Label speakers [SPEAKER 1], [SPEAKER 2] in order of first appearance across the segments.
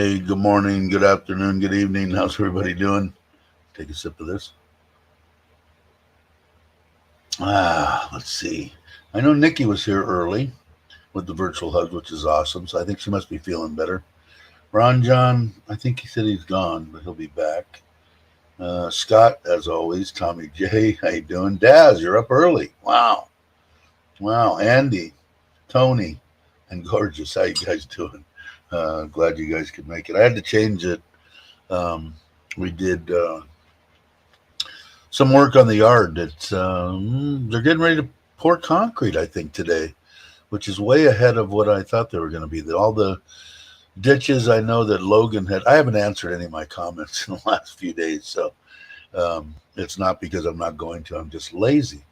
[SPEAKER 1] Hey, good morning, good afternoon, good evening. How's everybody doing? Take a sip of this. Let's see. I know Nikki was here early with the virtual hugs, which is awesome. So I think she must be feeling better. Ron John, I think he said he's gone, but he'll be back. Scott, as always. Tommy J, how you doing? Daz, you're up early. Wow, wow. Andy, Tony, and Gorgeous, how you guys doing? Glad you guys could make it. I had to change it. Um, we did. Some work on the yard. It's they're getting ready to pour concrete, I think, today, which is way ahead of what I thought they were going to be. All the ditches I know that Logan had. I haven't answered any of my comments in the last few days, so it's not because I'm not going to. I'm just lazy.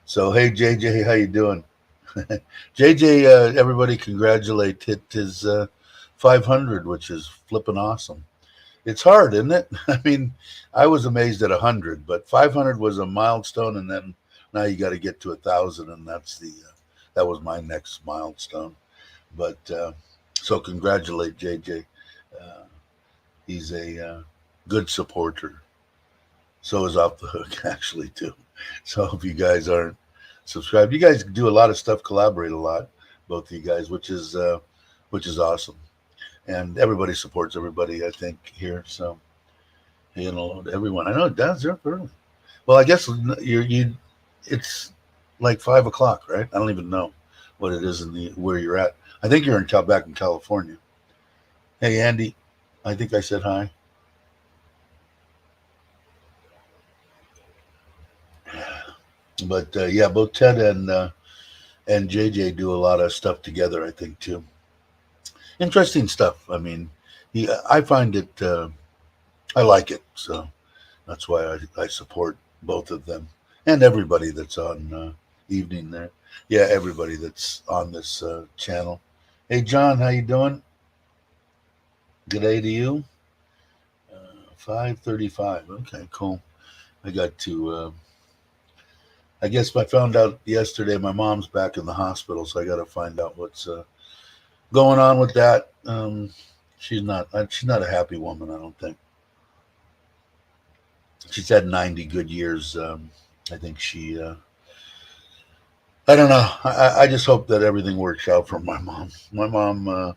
[SPEAKER 1] So hey, JJ, how you doing? JJ, everybody congratulate hit his 500, which is flipping awesome. It's hard, isn't it? I mean, I was amazed at 100, but 500 was a milestone, and then now you got to get to 1,000, and that was my next milestone. But so congratulate JJ. Uh, he's a good supporter. So is Off the Hook actually too. So if you guys aren't subscribed, you guys do a lot of stuff, collaborate a lot, both of you guys, which is awesome. And everybody supports everybody, I think, here. So you know, everyone. I know Dad's up early. Well, I guess it's like 5 o'clock, right? I don't even know what it is in the where you're at. I think you're back in California. Hey, Andy, I think I said hi. But yeah, both Ted and JJ do a lot of stuff together. I think too. Interesting stuff. I mean, I find it. I like it. So that's why I support both of them and everybody that's on evening there. Yeah, everybody that's on this channel. Hey, John, how you doing? Good day to you. 5:35. Okay, cool. I got to. I guess I found out yesterday my mom's back in the hospital, so I got to find out what's going on with that. She's not a happy woman. I don't think she's had 90 good years. I think she. I don't know. I just hope that everything works out for my mom. My mom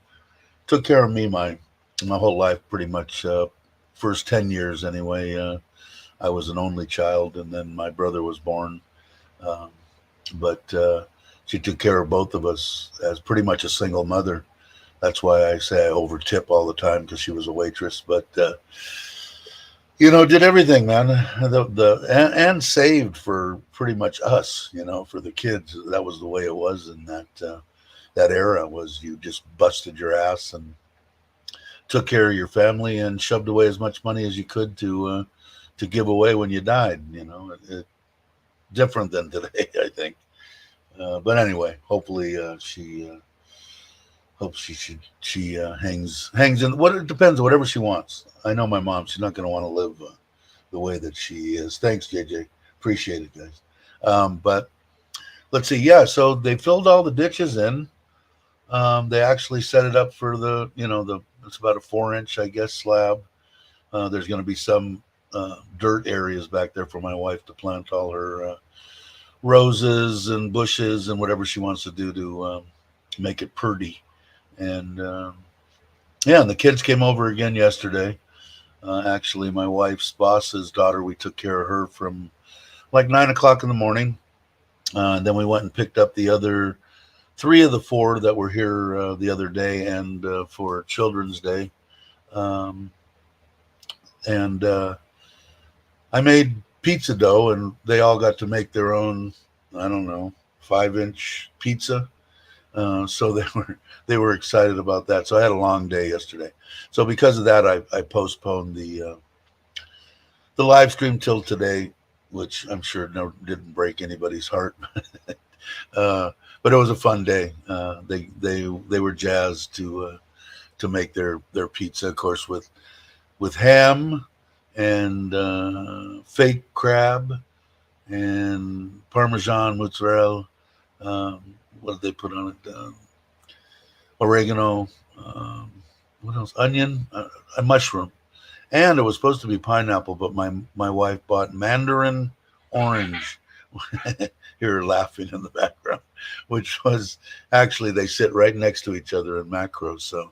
[SPEAKER 1] took care of me my whole life, pretty much. First 10 years, anyway. I was an only child, and then my brother was born. Um, but she took care of both of us as pretty much a single mother. That's why I say I overtip all the time because she was a waitress. But did everything, man. And saved for pretty much us. For the kids. That was the way it was in that era. Was you just busted your ass and took care of your family and shoved away as much money as you could to give away when you died. Different than today, I think. But anyway, hopefully she hopes she hangs in. What it depends, whatever she wants. I know my mom; she's not going to want to live the way that she is. Thanks, JJ. Appreciate it, guys. But let's see. Yeah, so they filled all the ditches in. They actually set it up for the it's about a 4 inch, I guess, slab. There's going to be some dirt areas back there for my wife to plant all her roses and bushes and whatever she wants to do to make it pretty. And yeah, and the kids came over again yesterday. Actually, my wife's boss's daughter, we took care of her from like 9 o'clock in the morning. And then we went and picked up the other three of the four that were here the other day and for Children's Day. Um, and I made pizza dough, and they all got to make their own. I don't know, 5 inch pizza. So they were excited about that. So I had a long day yesterday. So because of that, I postponed the live stream till today, which I'm sure didn't break anybody's heart. uh, but it was a fun day. They were jazzed to make their pizza, of course, with ham and fake crab and Parmesan mozzarella. What did they put on it? Oregano, um, what else? Onion, a mushroom, and it was supposed to be pineapple, but my wife bought mandarin orange. You're laughing in the background, which was actually they sit right next to each other in macros. So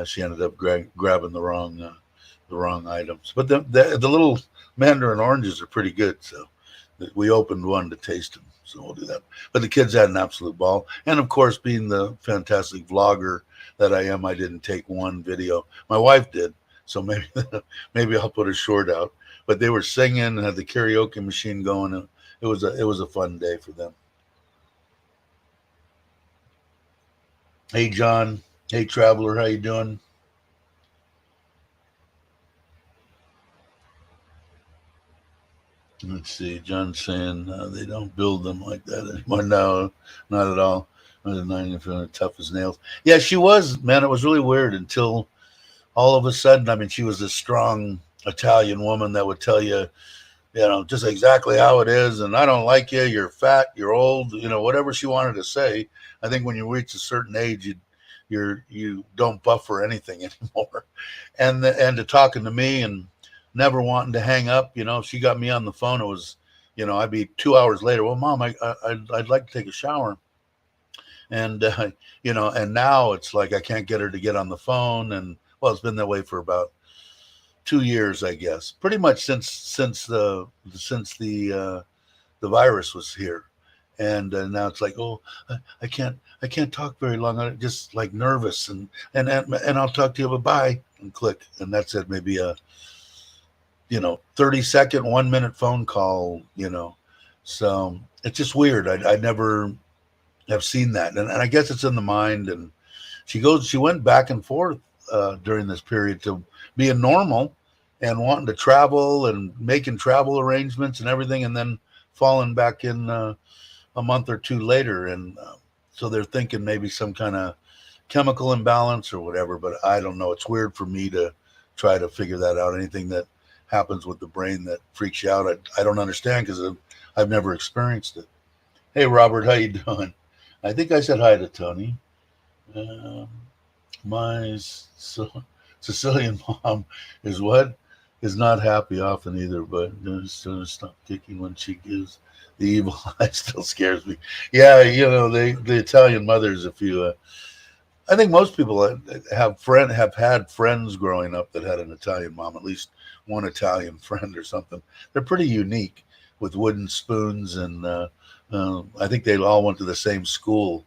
[SPEAKER 1] she ended up grabbing the wrong items. But the little mandarin oranges are pretty good. So we opened one to taste them. So we'll do that. But the kids had an absolute ball. And of course, being the fantastic vlogger that I am, I didn't take one video. My wife did. So maybe I'll put a short out. But they were singing and had the karaoke machine going. It was a fun day for them. Hey John. Hey Traveler, how you doing? Let's see. John's saying they don't build them like that anymore. No, not at all. The 90 tough as nails. Yeah, she was, man. It was really weird until all of a sudden. I mean, she was this strong Italian woman that would tell you, just exactly how it is. And I don't like you. You're fat. You're old. Whatever she wanted to say. I think when you reach a certain age, you don't buffer anything anymore. And to talking to me and never wanting to hang up. If she got me on the phone, it was, I'd be 2 hours later. Well, Mom, I'd like to take a shower. And and now it's like I can't get her to get on the phone. And well, it's been that way for about 2 years, I guess, pretty much since the virus was here. And now it's like, oh, I can't talk very long. I'm just like nervous, and I'll talk to you, bye, and click, and that's it. Maybe a 30-second, 1 minute phone call. So it's just weird. I never have seen that, and I guess it's in the mind. And she went back and forth during this period to being normal and wanting to travel and making travel arrangements and everything, and then falling back in a month or two later. And so they're thinking maybe some kind of chemical imbalance or whatever, but I don't know. It's weird for me to try to figure that out. Anything that happens with the brain that freaks you out, I don't understand because I've never experienced it. Hey, Robert, how you doing? I think I said hi to Tony. Um, my Sicilian mom is not happy often either, but just stop kicking when she gives the evil eye. Still scares me. Yeah, the Italian mothers. If you, I think most people have had friends growing up that had an Italian mom, at least one Italian friend or something. They're pretty unique with wooden spoons, and I think they all went to the same school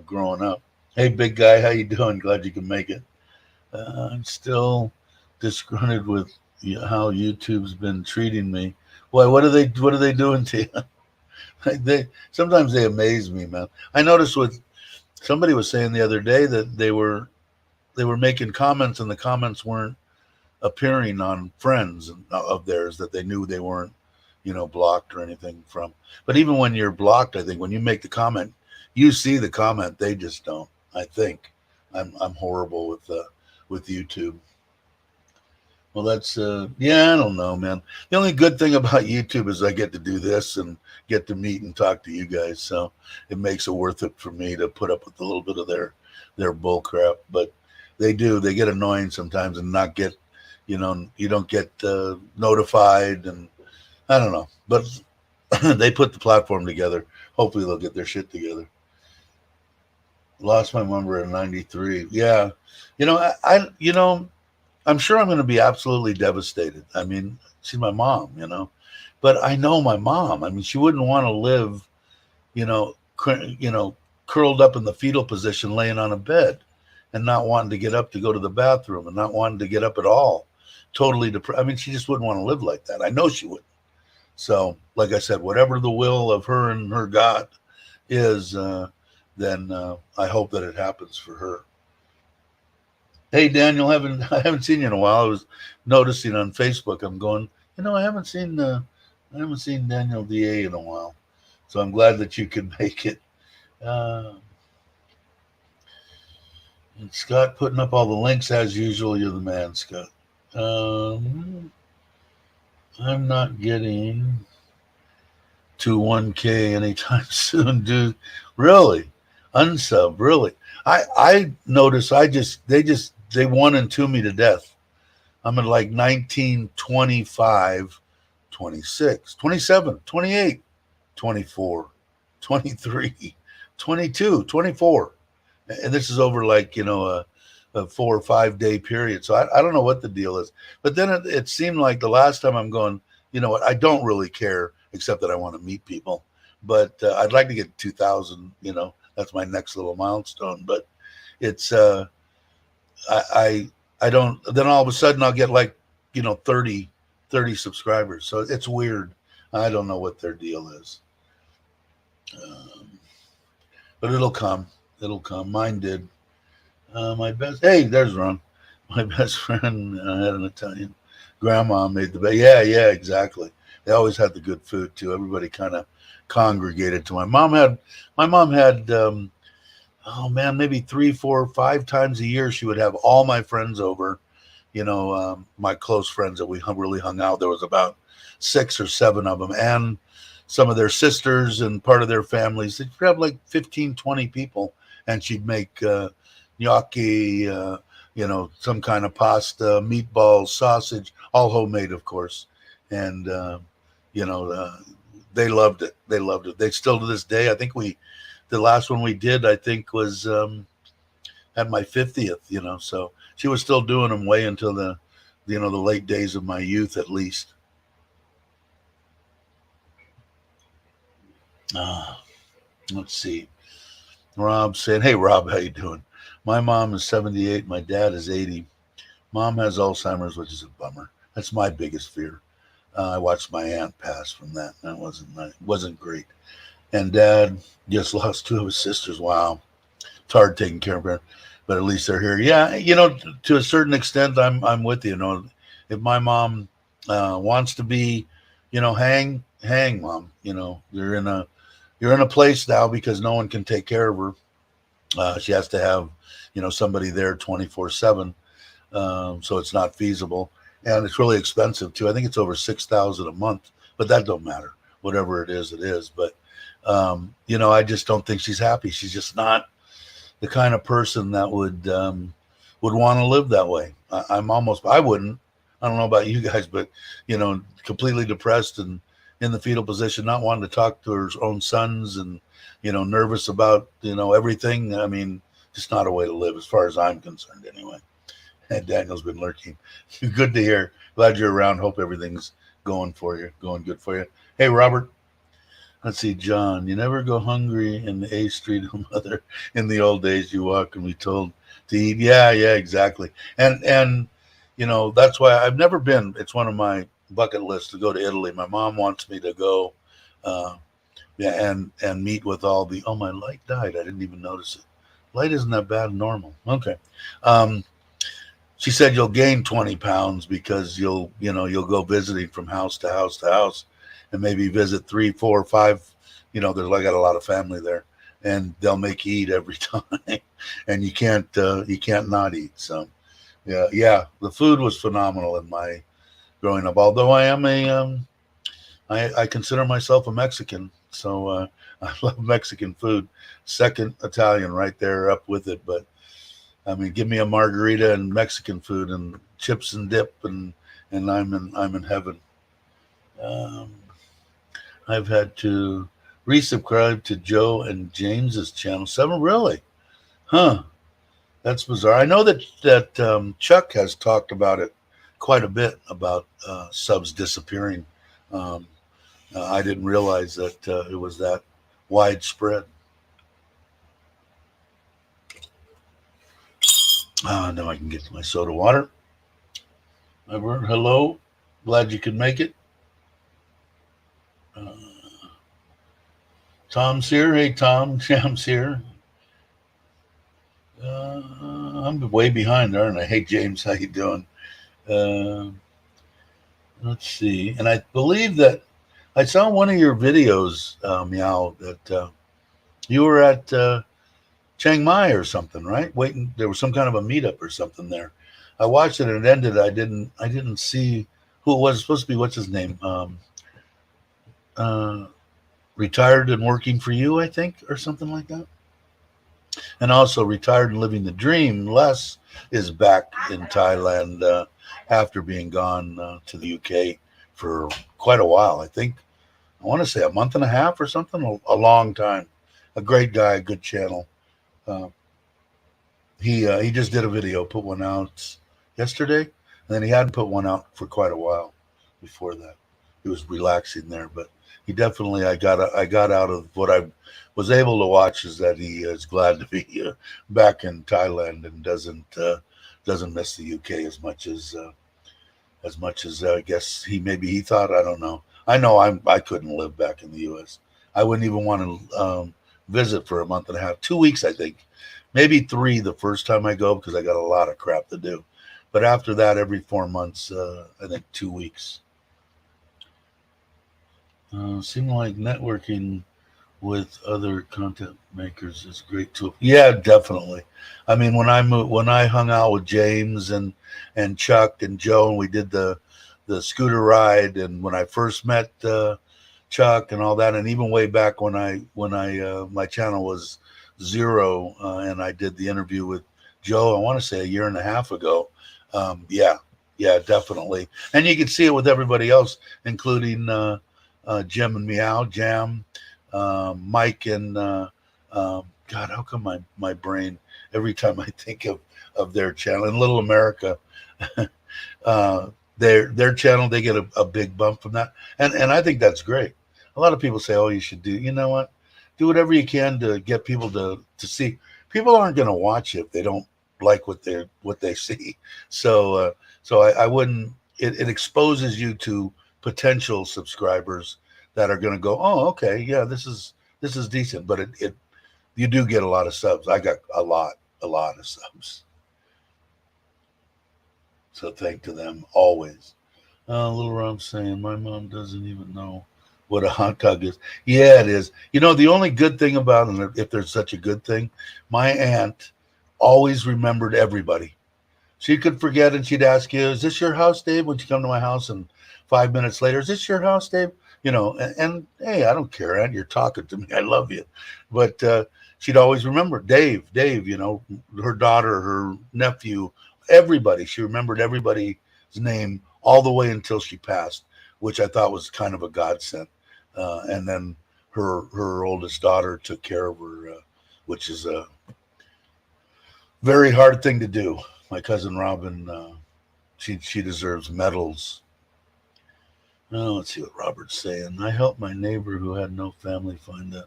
[SPEAKER 1] growing up. Hey, big guy, how you doing? Glad you can make it. I'm still disgruntled with how YouTube's been treating me. Why? What are they doing to you? They sometimes they amaze me, man. I noticed with somebody was saying the other day that they were making comments and the comments weren't appearing on friends of theirs that they knew they weren't, blocked or anything from. But even when you're blocked, I think when you make the comment, you see the comment, they just don't. I think I'm horrible with YouTube. Well, that's yeah, I don't know, man. The only good thing about YouTube is I get to do this and get to meet and talk to you guys, so it makes it worth it for me to put up with a little bit of their bull crap. But they get annoying sometimes and not get, you don't get notified, and I don't know. But they put the platform together. Hopefully they'll get their shit together. Lost my number in '93. Yeah, I'm sure I'm going to be absolutely devastated. I mean, she's my mom, but I know my mom. I mean, she wouldn't want to live, curled up in the fetal position, laying on a bed, and not wanting to get up to go to the bathroom, and not wanting to get up at all. Totally depressed. I mean, she just wouldn't want to live like that. I know she wouldn't. So, like I said, whatever the will of her and her God is, then I hope that it happens for her. Hey Daniel, I haven't seen you in a while. I was noticing on Facebook. I'm going, I haven't seen Daniel Da in a while, so I'm glad that you could make it. And Scott putting up all the links as usual. You're the man, Scott. I'm not getting to 1K anytime soon, dude. Really? Unsub, really? I notice they just they 1 and 2 me to death. I'm at like 19, 25, 26, 27, 28, 24, 23, 22, 24. And this is over like, a 4 or 5 day period. So I don't know what the deal is. But then it seemed like the last time I'm going, you know what, I don't really care except that I want to meet people. But I'd like to get 2,000, that's my next little milestone. But it's, I don't, then all of a sudden I'll get like, 30 subscribers. So it's weird. I don't know what their deal is. But it'll come. It'll come. Mine did. Hey, there's Ron. My best friend had an Italian grandma made the best. Yeah, exactly. They always had the good food too. Everybody kind of congregated to my mom had oh man, maybe 3, 4, 5 times a year she would have all my friends over, my close friends that we really hung out. There was about 6 or 7 of them, and some of their sisters and part of their families. They'd have like 15, 20 people, and she'd make gnocchi, some kind of pasta, meatballs, sausage, all homemade, of course. And, they loved it. They loved it. They still, to this day, I think the last one we did, I think was at my 50th, so she was still doing them way until the late days of my youth, at least. Let's see. Rob saying, hey, Rob, how you doing? My mom is 78. My dad is 80. Mom has Alzheimer's, which is a bummer. That's my biggest fear. I watched my aunt pass from that. That wasn't great. And Dad just lost 2 of his sisters. Wow. It's hard taking care of her, but at least they're here. Yeah, to a certain extent, I'm with you. If my mom wants to be, hang, Mom. You're in a place now because no one can take care of her. She has to have, somebody there 24/7. So it's not feasible, and it's really expensive too. I think it's over $6,000 a month, but that don't matter. Whatever it is, it is. But I just don't think she's happy. She's just not the kind of person that would want to live that way. I wouldn't. I don't know about you guys, but completely depressed and in the fetal position, not wanting to talk to her own sons, and nervous about everything. I mean, just not a way to live, as far as I'm concerned, anyway. And Daniel's been lurking. Good to hear. Glad you're around. Hope everything's going good for you. Hey, Robert. Let's see, John. You never go hungry in the A Street, mother. In the old days, you walk and be told to eat. Yeah, exactly. And that's why I've never been. It's one of my bucket lists to go to Italy. My mom wants me to go, and meet with all the. Oh, my light died. I didn't even notice it. Light isn't that bad. Normal. Okay. She said you'll gain 20 pounds because you'll go visiting from house to house to house, and maybe visit 3, 4, 5. I got a lot of family there, and they'll make you eat every time, and you can't not eat. So, yeah, the food was phenomenal in my growing up. Although I am I consider myself a Mexican, so I love Mexican food. Second Italian, right there up with it. But I mean, give me a margarita and Mexican food and chips and dip, and I'm in heaven. I've had to resubscribe to Joe and James's channel. 7, really? Huh? That's bizarre. I know that Chuck has talked about it quite a bit, about subs disappearing. I didn't realize that it was that widespread. Now I can get to my soda water. Hello. Glad you could make it. Tom's here. Hey, Tom. Sham's here. I'm way behind, aren't I? Hey, James. How you doing? Let's see. And I believe that I saw one of your videos, Meow, that you were at Chiang Mai or something, right? Waiting. There was some kind of a meetup or something there. I watched it and it ended. I didn't see who it was. Supposed to be, what's his name? Retired and working for you, I think, or something like that. And also retired and living the dream. Les is back in Thailand after being gone to the UK for quite a while. I think I want to say a month and a half or something, a long time. A great guy, good channel. Uh, he just did a video, put one out yesterday, and then he hadn't put one out for quite a while before that. He was relaxing there, but he definitely I got out of what I was able to watch is that he is glad to be back in Thailand and doesn't miss the UK as much as I guess he thought. I don't know. I know I couldn't live back in the U.S. I wouldn't even want to visit for a month and a half, 2 weeks, I think, maybe 3 the first time I go because I got a lot of crap to do. But after that, every 4 months, I think 2 weeks. Seem like networking with other content makers is great too. Yeah, definitely. I mean, when I hung out with James and Chuck and Joe, and we did the scooter ride, and when I first met Chuck and all that, and even way back when I my channel was 0, and I did the interview with Joe, I want to say a year and a half ago. Yeah, definitely. And you can see it with everybody else, including Jim and Meow Jam, Mike and God, how come my brain every time I think of their channel and Little America, their channel, they get a big bump from that, and I think that's great. A lot of people say, oh, you should do, you know what, do whatever you can to get people to see. People aren't going to watch it if they don't like what they see. So I wouldn't. It exposes you to potential subscribers that are going to go, oh, okay, yeah, this is decent. But it you do get a lot of subs. I got a lot of subs. So thank to them always. Little Rom saying my mom doesn't even know what a hot dog is. Yeah, it is. You know, the only good thing about it, if there's such a good thing, my aunt always remembered everybody. She could forget and she'd ask you, is this your house, Dave? When she come to my house and 5 minutes later, is this your house, Dave? You know, and hey, I don't care, Aunt, you're talking to me. I love you. But she'd always remember Dave, you know, her daughter, her nephew, everybody. She remembered everybody's name all the way until she passed, which I thought was kind of a godsend. And then her oldest daughter took care of her, which is a very hard thing to do. My cousin Robin, she deserves medals. Oh, let's see what Robert's saying. I helped my neighbor who had no family find a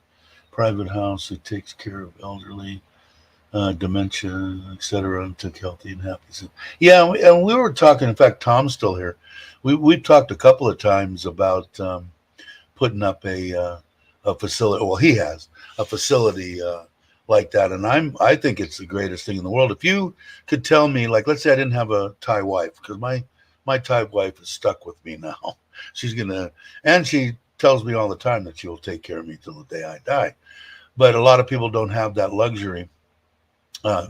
[SPEAKER 1] private house who takes care of elderly, dementia, etc., and took healthy and happy. So, yeah, and we were talking. In fact, Tom's still here. We've talked a couple of times about putting up a facility. Well, he has a facility like that, and I think it's the greatest thing in the world. If you could tell me, like, let's say I didn't have a Thai wife, because my Thai wife is stuck with me now. She's gonna, and she tells me all the time that she will take care of me till the day I die. But a lot of people don't have that luxury.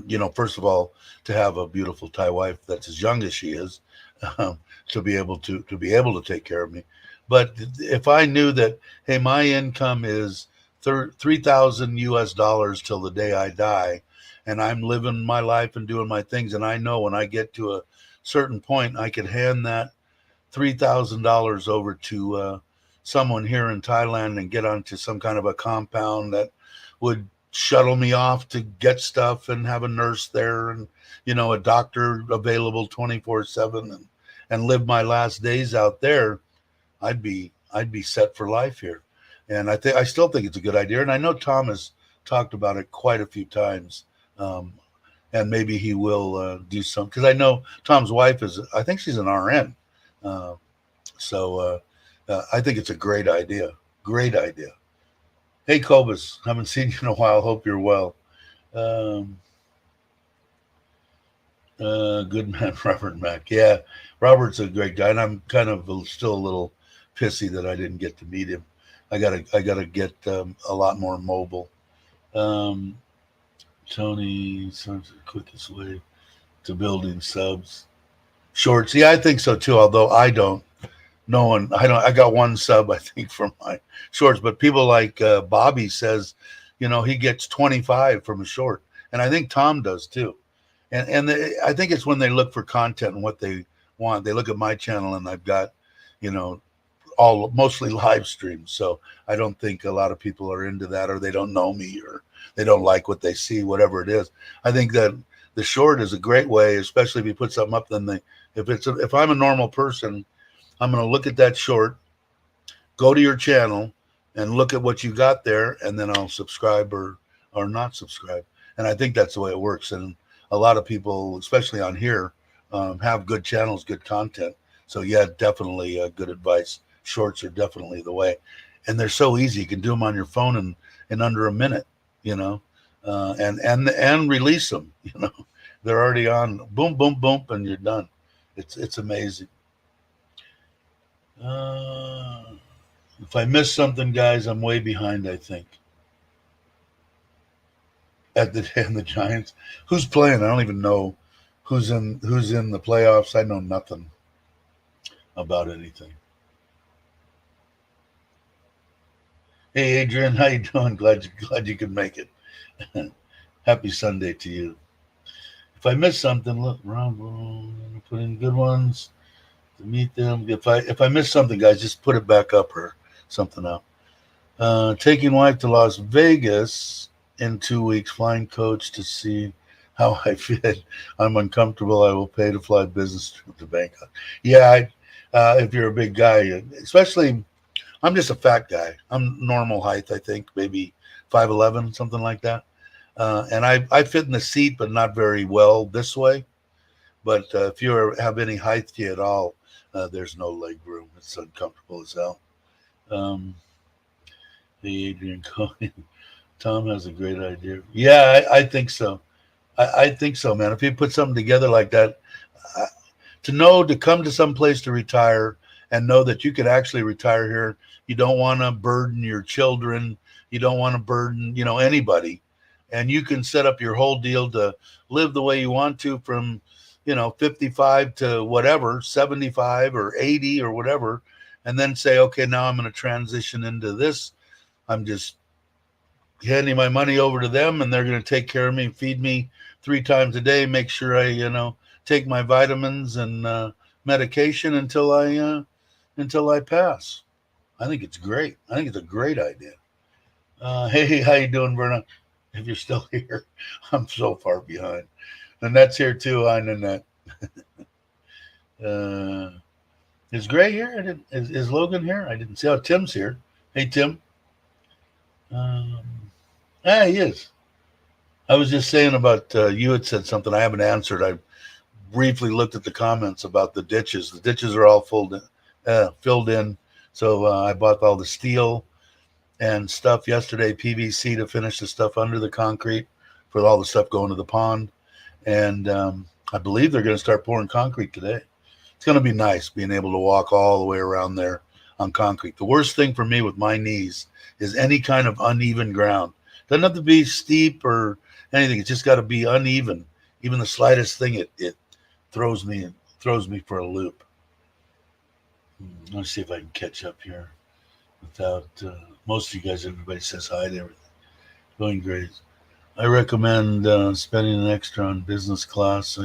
[SPEAKER 1] You know, first of all, to have a beautiful Thai wife that's as young as she is, to be able to take care of me. But if I knew that, hey, my income is $3,000 till the day I die, and I'm living my life and doing my things, and I know when I get to a certain point, I could hand that $3,000 over to someone here in Thailand and get onto some kind of a compound that would shuttle me off to get stuff and have a nurse there and, you know, a doctor available 24/7 and live my last days out there, I'd be set for life here. And I still think it's a good idea. And I know Tom has talked about it quite a few times. And maybe he will do some, because I know Tom's wife I think she's an RN. So I think it's a great idea. Great idea. Hey, Cobus, haven't seen you in a while. Hope you're well. Good man, Robert Mack. Yeah, Robert's a great guy, and I'm kind of still a little pissy that I didn't get to meet him. I gotta get a lot more mobile. Tony, sounds the quickest way to building subs. Shorts, yeah, I think so too. Although I don't. No one, I got one sub, I think, for my shorts. But people like Bobby says he gets 25 from a short, and I think Tom does too. I think it's when they look for content and what they want. They look at my channel, and I've got, you know, all mostly live streams. So I don't think a lot of people are into that, or they don't know me, or they don't like what they see, whatever it is. I think that the short is a great way, especially if you put something up. Then if I'm a normal person, I'm going to look at that short, go to your channel, and look at what you got there, and then I'll subscribe or not subscribe. And I think that's the way it works. And a lot of people, especially on here, have good channels, good content. So yeah, definitely good advice. Shorts are definitely the way, and they're so easy. You can do them on your phone in under a minute, and release them. They're already on. Boom, boom, boom, and you're done. It's amazing. If I miss something, guys, I'm way behind, I think. And the Giants. Who's playing? I don't even know who's in the playoffs. I know nothing about anything. Hey, Adrian, how you doing? Glad you could make it. Happy Sunday to you. If I miss something, look, put in good ones to meet them. If I miss something, guys, just put it back up or something up. Taking wife to Las Vegas in 2 weeks. Flying coach to see how I fit. I'm uncomfortable. I will pay to fly business trip to Bangkok. Yeah, if you're a big guy, especially, I'm just a fat guy. I'm normal height, I think, maybe 5'11", something like that. And I fit in the seat, but not very well this way. But if you have any height to you at all, there's no leg room. It's uncomfortable as hell. The Adrian Cohen. Tom has a great idea. Yeah, I think so. I think so, man. If you put something together like that, to come to some place to retire and know that you could actually retire here, you don't want to burden your children. You don't want to burden, anybody. And you can set up your whole deal to live the way you want to from, 55 to whatever, 75 or 80 or whatever, and then say, okay, now I'm going to transition into this. I'm just handing my money over to them, and they're going to take care of me, feed me 3 times a day, make sure I, take my vitamins and medication until I pass. I think it's great. I think it's a great idea. Hey, how you doing, Verna? If you're still here, I'm so far behind. Nanette's here too. Hi, Nanette. Is Gray here? Is Logan here? I didn't see. Oh, Tim's here. Hey, Tim. He is. I was just saying about you had said something I haven't answered. I briefly looked at the comments about the ditches. The ditches are all filled in. So I bought all the steel and stuff yesterday, PVC to finish the stuff under the concrete for all the stuff going to the pond. And I believe they're going to start pouring concrete today. It's going to be nice being able to walk all the way around there on concrete. The worst thing for me with my knees is any kind of uneven ground. Doesn't have to be steep or anything. It's just got to be uneven. Even the slightest thing, it throws me for a loop. Let's see if I can catch up here without most of you guys. Everybody says hi to everything. Going great. I recommend spending an extra on business class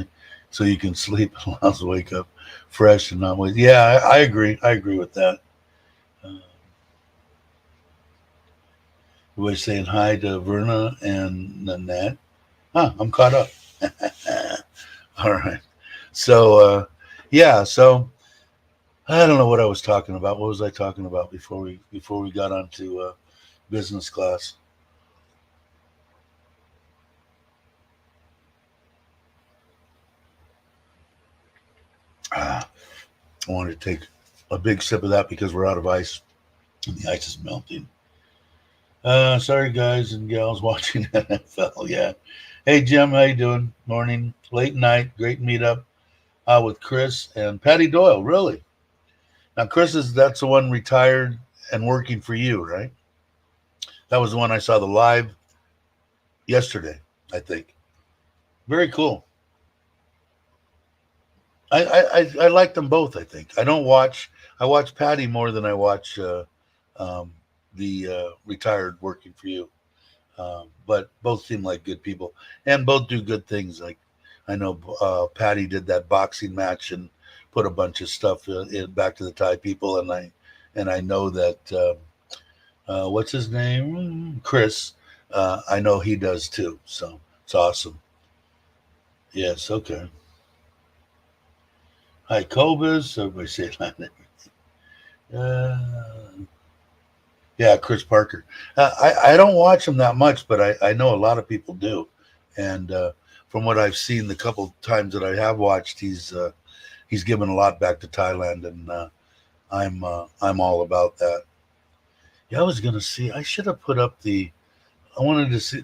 [SPEAKER 1] so you can sleep and allows to wake up fresh and not wait. Yeah, I agree. I agree with that. Everybody's saying hi to Verna and Nanette. I'm caught up. All right. So, so I don't know what I was talking about. What was I talking about before we got onto business class? I wanted to take a big sip of that because we're out of ice and the ice is melting. Sorry, guys and gals watching NFL. Yeah. Hey, Jim, how you doing? Morning, late night, great meetup with Chris and Patty Doyle. Really? Now, that's the one retired and working for you, right? That was the one I saw the live yesterday, I think. Very cool. I like them both, I think. I watch Patty more than I watch the retired working for you. But both seem like good people, and both do good things. Like I know Patty did that boxing match and put a bunch of stuff back to the Thai people, and I know that what's his name, Chris. I know he does too. So it's awesome. Yes. Okay. Hi, Cobus. Everybody say that. Yeah, Chris Parker. I don't watch him that much, but I know a lot of people do, and from what I've seen, the couple times that I have watched, he's given a lot back to Thailand, and I'm all about that. Yeah, I was gonna see. I should have put up the. I wanted to see.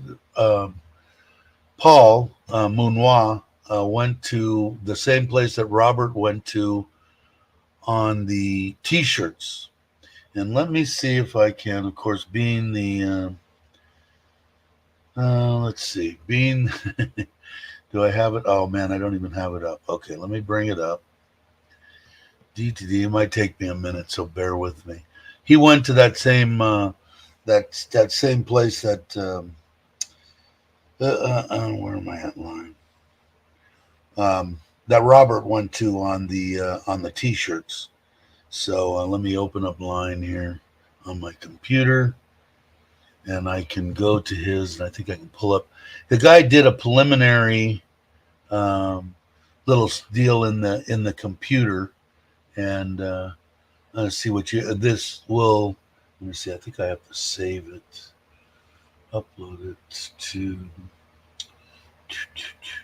[SPEAKER 1] Paul Mounois went to the same place that Robert went to on the T-shirts, and let me see if I can. Of course, being the let's see, being. Do I have it? Oh man, I don't even have it up. Okay, let me bring it up. DTD. It might take me a minute, so bear with me. He went to that same that same place that where am I at line? That Robert went to on the T-shirts. So let me open up line here on my computer, and I can go to his. And I think I can pull up. The guy did a preliminary little deal in the computer, and let's see what you. This will. Let me see. I think I have to save it, upload it to.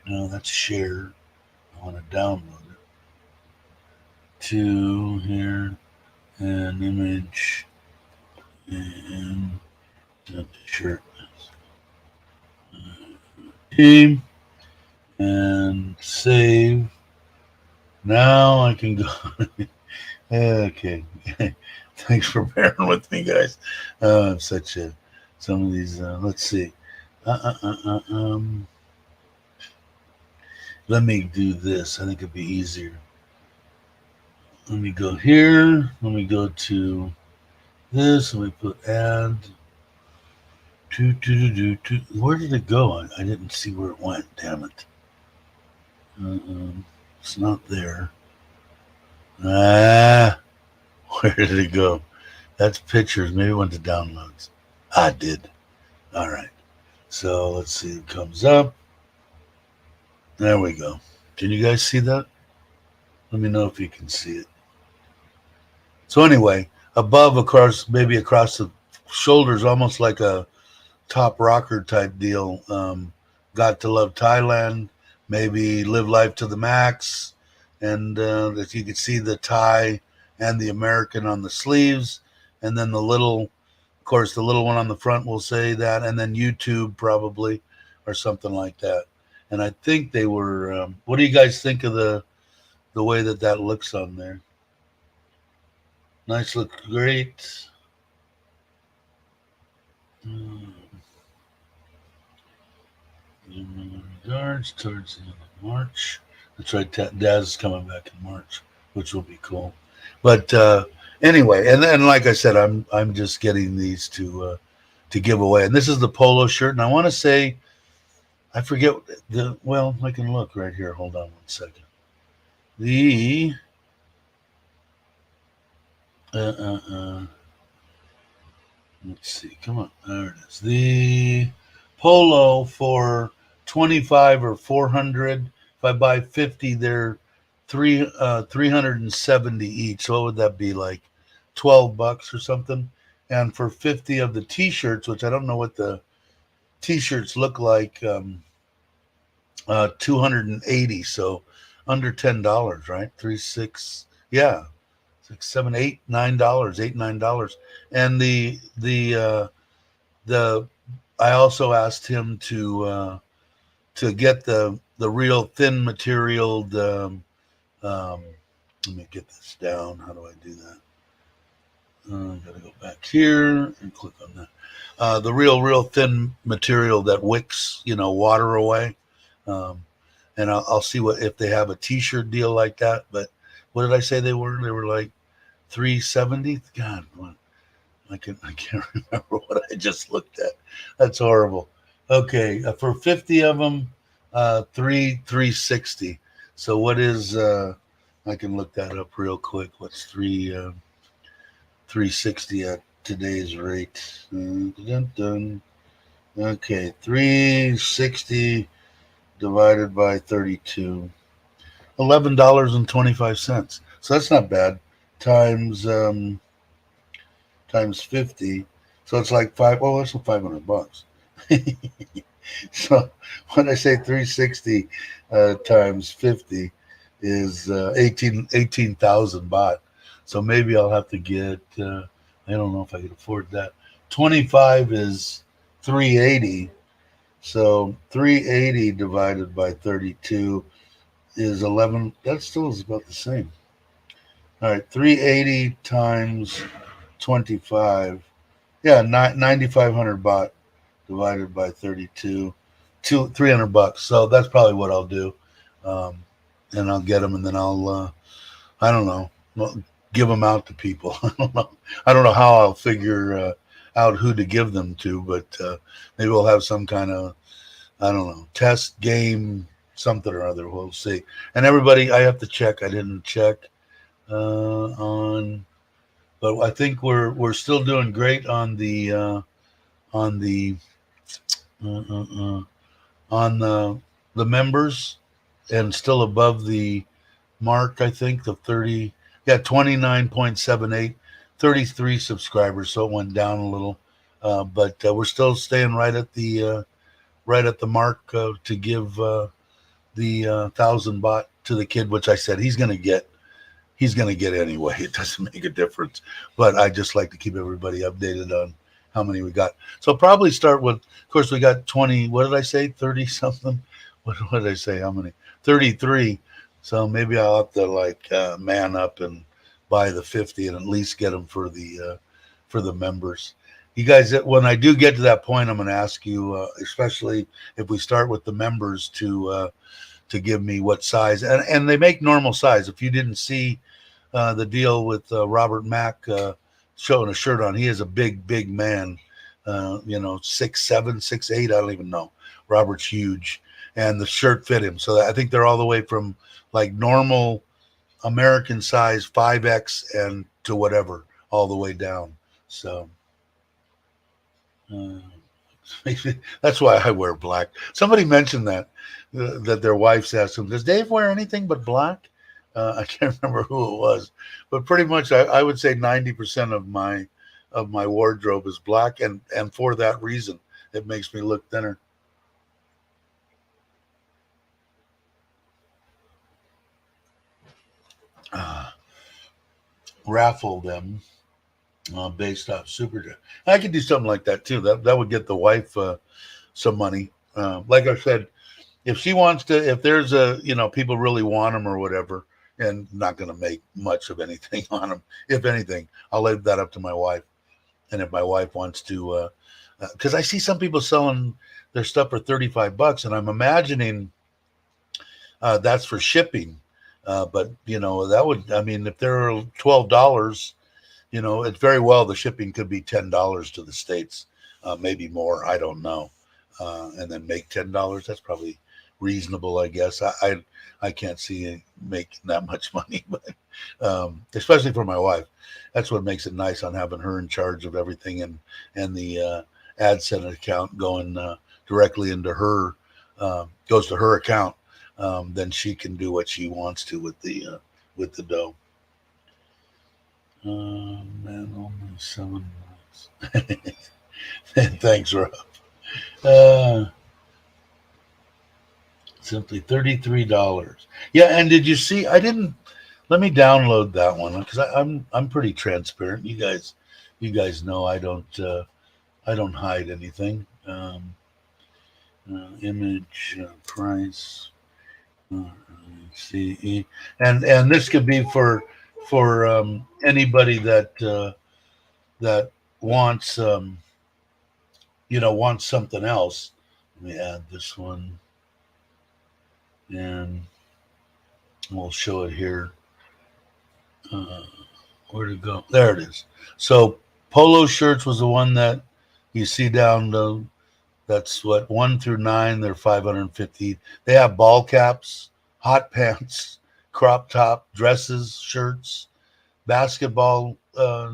[SPEAKER 1] No, that's share. I want to download it to here, and image, and shirt team, and save. Now I can go. Okay. Thanks for bearing with me, guys. I'm such a some of these. Let's see. Uh, uh, uh, um, Let me do this. I think it'd be easier. Let me go here. Let me go to this. Let me put add. Where did it go? I didn't see where it went. Damn it. It's not there. Ah, where did it go? That's pictures. Maybe it went to downloads. I did. All right. So let's see. It comes up. There we go. Can you guys see that? Let me know if you can see it. So anyway, above, across, maybe across the shoulders, almost like a top rocker type deal. Got to Love Thailand, maybe Live Life to the Max, and that you could see the Thai and the American on the sleeves, and then the little, of course, the little one on the front will say that, and then YouTube probably, or something like that. And I think they were. What do you guys think of the way that looks on there? Nice, look great. Regards towards the end of March. That's right. Daz is coming back in March, which will be cool. But anyway, and then like I said, I'm just getting these to give away. And this is the polo shirt, and I want to say, I forget the. Well, I can look right here. Hold on 1 second. The let's see. Come on, there it is. The polo for 25 or 400. If I buy 50, they're 370 each. So what would that be, like $12 or something? And for 50 of the T-shirts, which I don't know what the T-shirts look like, 280. So under $10, right? 3 6. Yeah, 6 7 8 $9, $8 $9. And the I also asked him to get the real thin material. Let me get this down. How do I do that? Gotta go back here and click on that. The real thin material that wicks, water away. And I'll see if they have a T-shirt deal like that. But what did I say they were? They were like 370. God, I can't remember what I just looked at. That's horrible. Okay, for 50 of them, 360. So what is? I can look that up real quick. What's 360 at today's rate? Dun, dun. Okay, 360 divided by 32. $11.25. So that's not bad. Times times 50. So it's like five. Oh, that's $500. So when I say 360 times 50 is 18,000 baht. So maybe I'll have to get. I don't know if I can afford that. 25 is 380. So 380 divided by 32 is 11. That still is about the same. All right, 380 times 25. Yeah, 9,500 baht divided by 32, 300 bucks. So that's probably what I'll do, um, and I'll get them, and then I don't know, give them out to people. I don't know. I don't know how I'll figure out who to give them to, but maybe we'll have some kind of, I don't know, test game, something or other. We'll see. And everybody, I have to check. I didn't check on, but I think we're still doing great on on the uh, uh, uh, on the members, and still above the mark. I think the 30, yeah, 29.78, 33 subscribers. So it went down a little, but we're still staying right at the mark to give the 1,000 baht to the kid, which I said he's going to get. He's going to get anyway. It doesn't make a difference. But I just like to keep everybody updated on how many we got. So probably start with, of course, we got 20. What did I say? 30 something. What did I say? How many? 33. So maybe I'll have to like man up and buy the 50 and at least get them for the members. You guys, when I do get to that point, I'm going to ask you, especially if we start with the members, to give me what size, and they make normal size. If you didn't see the deal with Robert Mack showing a shirt on, he is a big man. 6'7", 6'8", I don't even know. Robert's huge, and the shirt fit him. So I think they're all the way from like normal American size 5X and to whatever, all the way down. So uh, that's why I wear black. Somebody mentioned that their wives asked him, "Does Dave wear anything but black?" I can't remember who it was, but pretty much I would say 90% of my wardrobe is black, and for that reason, it makes me look thinner. Uh, Raffle them based off Super. I could do something like that too. That would get the wife some money. Like I said, if she wants to, if there's people really want them or whatever, and not going to make much of anything on them. If anything, I'll leave that up to my wife. And if my wife wants to, because I see some people selling their stuff for $35, and I'm imagining that's for shipping. But that would, I mean, if they're $12, it's very well the shipping could be $10 to the States, maybe more. I don't know. And then make $10. That's probably reasonable, I guess. I can't see making that much money, but especially for my wife, that's what makes it nice on having her in charge of everything, and the AdSense account going directly into her, goes to her account. Then she can do what she wants to with the dough. Man, only 7 months. Thanks, Rob. Uh, Simply $33. Yeah, and did you see? I didn't. Let me download that one because I'm pretty transparent. You guys know I don't hide anything. Image price. Uh, CE, and this could be for anybody that wants wants something else. Let me add this one, and we'll show it here. Uh, where to go? There it is. So Polo shirts was the one that you see down the. That's what 1 through 9. They're 550. They have ball caps, hot pants, crop top, dresses, shirts, basketball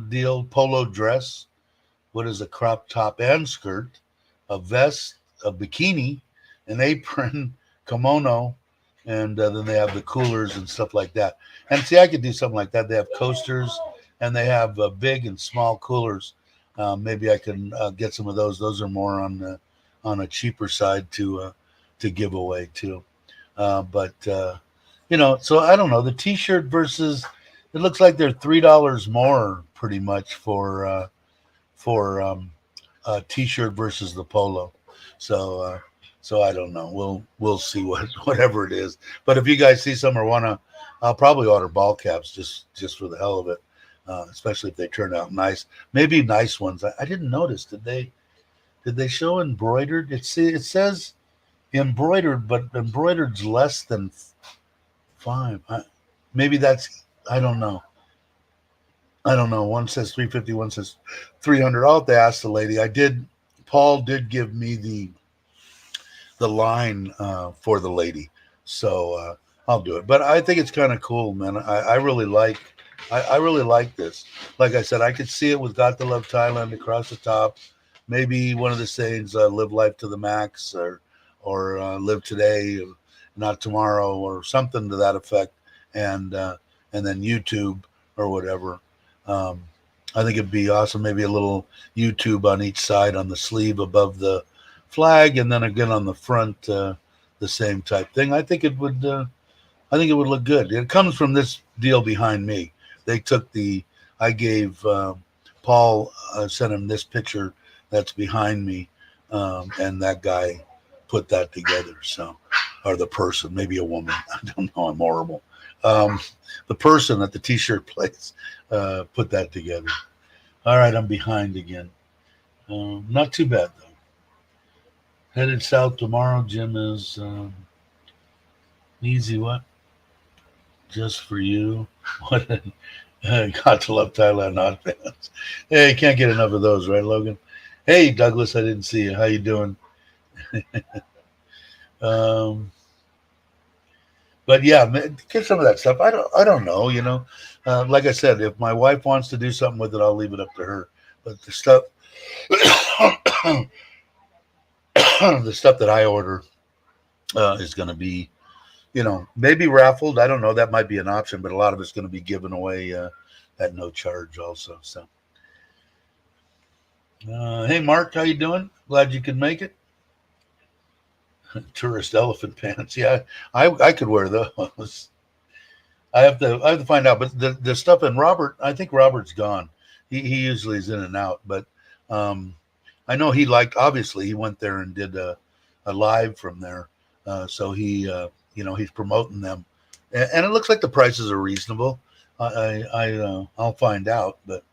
[SPEAKER 1] deal, polo dress. What is a crop top and skirt, a vest, a bikini, an apron, kimono, and then they have the coolers and stuff like that. And see, I could do something like that. They have coasters and they have big and small coolers. Maybe I can get some of those. Those are more on a cheaper side to give away too. But so I don't know. The T-shirt versus it looks like they're $3 more pretty much for T-shirt versus the polo. So I don't know. We'll see whatever it is. But if you guys see some or wanna, I'll probably order ball caps just for the hell of it. Especially if they turn out nice. Maybe nice ones. I didn't notice. Did they show embroidered? It says embroidered, but embroidered's less than 5. Maybe that's I don't know. I don't know. One says 350, one says 300. I'll have to ask the lady. Paul did give me the line for the lady, so I'll do it. But I think it's kind of cool, man. I really like this. Like I said, I could see it with Got to Love Thailand across the top. Maybe one of the sayings, live life to the max, or live today, not tomorrow, or something to that effect, and then YouTube or whatever. I think it'd be awesome. Maybe a little YouTube on each side on the sleeve above the flag, and then again on the front, the same type thing. I think it would look good. It comes from this deal behind me. I gave Paul, sent him this picture that's behind me, and that guy put that together. So, or the person, maybe a woman. I don't know. I'm horrible. The person at the T-shirt place put that together. All right, I'm behind again. Not too bad though. Headed south tomorrow. Jim is easy. What? Just for you. What? Got to love Thailand not fans. Hey, you can't get enough of those, right, Logan? Hey, Douglas, I didn't see you. How you doing? But yeah, get some of that stuff. I don't know. Like I said, if my wife wants to do something with it, I'll leave it up to her. But the stuff, the stuff that I order is going to be, maybe raffled. I don't know. That might be an option, but a lot of it's going to be given away at no charge also. So, hey, Mark, how you doing? Glad you could make it. Tourist elephant pants. Yeah, I could wear those. I have to find out. But the stuff in Robert, I think Robert's gone. He usually is in and out. But I know obviously he went there and did a live from there. So he's promoting them, and it looks like the prices are reasonable. I'll find out. But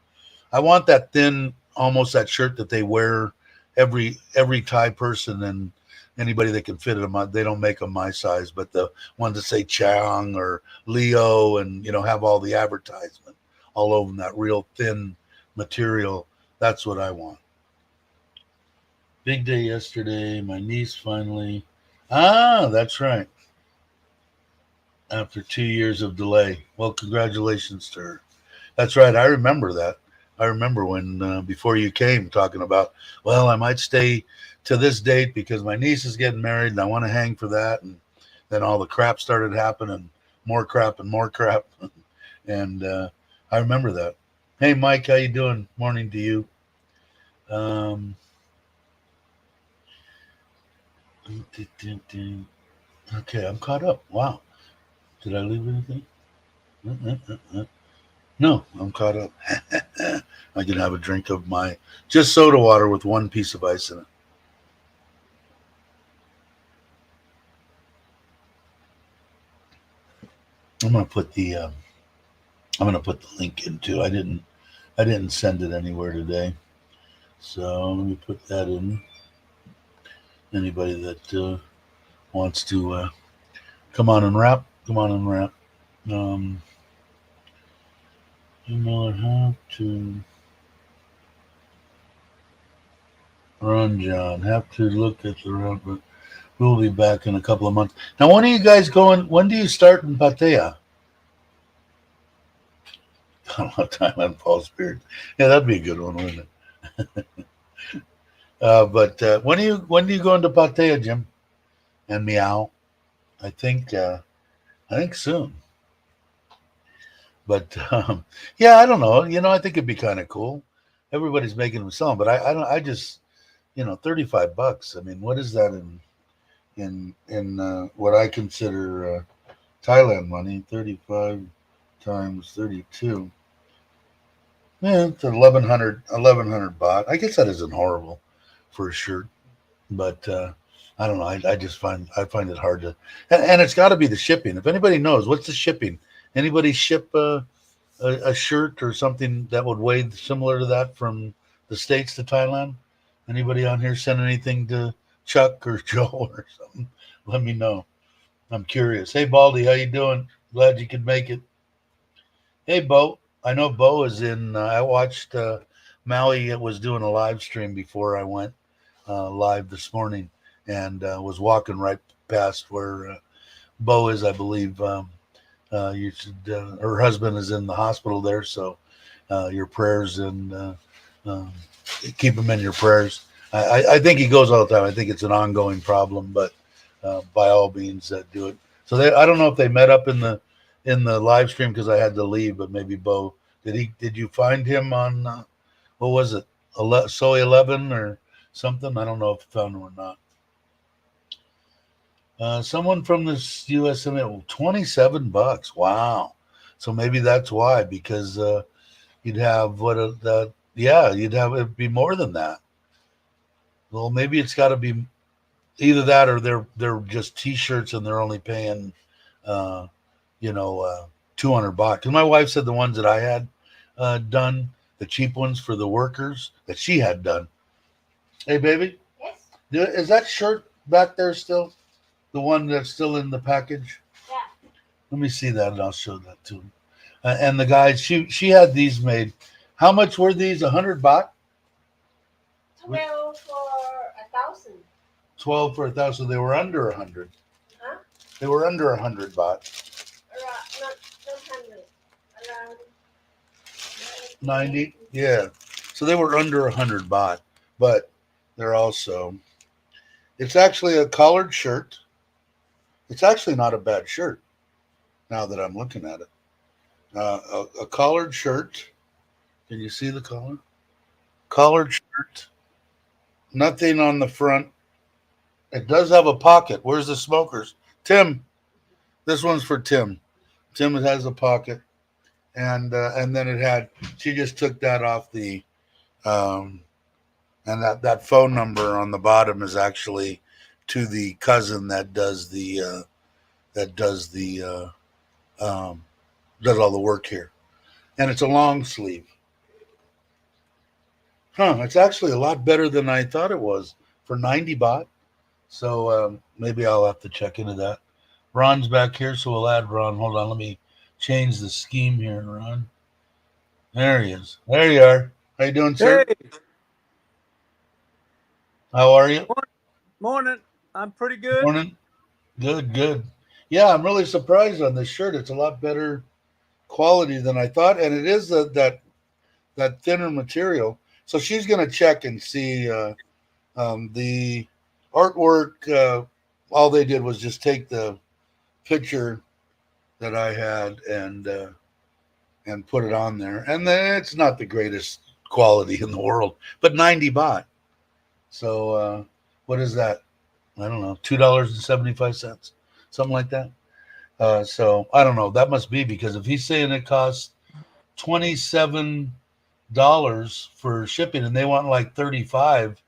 [SPEAKER 1] I want that thin, almost that shirt that they wear every Thai person and anybody that can fit them. They don't make them my size, but the ones that say Chang or Leo and have all the advertisement all over them, that real thin material. That's what I want. Big day yesterday. My niece finally. That's right. After 2 years of delay. Well, congratulations to her. That's right. I remember that. I remember when before you came talking about, well, I might stay to this date because my niece is getting married and I want to hang for that. And then all the crap started happening, more crap and more crap. And I remember that. Hey, Mike, how you doing? Morning to you. Okay, I'm caught up. Wow. Did I leave anything? No, I'm caught up. I can have a drink of my just soda water with one piece of ice in it. I'm gonna put the link in too. I didn't send it anywhere today, so let me put that in. Anybody that wants to come on and rap. You know I have to. Run, John. Have to look at the route, but we'll be back in a couple of months. Now, when are you guys going? When do you start in Pattaya? Thailand Fall Spirits. Yeah, that'd be a good one, wouldn't it? But when do you go into Pattaya, Jim? And Meow? I think I think soon. But yeah, I don't know. I think it'd be kind of cool. Everybody's making them sell 'em, but I don't. I just $35. I mean, what is that in what I consider Thailand money? 35 times 32. Yeah, it's 1100 baht. I guess that isn't horrible for a shirt, but I don't know. I just find it hard to, and it's got to be the shipping. If anybody knows what's the shipping, anybody ship a shirt or something that would weigh similar to that from the States to Thailand? Anybody on here send anything to Chuck or Joe or something? Let me know. I'm curious. Hey, Baldy, how you doing? Glad you could make it. Hey, Bo. I know Bo is in. I watched Maui was doing a live stream before I went live this morning, and was walking right past where Bo is. I believe you should. Her husband is in the hospital there, so your prayers and um, keep him in your prayers. I think he goes all the time. I think it's an ongoing problem, but by all means, do it. So I don't know if they met up in the live stream because I had to leave, but maybe Bo did you find him on what was it, Soy 11 or something? I don't know if you found him or not. Someone from this USM, $27. Wow. So maybe that's why, because you'd have yeah, you'd have it'd be more than that. Well, maybe it's got to be either that or they're just T-shirts and they're only paying, uh, you know, 200 baht. Because my wife said the ones that I had done, the cheap ones for the workers that she had done. Hey, baby, is that shirt back there still? The one that's still in the package? Let me see that, and I'll show that to him. And the guys, she had these made. How much were these? 100 baht.
[SPEAKER 2] 12 for 1,000.
[SPEAKER 1] 12 for 1,000. They were under 100.
[SPEAKER 2] Huh?
[SPEAKER 1] They were under 100 baht.
[SPEAKER 2] Not 100. Around
[SPEAKER 1] 90. Yeah. So they were under 100 baht, but they're also. It's actually a collared shirt. It's actually not a bad shirt. Now that I'm looking at it, a collared shirt. Can you see the collar? Collared shirt. Nothing on the front. It does have a pocket. Where's the smokers? Tim. This one's for Tim. Tim has a pocket, and then it had. She just took that off the, um, and that phone number on the bottom is actually to the cousin that does that does the does all the work here, and it's a long sleeve. Huh? It's actually a lot better than I thought it was for 90 baht. So maybe I'll have to check into that. Ron's back here, so we'll add Ron. Hold on, let me change the scheme here, Ron. There he is. There you are. How you doing, sir?
[SPEAKER 3] Hey,
[SPEAKER 1] How are you?
[SPEAKER 3] morning. I'm pretty good.
[SPEAKER 1] Morning. Good, good. Yeah, I'm really surprised on this shirt. It's a lot better quality than I thought, and it is that thinner material. So she's gonna check and see the artwork. All they did was just take the picture that I had and put it on there, and then it's not the greatest quality in the world, but 90 baht. So what is that? I don't know, $2.75, something like that. So I don't know. That must be because if he's saying it costs $27 for shipping and they want like 35,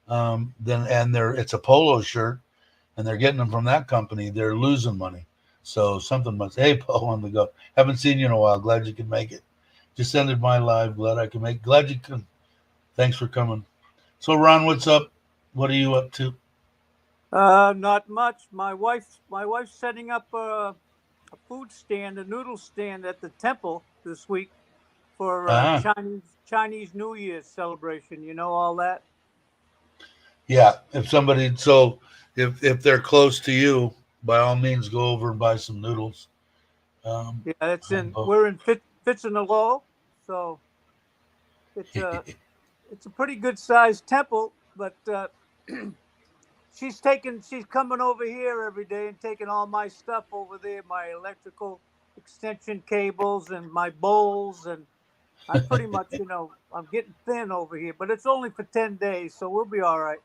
[SPEAKER 1] then and it's a polo shirt and they're getting them from that company, they're losing money. So something must. Hey, Paul, on the go. Haven't seen you in a while. Glad you could make it. Just ended my live. Glad I could make. Glad you could. Thanks for coming. So Ron, what's up? What are you up to?
[SPEAKER 3] Not much. My wife's setting up a food stand, a noodle stand at the temple this week for
[SPEAKER 1] Ah,
[SPEAKER 3] Chinese New Year's celebration. You know all that.
[SPEAKER 1] Yeah, if somebody, so if they're close to you, by all means, go over and buy some noodles. Um,
[SPEAKER 3] Yeah, it's in.
[SPEAKER 1] but-
[SPEAKER 3] We're in Fitzenalo, so it's a it's a pretty good sized temple. But she's coming over here every day and taking all my stuff over there, my electrical extension cables and my bowls, and I'm pretty much, I'm getting thin over here. But it's only for 10 days, so we'll be all right.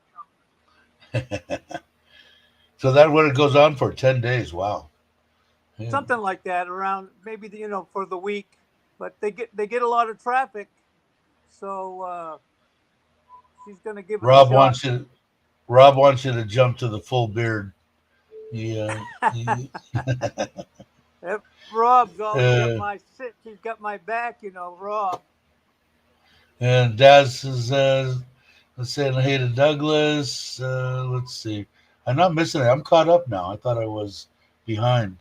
[SPEAKER 1] so that what it goes on for 10 days. Wow. Yeah.
[SPEAKER 3] Something like that, around maybe for the week. But they get a lot of traffic, so she's gonna give it a
[SPEAKER 1] Rob
[SPEAKER 3] shot.
[SPEAKER 1] wants you. Rob wants you to jump to the full beard. Yeah.
[SPEAKER 3] Yep, Rob's always got
[SPEAKER 1] Uh,
[SPEAKER 3] my sit. He's got my back, Rob.
[SPEAKER 1] and Daz is saying hey to Douglas. Let's see. I'm not missing it. I'm caught up now. I thought I was behind.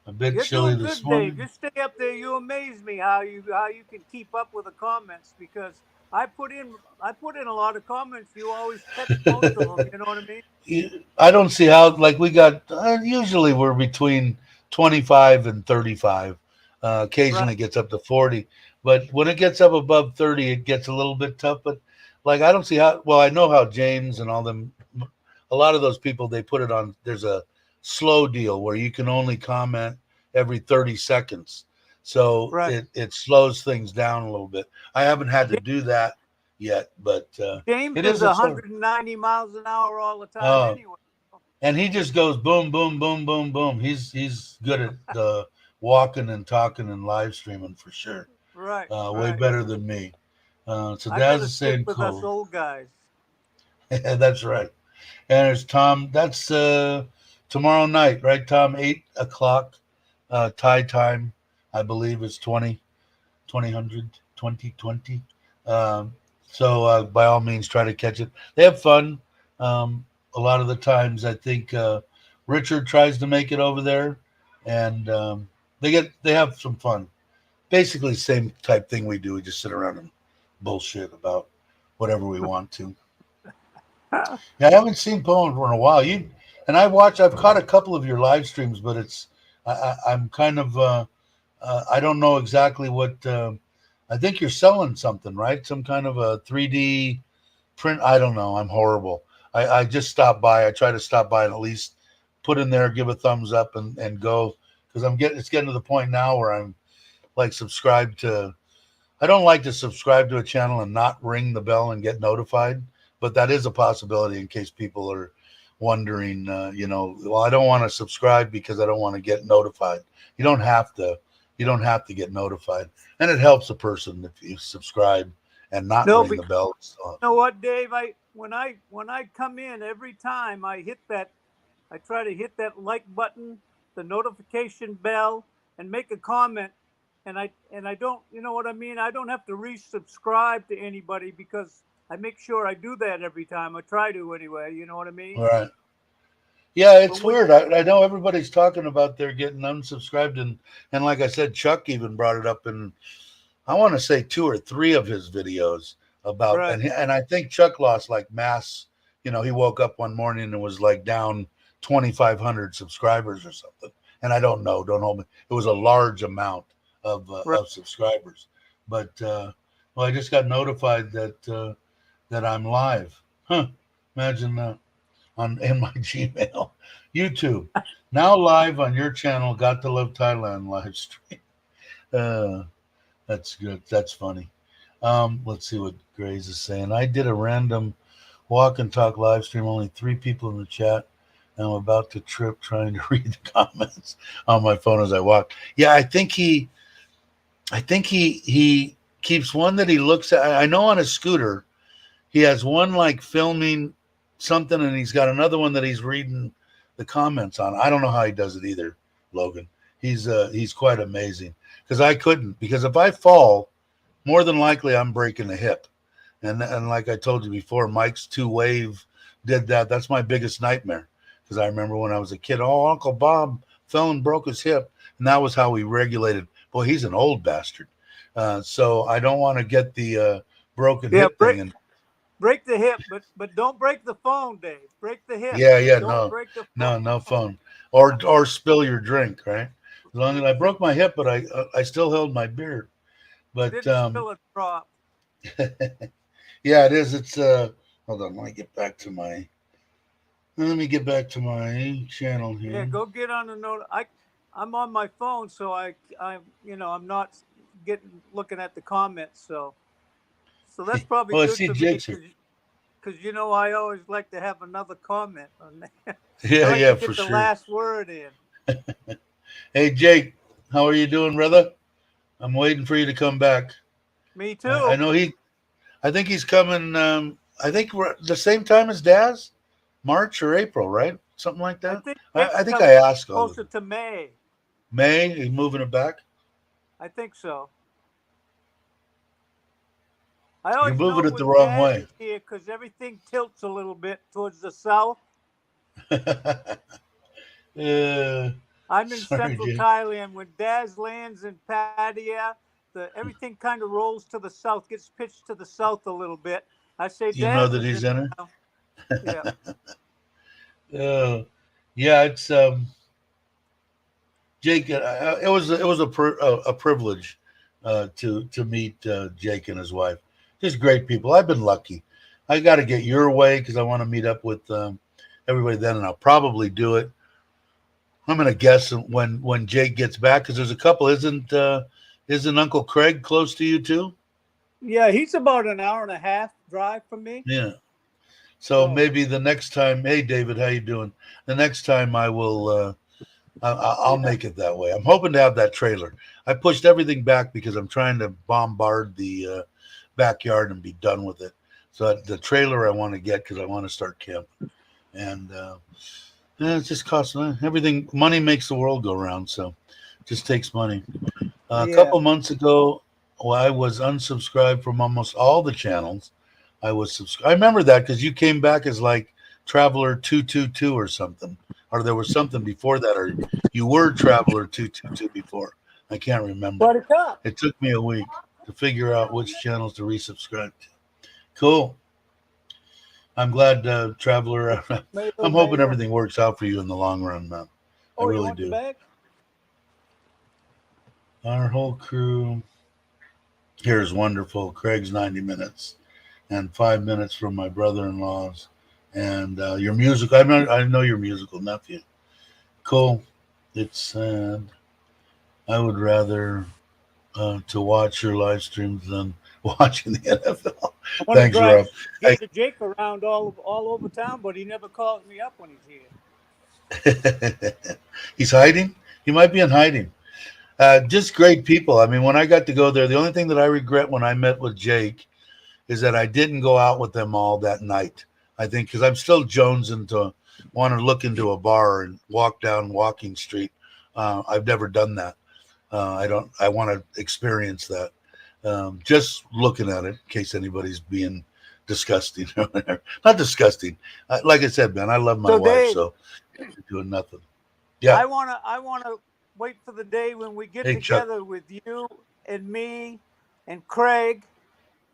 [SPEAKER 1] A bit
[SPEAKER 3] You're
[SPEAKER 1] chilly
[SPEAKER 3] doing
[SPEAKER 1] this
[SPEAKER 3] good, Dave.
[SPEAKER 1] morning.
[SPEAKER 3] You stay up there. You amaze me how you can keep up with the comments, because I put in a lot of comments. You always catch most of them. You know what I mean?
[SPEAKER 1] I don't see how. Like we got usually we're between 25 and 35.
[SPEAKER 3] Right.
[SPEAKER 1] Occasionally it gets up to 40, but when it gets up above 30, it gets a little bit tough. But like I don't see how. Well, I know how James and all them. A lot of those people they put it on. There's a slow deal where you can only comment every 30 seconds, so
[SPEAKER 3] Right.
[SPEAKER 1] it slows things down a little bit. I haven't had to
[SPEAKER 3] Ja-
[SPEAKER 1] do that yet, but
[SPEAKER 3] James
[SPEAKER 1] it
[SPEAKER 3] is
[SPEAKER 1] is a slow.
[SPEAKER 3] 190 miles an hour all the time.
[SPEAKER 1] Uh,
[SPEAKER 3] Anyway.
[SPEAKER 1] and he just goes boom, boom, boom, boom, boom. He's good at walking and talking and live streaming for sure.
[SPEAKER 3] Right.
[SPEAKER 1] Way
[SPEAKER 3] Right.
[SPEAKER 1] better than me. So
[SPEAKER 3] I
[SPEAKER 1] Daz
[SPEAKER 3] gotta
[SPEAKER 1] is
[SPEAKER 3] stick
[SPEAKER 1] saying
[SPEAKER 3] with us
[SPEAKER 1] cool.
[SPEAKER 3] old guys.
[SPEAKER 1] That's right. And there's Tom. That's tomorrow night, right, Tom? 8 o'clock Thai time, I believe is 2020. So by all means, try to catch it. They have fun. A lot of the times, I think Richard tries to make it over there, and they have some fun. Basically, same type thing we do. We just sit around and bullshit about whatever we want to. Yeah, I haven't seen Poem for a while. You and I watch. I've caught a couple of your live streams, but I'm kind of I don't know exactly what. I think you're selling something, right? Some kind of a 3D print. I don't know. I'm horrible. I just stop by. I try to stop by and at least put in there, give a thumbs up, and go because It's getting to the point now where I'm like subscribed to. I don't like to subscribe to a channel and not ring the bell and get notified, but that is a possibility in case people are wondering. Well, I don't want to subscribe because I don't want to get notified. You don't have to. You don't have to get notified, and it helps a person if you subscribe and not
[SPEAKER 3] No,
[SPEAKER 1] ring the
[SPEAKER 3] because
[SPEAKER 1] bell.
[SPEAKER 3] you know what, Dave? When I come in every time, I hit that. I try to hit that like button, the notification bell, and make a comment. And I don't, you know what I mean? I don't have to resubscribe to anybody, because I make sure I do that every time. I try to anyway. You know what I mean?
[SPEAKER 1] All right. Yeah,
[SPEAKER 3] But
[SPEAKER 1] it's
[SPEAKER 3] when
[SPEAKER 1] weird. I know everybody's talking about they're getting unsubscribed, and like I said, Chuck even brought it up in I want to say two or three of his videos about
[SPEAKER 3] right,
[SPEAKER 1] and I think Chuck lost like mass. He woke up one morning and was like down 2,500 subscribers or something. And I don't know. Don't hold me. It was a large amount
[SPEAKER 3] right.
[SPEAKER 1] of subscribers. But well, I just got notified that I'm live. Huh? Imagine that on in my Gmail, YouTube now live on your channel. Got to Love Thailand live stream. Uh, that's good. That's funny. Let's see what Grace is saying. I did a random walk and talk live stream. Only 3 people in the chat. And I'm about to trip trying to read the comments on my phone as I walk. Yeah, I think he keeps one that he looks at. I know on his scooter he has one like filming something, and he's got another one that he's reading the comments on. I don't know how he does it either, Logan. He's quite amazing because I couldn't because if I fall more than likely I'm breaking a hip. And like I told you before, Mike's 2 Wave did that. That's my biggest nightmare because I remember when I was a kid, oh, Uncle Bob fell and broke his hip. And that was how we regulated. Boy, he's an old bastard. So I don't want to get the broken
[SPEAKER 3] Yeah,
[SPEAKER 1] hip thing. And
[SPEAKER 3] break the hip, but don't break the phone, Dave. Break the hip.
[SPEAKER 1] Yeah, yeah,
[SPEAKER 3] Don't
[SPEAKER 1] no,
[SPEAKER 3] break the
[SPEAKER 1] no,
[SPEAKER 3] phone.
[SPEAKER 1] no phone, or spill your drink, right? As long as I broke my hip, but I still held my beer.
[SPEAKER 3] You
[SPEAKER 1] But
[SPEAKER 3] didn't spill a drop.
[SPEAKER 1] yeah, it is. It's hold on, let me get back to my channel
[SPEAKER 3] Yeah,
[SPEAKER 1] here.
[SPEAKER 3] go get on the note. I'm on my phone, so I'm not getting looking at the comments. So that's probably
[SPEAKER 1] Oh, I
[SPEAKER 3] good
[SPEAKER 1] see
[SPEAKER 3] for me
[SPEAKER 1] Jake's here.
[SPEAKER 3] because I always like to have another comment on there. I
[SPEAKER 1] Yeah,
[SPEAKER 3] like to
[SPEAKER 1] yeah, for
[SPEAKER 3] get the
[SPEAKER 1] sure.
[SPEAKER 3] last word in.
[SPEAKER 1] Hey, Jake, how are you doing, brother? I'm waiting for you to come back.
[SPEAKER 3] Me
[SPEAKER 1] I
[SPEAKER 3] too.
[SPEAKER 1] know I think he's coming. I think we're at the same time as Daz, March or April, right? Something like
[SPEAKER 3] I
[SPEAKER 1] that.
[SPEAKER 3] think
[SPEAKER 1] I
[SPEAKER 3] Jake's
[SPEAKER 1] think I
[SPEAKER 3] coming
[SPEAKER 1] asked all of
[SPEAKER 3] closer
[SPEAKER 1] them.
[SPEAKER 3] to May.
[SPEAKER 1] May, he's moving it back.
[SPEAKER 3] I think so. I
[SPEAKER 1] You're
[SPEAKER 3] always
[SPEAKER 1] moving
[SPEAKER 3] know
[SPEAKER 1] it the
[SPEAKER 3] when
[SPEAKER 1] wrong
[SPEAKER 3] Daz
[SPEAKER 1] way.
[SPEAKER 3] is here because everything tilts a little bit towards the south. I'm in
[SPEAKER 1] Sorry,
[SPEAKER 3] central
[SPEAKER 1] Jake.
[SPEAKER 3] Thailand. When Daz lands in Pattaya, the everything kind of rolls to the south, gets pitched to the south a little bit. I say
[SPEAKER 1] You know
[SPEAKER 3] Daz
[SPEAKER 1] that
[SPEAKER 3] is
[SPEAKER 1] he's
[SPEAKER 3] in
[SPEAKER 1] in it.
[SPEAKER 3] now. Yeah.
[SPEAKER 1] Yeah, it's Jake. It was a privilege to meet Jake and his wife. Just great people. I've been lucky. I got to get your way because I want to meet up with everybody then, and I'll probably do it. I'm gonna guess when Jake gets back because there's a couple. Isn't Uncle Craig close to you too?
[SPEAKER 3] Yeah, he's about an hour and a half drive from me.
[SPEAKER 1] Yeah. So
[SPEAKER 3] So
[SPEAKER 1] maybe the next time. Hey, David, how you doing? The next time I will. I'll
[SPEAKER 3] yeah.
[SPEAKER 1] make it that way. I'm hoping to have that trailer. I pushed everything back because I'm trying to bombard the backyard and be done with it. So the trailer I want to get because I want to start camping, and it just costs everything. Money makes the world go round, so it just takes money. A
[SPEAKER 3] Yeah.
[SPEAKER 1] couple months ago, well, I was unsubscribed from almost all the channels. I was subscribed. I remember that because you came back as like Traveler 222 or something, or there was something before that, or you were Traveler 222 before. I can't remember.
[SPEAKER 3] Buttercup.
[SPEAKER 1] It took me a week to figure out which channels to resubscribe to. Cool. I'm glad, Traveler.
[SPEAKER 3] Tomato
[SPEAKER 1] I'm hoping
[SPEAKER 3] mango.
[SPEAKER 1] everything works out for you in the long run, man. I
[SPEAKER 3] Oh, you
[SPEAKER 1] really
[SPEAKER 3] want the
[SPEAKER 1] do.
[SPEAKER 3] bag?
[SPEAKER 1] Our whole crew here is wonderful. Craig's 90 minutes and 5 minutes from my brother-in-law's, and your music. I know your musical nephew. Cool. It's sad. I would rather to watch your live streams than watching the NFL.
[SPEAKER 3] I want to
[SPEAKER 1] Thanks,
[SPEAKER 3] drive
[SPEAKER 1] Rob. Hey,
[SPEAKER 3] Gator Jake around all over town, but he never calls me up when he's here.
[SPEAKER 1] he's hiding. He might be in hiding. Just great people. I mean, when I got to go there, the only thing that I regret when I met with Jake is that I didn't go out with them all that night. I think because I'm still jonesing to want to look into a bar and walk down Walking Street. I've never done that. I don't. I want to experience that. Just looking at it, in case anybody's being disgusting. Not disgusting. Like I said, man, I love my
[SPEAKER 3] So
[SPEAKER 1] wife,
[SPEAKER 3] Dave,
[SPEAKER 1] so I'm doing nothing. Yeah.
[SPEAKER 3] I wanna wait for the day when we get
[SPEAKER 1] Hey, Chuck.
[SPEAKER 3] together with you and me and Craig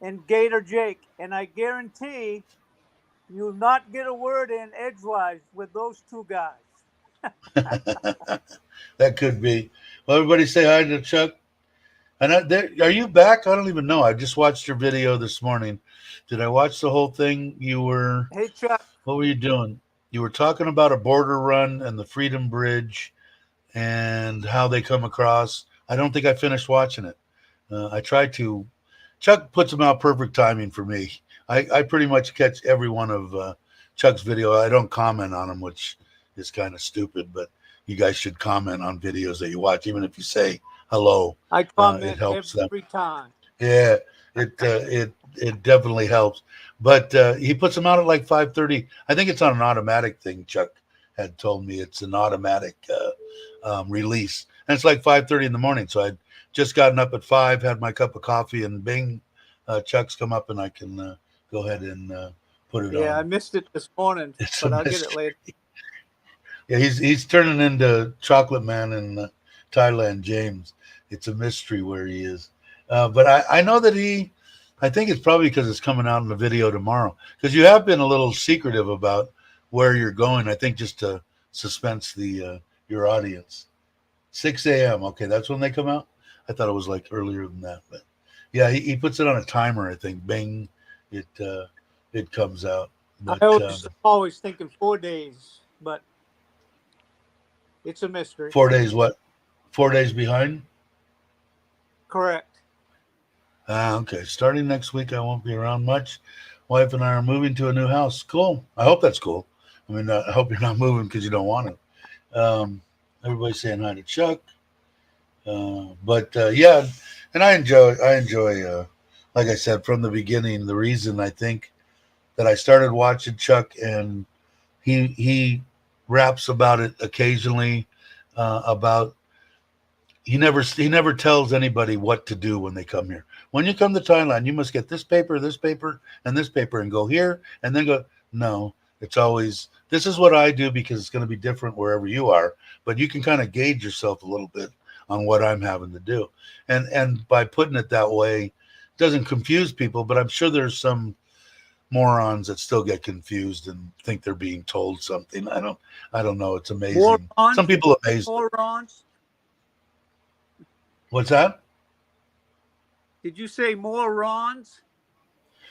[SPEAKER 3] and Gator Jake, and I guarantee you'll not get a word in edgewise with those two guys.
[SPEAKER 1] That could be. Well, everybody say hi to Chuck. And are you back? I don't even know. I just watched your video this morning. Did I watch the whole thing?
[SPEAKER 3] Hey Chuck,
[SPEAKER 1] What were you doing? You were talking about a border run and the Freedom Bridge and how they come across. I don't think I finished watching it. I tried to. Chuck puts them out perfect timing for me. I pretty much catch every one of Chuck's video. I don't comment on them, which is kind of stupid, but you guys should comment on videos that you watch, even if you say hello.
[SPEAKER 3] I
[SPEAKER 1] It
[SPEAKER 3] comment
[SPEAKER 1] helps them.
[SPEAKER 3] every time.
[SPEAKER 1] Yeah, it definitely helps. But he puts them out at like 5:30. I think it's on an automatic thing. Chuck had told me it's an automatic release, and it's like 5:30 in the morning. So I'd just gotten up at 5, had my cup of coffee, and bing, Chuck's come up, and I can go ahead and put it
[SPEAKER 3] Yeah, I
[SPEAKER 1] on.
[SPEAKER 3] missed it this morning,
[SPEAKER 1] It's a
[SPEAKER 3] but I'll get it
[SPEAKER 1] mystery.
[SPEAKER 3] later.
[SPEAKER 1] Yeah, he's turning into Chocolate Man in Thailand, James. It's a mystery where he is, but I know that I think it's probably because it's coming out in the video tomorrow. Because you have been a little secretive about where you're going. I think just to suspense the your audience. 6 a.m. Okay, that's when they come out. I thought it was like earlier than that, but yeah, he puts it on a timer. I think. Bing, it comes out.
[SPEAKER 3] I
[SPEAKER 1] But
[SPEAKER 3] always thinking 4 days, but it's a mystery.
[SPEAKER 1] 4 days what? 4 days behind?
[SPEAKER 3] Correct.
[SPEAKER 1] Okay. Starting next week, I won't be around much. Wife and I are moving to a new house. Cool. I hope that's cool. I mean, I hope you're not moving because you don't want to. Everybody's saying hi to Chuck. But yeah, and I enjoy, like I said, from the beginning, the reason I think that I started watching Chuck, and he raps about it occasionally, about he never tells anybody what to do when they come here. When you come to Thailand, you must get this paper, and this paper, and go here, and then go. No, it's always this is what I do because it's going to be different wherever you are. But you can kind of gauge yourself a little bit on what I'm having to do, and by putting it that way, it doesn't confuse people. But I'm sure there's some morons that still get confused and think they're being told something. I don't know. It's amazing.
[SPEAKER 3] Morons?
[SPEAKER 1] Some people amaze.
[SPEAKER 3] Morons?
[SPEAKER 1] What's that?
[SPEAKER 3] Did you say morons?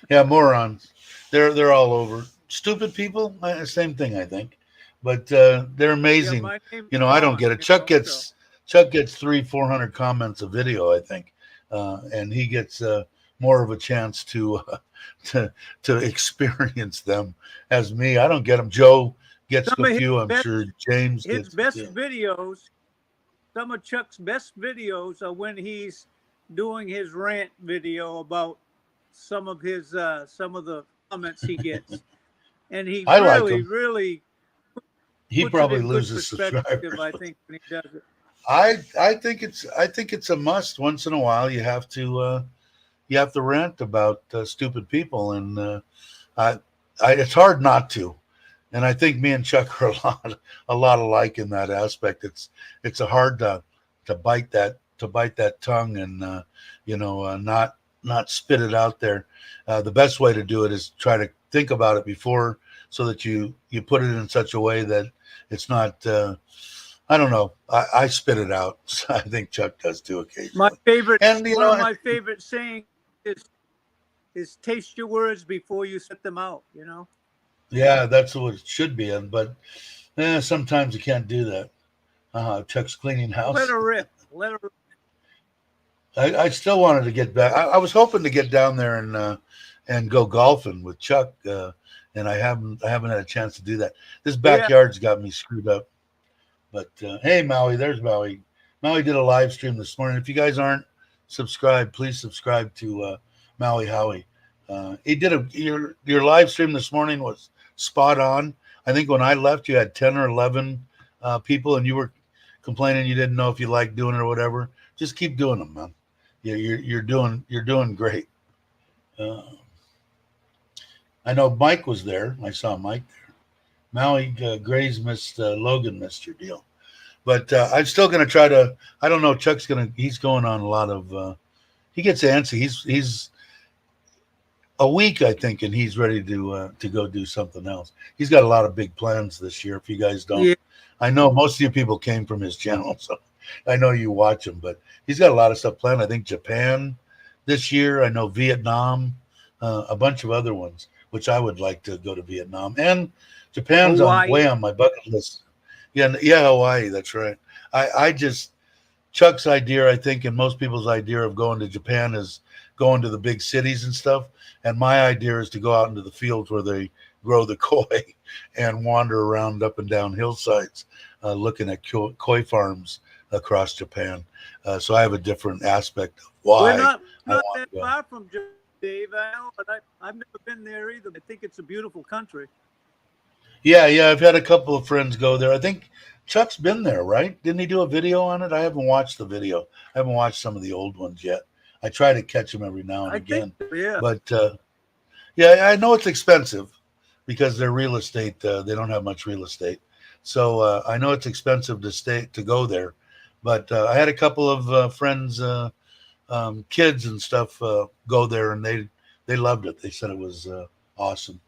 [SPEAKER 1] Yeah, morons. They're all over. Stupid people, same thing, I think. But they're amazing.
[SPEAKER 3] Yeah,
[SPEAKER 1] I don't get it. Chuck gets 300-400 comments a video, I think, and he gets more of a chance to experience them as me. I don't get them. Joe gets a few. I'm sure James gets
[SPEAKER 3] his best videos. Some of Chuck's best videos are when he's doing his rant video about some of the comments he gets, and he really
[SPEAKER 1] he probably loses subscribers.
[SPEAKER 3] I think when he does it.
[SPEAKER 1] I think it's a must. Once in a while, you have to rant about stupid people, and it's hard not to. And I think me and Chuck are a lot alike in that aspect. It's a hard to bite that tongue and not spit it out there. The best way to do it is try to think about it before, so that you put it in such a way that it's not. I don't know. I spit it out. I think Chuck does too occasionally.
[SPEAKER 3] My favorite, one of my favorite sayings is taste your words before you spit them out.
[SPEAKER 1] Yeah, that's what it should be. But sometimes you can't do that. Chuck's cleaning house.
[SPEAKER 3] Let her rip.
[SPEAKER 1] I still wanted to get back. I was hoping to get down there and go golfing with Chuck, and I haven't had a chance to do that. This backyard's got me screwed up. But hey, Maui, there's Maui. Maui did a live stream this morning. If you guys aren't subscribed, please subscribe to Maui Howie. He did your live stream this morning was spot on. I think when I left, you had 10 or 11 people, and you were complaining you didn't know if you liked doing it or whatever. Just keep doing them, man. Yeah, you're doing great. I know Mike was there. I saw Mike there. Maui Gray's missed Logan missed your deal, but I'm still going to try to. I don't know. Chuck's he's going on a lot of. He gets antsy. He's a week, I think, and he's ready to go do something else. He's got a lot of big plans this year. If you guys don't, I know most of you people came from his channel, so I know you watch him. But he's got a lot of stuff planned. I think Japan this year. I know Vietnam, a bunch of other ones, which I would like to go to Vietnam, and Japan's way on my bucket list. Yeah, Hawaii. That's right. I just Chuck's idea, I think, and most people's idea of going to Japan is going to the big cities and stuff. And my idea is to go out into the fields where they grow the koi and wander around up and down hillsides, looking at koi farms across Japan. So I have a different aspect of why.
[SPEAKER 3] We're not that far from Japan, Dave. I know, but I've never been there either. I think it's a beautiful country.
[SPEAKER 1] Yeah. I've had a couple of friends go there. I think Chuck's been there, right? Didn't he do a video on it? I haven't watched the video. I haven't watched some of the old ones yet. I try to catch them every now and again. But I know it's expensive because they're real estate. They don't have much real estate. So I know it's expensive to go there. But I had a couple of friends, kids and stuff, go there, and they loved it. They said it was awesome.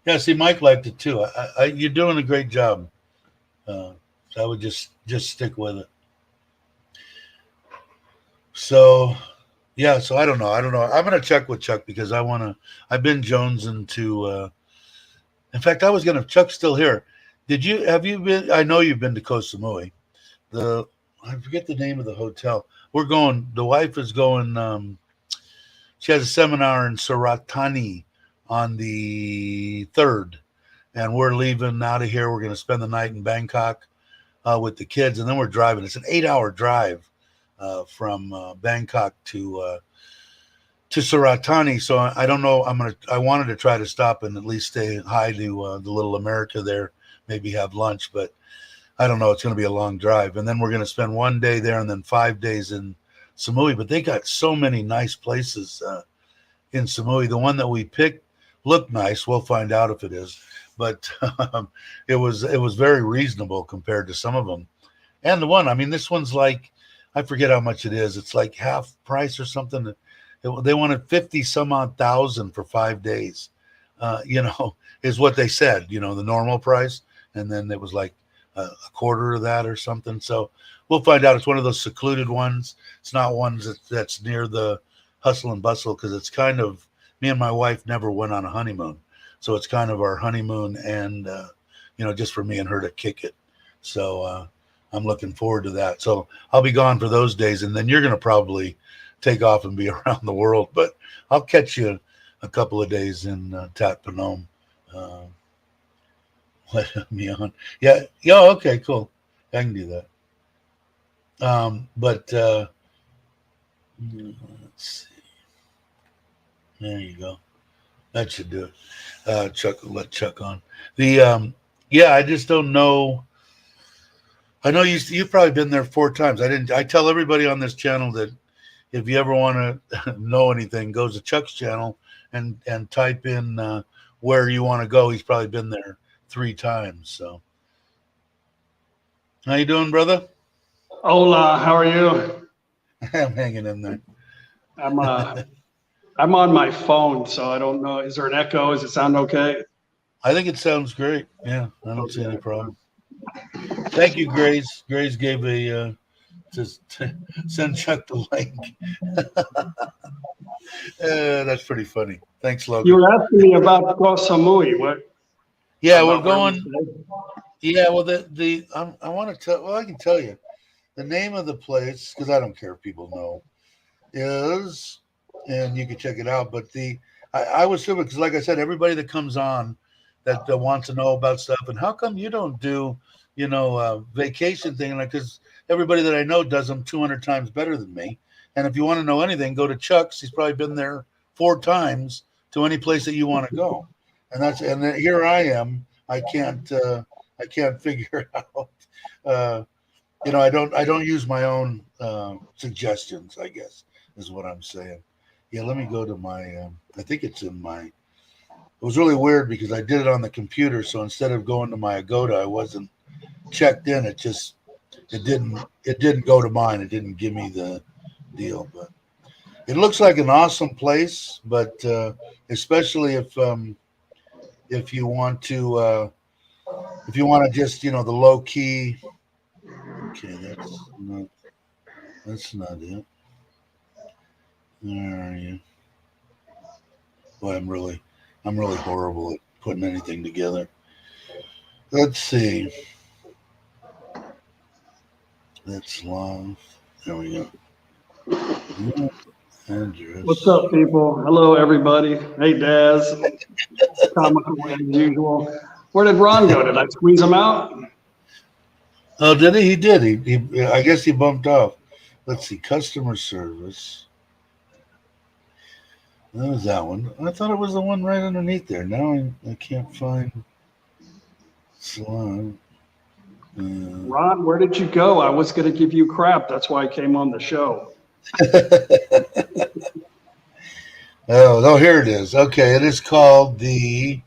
[SPEAKER 1] Yeah, see, Mike liked it too. You're doing a great job. So I would just stick with it. So yeah, so I don't know. I'm gonna check with Chuck because I wanna. I've been jonesing to. In fact, I was gonna. Chuck's still here. Have you been? I know you've been to Koh Samui. The I forget the name of the hotel. We're going. The wife is going. She has a seminar in Suratani on the 3rd, and we're leaving out of here. We're going to spend the night in Bangkok with the kids, and then we're driving. It's an 8-hour drive from Bangkok to Suratani. So I don't know. I wanted to try to stop and at least say hi to the little America there, maybe have lunch, but I don't know. It's going to be a long drive, and then we're going to spend 1 day there and then 5 days in Samui. But they got so many nice places in Samui. The one that we picked looked nice. We'll find out if it is, but it was very reasonable compared to some of them. And the one, I mean, this one's like, I forget how much it is. It's like half price or something. They wanted 50 some odd thousand for 5 days. Is what they said. The normal price, and then it was like a quarter of that or something. So we'll find out. It's one of those secluded ones. It's not ones that's near the hustle and bustle, because it's kind of, me and my wife never went on a honeymoon, so it's kind of our honeymoon, and just for me and her to kick it. So I'm looking forward to that. So I'll be gone for those days, and then you're going to probably take off and be around the world, but I'll catch you a couple of days in Tat Phnom. Let me on. Yeah. Okay, cool. I can do that. But let's see. There you go. That should do it. Let Chuck on. I just don't know. I know you've probably been there 4 times. I tell everybody on this channel that if you ever want to know anything, go to Chuck's channel and type in where you want to go. He's probably been there 3 times. So, how you doing, brother?
[SPEAKER 4] Hola, how are you?
[SPEAKER 1] I'm hanging in there.
[SPEAKER 4] I'm on my phone, so I don't know. Is there an echo? Does it sound okay?
[SPEAKER 1] I think it sounds great. Yeah, I don't see any problem. Thank you, Grace. Grace gave to send Chuck the link. That's pretty funny. Thanks, Logan.
[SPEAKER 4] You were asking me about Koh Samui. What?
[SPEAKER 1] Yeah, we're going. Yeah, well, I want to tell. Well, I can tell you the name of the place, because I don't care if people know, is, and you can check it out. But I was stupid because, like I said, everybody that comes on that wants to know about stuff, and how come you don't do, vacation thing? Because everybody that I know does them 200 times better than me. And if you want to know anything, go to Chuck's. He's probably been there 4 times to any place that you want to go. And then here I am. I can't figure out. I don't use my own suggestions, I guess, is what I'm saying. Yeah, let me go to my. I think it's in my. It was really weird because I did it on the computer, so instead of going to my Agoda, I wasn't checked in. It didn't go to mine. It didn't give me the deal, but it looks like an awesome place. But especially if you want to just the low key. Okay, that's not it. Where are you? Boy, I'm really horrible at putting anything together. Let's see. That's love. There we go. Address.
[SPEAKER 4] What's up, people? Hello, everybody. Hey, Daz. Comical as usual. Where did Ron go? Did I squeeze him out?
[SPEAKER 1] Oh, did he? He did. He I guess he bumped off. Let's see. Customer service. That was that one. I thought it was the one right underneath there. Now I can't find slide.
[SPEAKER 4] Ron, where did you go? I was going to give you crap. That's why I came on the show.
[SPEAKER 1] Oh, here it is. Okay, it is called the.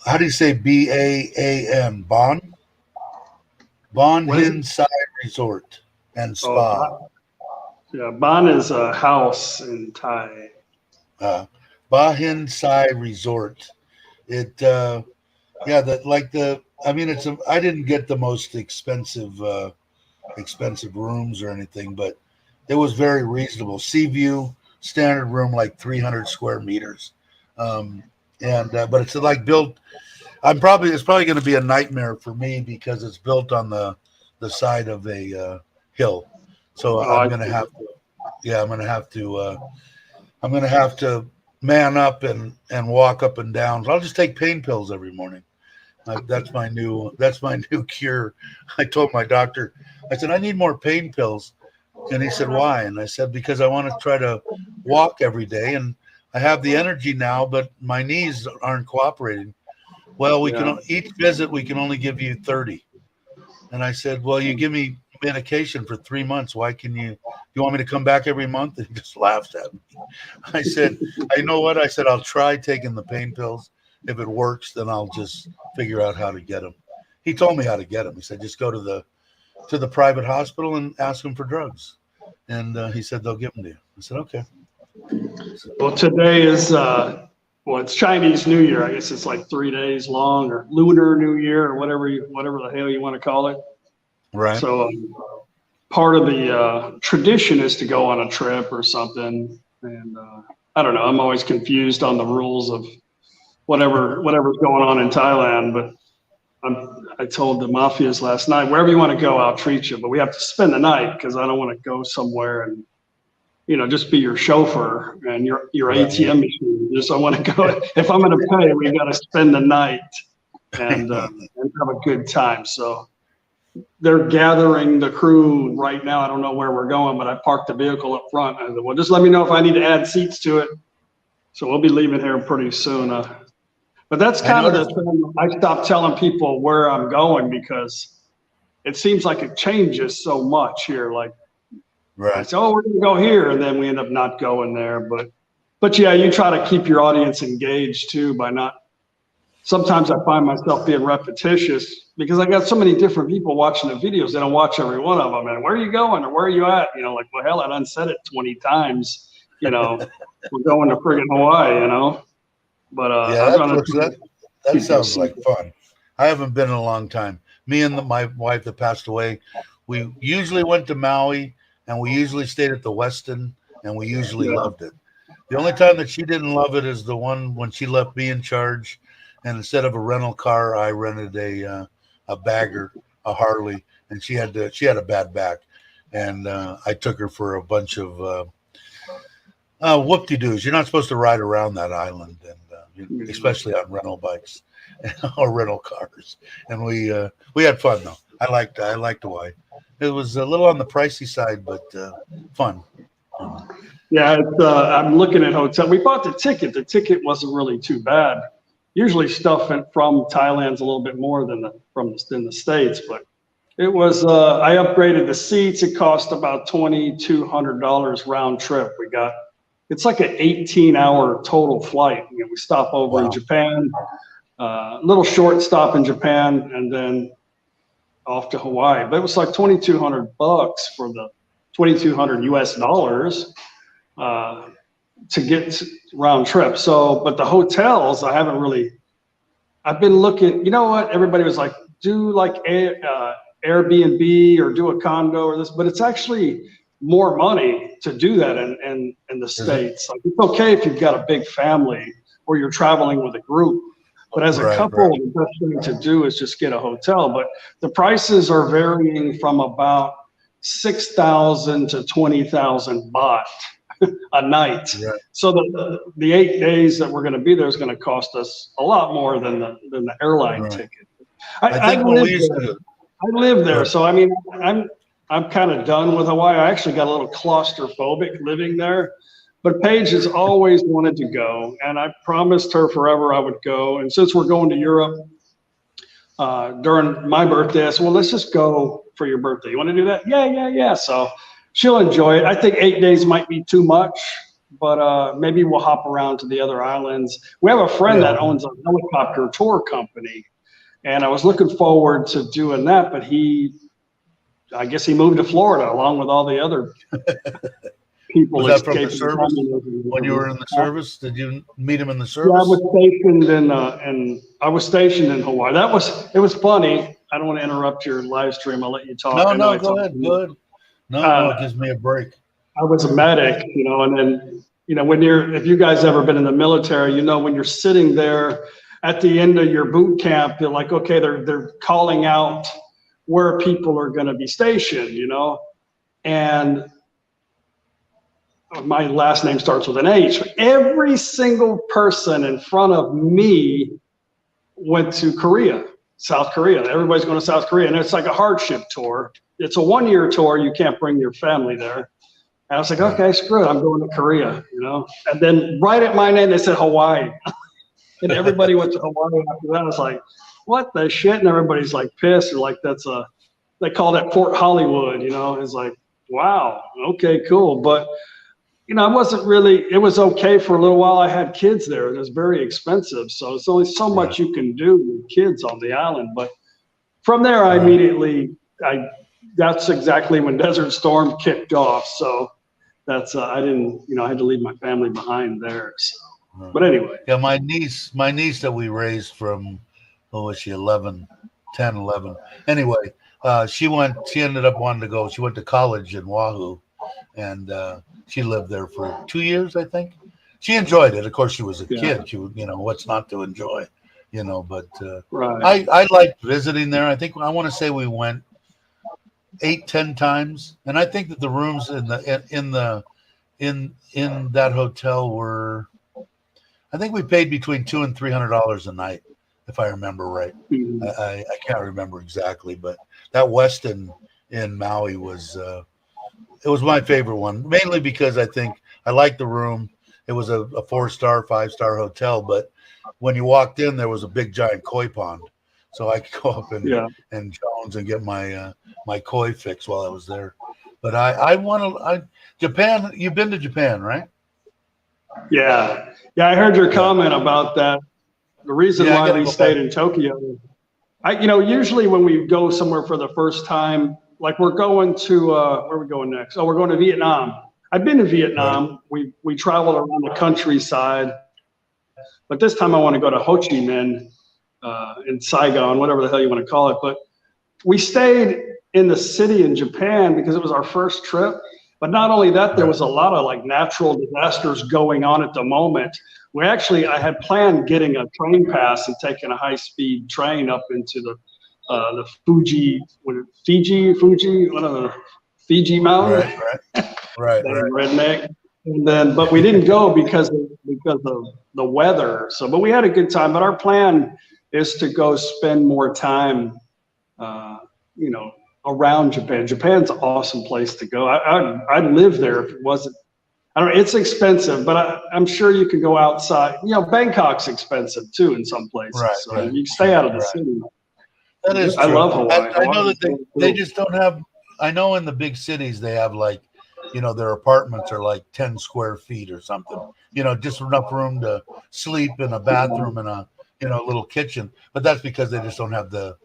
[SPEAKER 1] How do you say BAAN? Bon Hin Sai Resort and Spa.
[SPEAKER 4] Yeah, Ban is a house in Thai.
[SPEAKER 1] Bahin Sai Resort. It I mean I didn't get the most expensive rooms or anything, but it was very reasonable. Sea view, standard room, like 300 square meters. Um, and but it's like built. It's probably going to be a nightmare for me because it's built on the side of a hill. So
[SPEAKER 4] Oh,
[SPEAKER 1] I'm going to have to. Yeah, I'm going to have to man up and walk up and down. So I'll just take pain pills every morning. That's my new cure. I told my doctor, I said, I need more pain pills. And he said, why? And I said, because I want to try to walk every day. And I have the energy now, but my knees aren't cooperating. Well,
[SPEAKER 4] yeah.
[SPEAKER 1] each visit, we can only give you 30. And I said, well, you give me medication for 3 months. Why can you want me to come back every month? And he just laughed at me. I said, you know what? I said, I'll try taking the pain pills. If it works, then I'll just figure out how to get them. He told me how to get them. He said, just go to the private hospital and ask them for drugs. And he said, they'll give them to you. I said, okay.
[SPEAKER 4] Well, today is, it's Chinese New Year. I guess it's like 3 days long, or Lunar New Year, or whatever the hell you want to call it.
[SPEAKER 1] Right.
[SPEAKER 4] So part of the tradition is to go on a trip or something. And I don't know. I'm always confused on the rules of whatever's going on in Thailand. But I told the mafias last night, wherever you want to go, I'll treat you. But we have to spend the night because I don't want to go somewhere and just be your chauffeur and your ATM machine. Just I want to go. If I'm going to pay, we got to spend the night and have a good time. So they're gathering the crew right now. I don't know where we're going, but I parked the vehicle up front. I said, well, just let me know if I need to add seats to it. So we'll be leaving here pretty soon. But that's kind of the thing. I stopped telling people where I'm going because it seems like it changes so much here. Like,
[SPEAKER 1] right.
[SPEAKER 4] I say, oh, we're going to go here, and then we end up not going there. But yeah, you try to keep your audience engaged too by not. Sometimes I find myself being repetitious because I got so many different people watching the videos. They don't watch every one of them. And where are you going, or where are you at? Like, well, hell, I done said it 20 times. We're going to friggin' Hawaii. But
[SPEAKER 1] that sounds like fun. I haven't been in a long time. Me and my wife that passed away, we usually went to Maui, and we usually stayed at the Westin, and we usually loved it. The only time that she didn't love it is the one when she left me in charge, and instead of a rental car, I rented a bagger, a Harley, and she had a bad back, and I took her for a bunch of whoop-de-doos. You're not supposed to ride around that island, and especially on rental bikes or rental cars. And we had fun though. I liked Hawaii. It was a little on the pricey side, but fun.
[SPEAKER 4] Yeah, I'm looking at hotel. We bought the ticket. The ticket wasn't really too bad. Usually stuff from Thailand's a little bit more than the States, but it was. I upgraded the seats. It cost about $2,200 round trip. It's like an 18-hour total flight. We stop over in Japan, little short stop in Japan, and then off to Hawaii. But it was like $2,200 for the $2,200 US to get round trip. So, but the hotels, I've been looking. You know what? Everybody was like, do like Airbnb or do a condo or this, but it's actually more money to do that in the States. Like, it's okay if you've got a big family or you're traveling with a group, but as a couple, the best thing to do is just get a hotel. But the prices are varying from about 6,000 to 20,000 baht a night. Right. So the 8 days that we're going to be there is going to cost us a lot more than the airline ticket. I live there, so I mean, I'm kind of done with Hawaii. I actually got a little claustrophobic living there, but Paige has always wanted to go, and I promised her forever I would go. And since we're going to Europe during my birthday, I said, well, let's just go for your birthday. You want to do that? Yeah. So she'll enjoy it. I think 8 days might be too much, but maybe we'll hop around to the other islands. We have a friend that owns a helicopter tour company, and I was looking forward to doing that, but he I guess he moved to Florida along with all the other people.
[SPEAKER 1] Was that from the
[SPEAKER 4] escaping
[SPEAKER 1] service?
[SPEAKER 4] communism.
[SPEAKER 1] When you were in the service, did you meet him in the
[SPEAKER 4] Yeah, I
[SPEAKER 1] service?
[SPEAKER 4] was stationed in Hawaii. It was funny. I don't want to interrupt your live stream. I'll let you talk.
[SPEAKER 1] No, go ahead. Good. No, it gives me a break.
[SPEAKER 4] I was a medic, and then, if you guys ever been in the military, when you're sitting there at the end of your boot camp, you're like, okay, they're calling out where people are going to be stationed, and my last name starts with an H. Every single person in front of me went to Korea, South Korea. Everybody's going to South Korea, and it's like a hardship tour. It's a 1-year tour. You can't bring your family there. And I was like, okay, screw it. I'm going to Korea, And then right at my name, they said Hawaii. And everybody went to Hawaii after that. I was like, what the shit? And everybody's like pissed. Or like, they call that Port Hollywood, It's like, wow, okay, cool. But, I wasn't really, it was okay for a little while. I had kids there. It was very expensive. So it's only so much you can do with kids on the island. But from there, I immediately, that's exactly when Desert Storm kicked off. So that's, I didn't, I had to leave my family behind there. So, but anyway.
[SPEAKER 1] Yeah, my niece that we raised from, what was she, 11. Anyway, she ended up wanting to go. She went to college in Oahu, and she lived there for 2 years, I think. She enjoyed it. Of course, she was a kid. She, what's not to enjoy, but I liked visiting there. I want to say we went 8-10 times, and I think that the rooms in that hotel were, I think we paid between $200 and $300 a night, if I remember right.
[SPEAKER 4] Mm-hmm.
[SPEAKER 1] I can't remember exactly, but that Westin in Maui was it was my favorite one, mainly because I think I liked the room. It was a 4-star, 5-star hotel, but when you walked in, there was a big giant koi pond, so I could go up and Jones and get my my koi fix while I was there. But Japan. You've been to Japan, right?
[SPEAKER 4] Yeah. I heard your comment about that. The reason why we stayed in Tokyo, usually when we go somewhere for the first time, like we're going to, where are we going next? Oh, we're going to Vietnam. I've been to Vietnam. Right. We traveled around the countryside, but this time I want to go to Ho Chi Minh in Saigon, whatever the hell you want to call it. But we stayed in the city in Japan because it was our first trip. But not only that, there was a lot of like natural disasters going on at the moment. I had planned getting a train pass and taking a high-speed train up into the Fuji, one of the Fiji mountains. Right. Redneck. And then, but we didn't go because of the weather. So, but we had a good time. But our plan is to go spend more time, around Japan. Japan's an awesome place to go. I'd live there if it wasn't. I don't know. It's expensive, but I'm sure you could go outside. Bangkok's expensive too in some places.
[SPEAKER 1] Right,
[SPEAKER 4] so you stay out of the city.
[SPEAKER 1] That is true.
[SPEAKER 4] I love Hawaii.
[SPEAKER 1] I know that they just don't have. I know in the big cities they have like, their apartments are like 10 square feet or something. Just enough room to sleep in a bathroom and a little kitchen. But that's because they just don't have the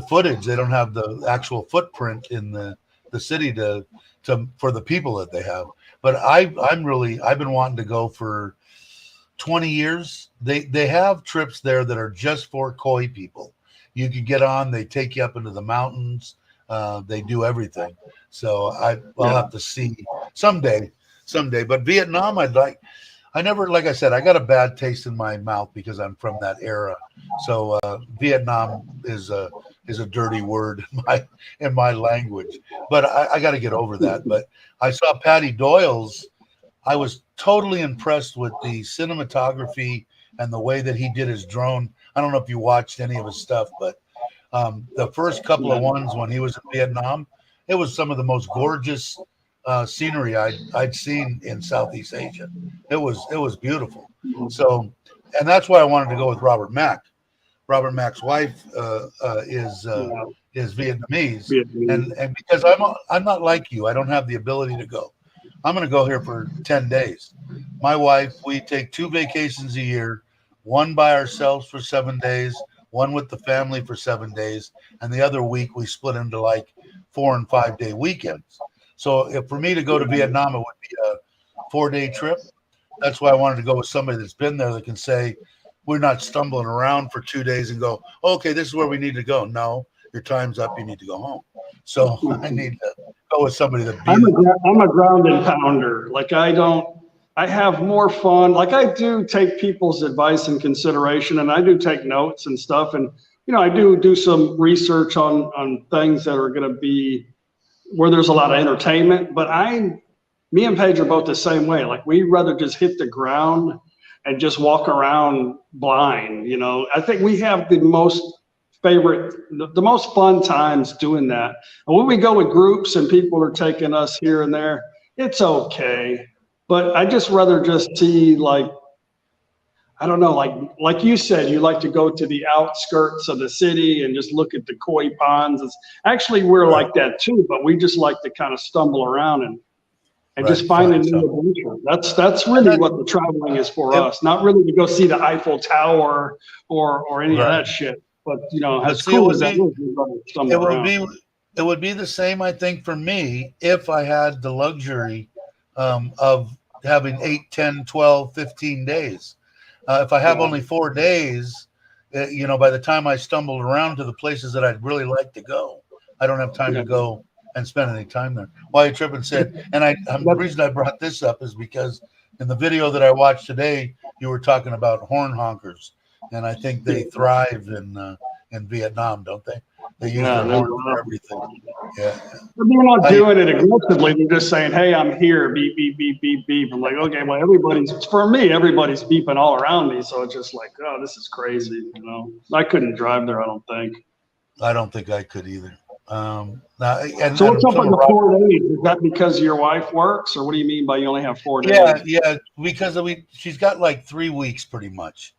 [SPEAKER 1] footage. They don't have the actual footprint in the city to for the people that they have. But I've been wanting to go for 20 years. They have trips there that are just for koi people. You can get on, they take you up into the mountains. They do everything. So I'll have to see someday. But Vietnam, like I said, I got a bad taste in my mouth because I'm from that era. So Vietnam is a dirty word in my language, but I got to get over that. But I saw Patty Doyle's. I was totally impressed with the cinematography and the way that he did his drone. I don't know if you watched any of his stuff, but the first couple of ones when he was in Vietnam, it was some of the most gorgeous scenery I'd seen in Southeast Asia. It was beautiful. So, and that's why I wanted to go with Robert Mack. Robert Mack's wife is Vietnamese, and because I'm not like you, I don't have the ability to go. I'm going to go here for 10 days. My wife, we take 2 vacations a year, one by ourselves for 7 days, one with the family for 7 days, and the other week we split into like 4 and 5 day weekends. So if for me to go to Vietnam, it would be a 4-day trip. That's why I wanted to go with somebody that's been there that can say, we're not stumbling around for 2 days and go, okay, this is where we need to go. No, your time's up. You need to go home. So I need to go with somebody that
[SPEAKER 4] I'm a ground and pounder. Like I have more fun. Like I do take people's advice in consideration, and I do take notes and stuff. And, you know, I do some research on things that are going to be where there's a lot of entertainment, but me and Paige are both the same way. Like we'd rather just hit the ground and just walk around blind. You know, I think we have the most fun times doing that. And when we go with groups and people are taking us here and there, it's okay. But I just rather just see, like, I don't know, like you said, you like to go to the outskirts of the city and just look at the koi ponds. Actually, we're like that too, but we just like to kind of stumble around and just find a new adventure. That's really what the traveling is for us. Not really to go see the Eiffel Tower or any of that shit. But, you know, as cool as that is, we love to stumble around.
[SPEAKER 1] It would be the same, I think, for me if I had the luxury of having 8, 10, 12, 15 days. If I have only 4 days, you know, by the time I stumbled around to the places that I'd really like to go, I don't have time to go and spend any time there. Why Trippin said, and the reason I brought this up is because in the video that I watched today, you were talking about horn honkers, and I think they thrive in Vietnam, don't they? They use their horn for everything. Yeah.
[SPEAKER 4] They're not doing it aggressively. They're just saying, hey, I'm here, beep, beep, beep, beep, beep. I'm like, okay, well, everybody's beeping all around me. So it's just like, oh, this is crazy. You know, I couldn't drive there, I don't think.
[SPEAKER 1] I don't think I could either.
[SPEAKER 4] So what's up with the 4 days? Is that because your wife works, or what do you mean by you only have 4 days?
[SPEAKER 1] Yeah, because she's got like 3 weeks pretty much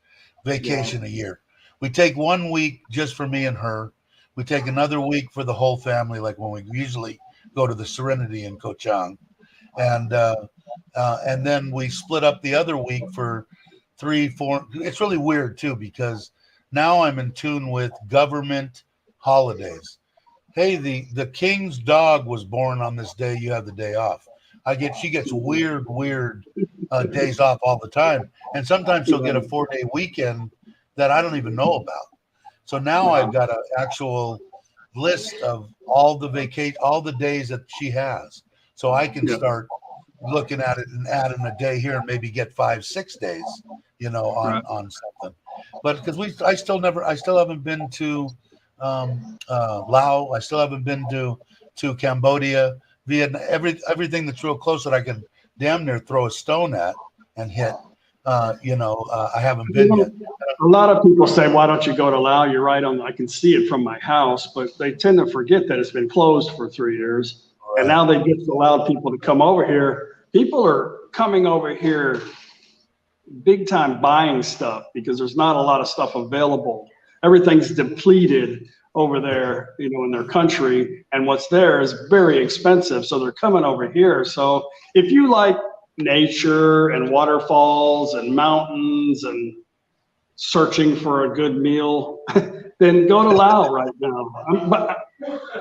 [SPEAKER 1] vacation a year. We take 1 week just for me and her. We take another week for the whole family, like when we usually go to the Serenity in Koh Chang, and then we split up the other week for 3, 4. It's really weird too because now I'm in tune with government holidays. Hey, the king's dog was born on this day. You have the day off. She gets weird days off all the time, and sometimes she'll get a 4-day weekend that I don't even know about. So now I've got an actual list of all the days that she has, so I can start looking at it and adding a day here and maybe get 5, 6 days, you know, on something. But because I still haven't been to Laos. I still haven't been to Cambodia, Vietnam, everything that's real close that I can damn near throw a stone at and hit. I haven't been yet.
[SPEAKER 4] A lot of people say, why don't you go to Laos? You're right I can see it from my house, but they tend to forget that it's been closed for 3 years. Right. And now they just allowed people to come over here. People are coming over here big time buying stuff because there's not a lot of stuff available. Everything's depleted over there, you know, in their country, and what's there is very expensive. So they're coming over here. So if you like nature and waterfalls and mountains and searching for a good meal, then go to Laos right now.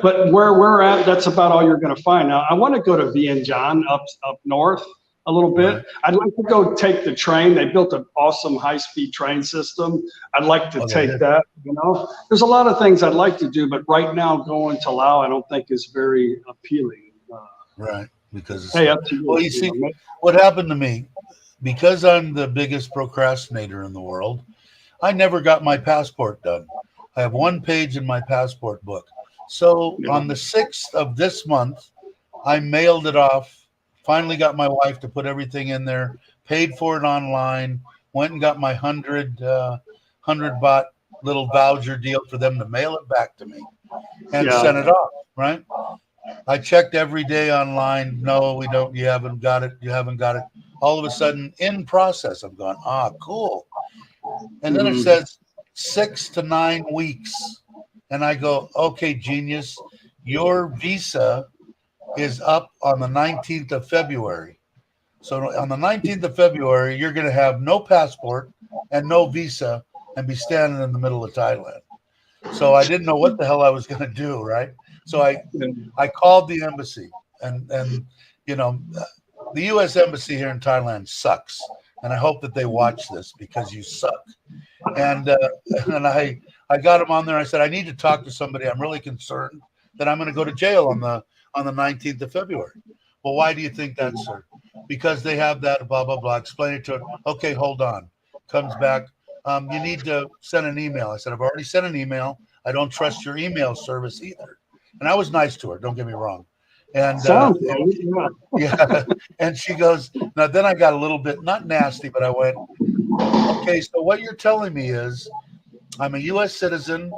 [SPEAKER 4] But where we're at, that's about all you're going to find. Now, I want to go to Vientiane up north a little bit. Right. I'd like to go take the train. They built an awesome high-speed train system. I'd like to take that, you know. There's a lot of things I'd like to do, but right now going to Laos I don't think is very appealing.
[SPEAKER 1] Right, because you see, what happened to me, because I'm the biggest procrastinator in the world, I never got my passport done. I have 1 page in my passport book. So on the 6th of this month, I mailed it off. Finally got my wife to put everything in there, paid for it online, went and got my 100 baht little voucher deal for them to mail it back to me and sent it off, right? I checked every day online. No, we don't. You haven't got it. You haven't got it. All of a sudden, in process, I'm going, cool. And then it says 6 to 9 weeks. And I go, okay, genius, your visa is up on the 19th of February. So on the 19th of February, you're going to have no passport and no visa and be standing in the middle of Thailand. So I didn't know what the hell I was going to do, right? So I called the embassy, and you know, the U.S. embassy here in Thailand sucks, and I hope that they watch this because you suck. And I got him on there. I said, I need to talk to somebody. I'm really concerned that I'm going to go to jail on the 19th of February. Well, why do you think that, sir? Because they have that blah blah blah. Explain it to her. Okay, hold on. Comes back. You need to send an email. I said, I've already sent an email. I don't trust your email service either. And I was nice to her. Don't get me wrong. And yeah, and she goes. Now then, I got a little bit not nasty, but I went, okay. So what you're telling me is, I'm a U.S. citizen.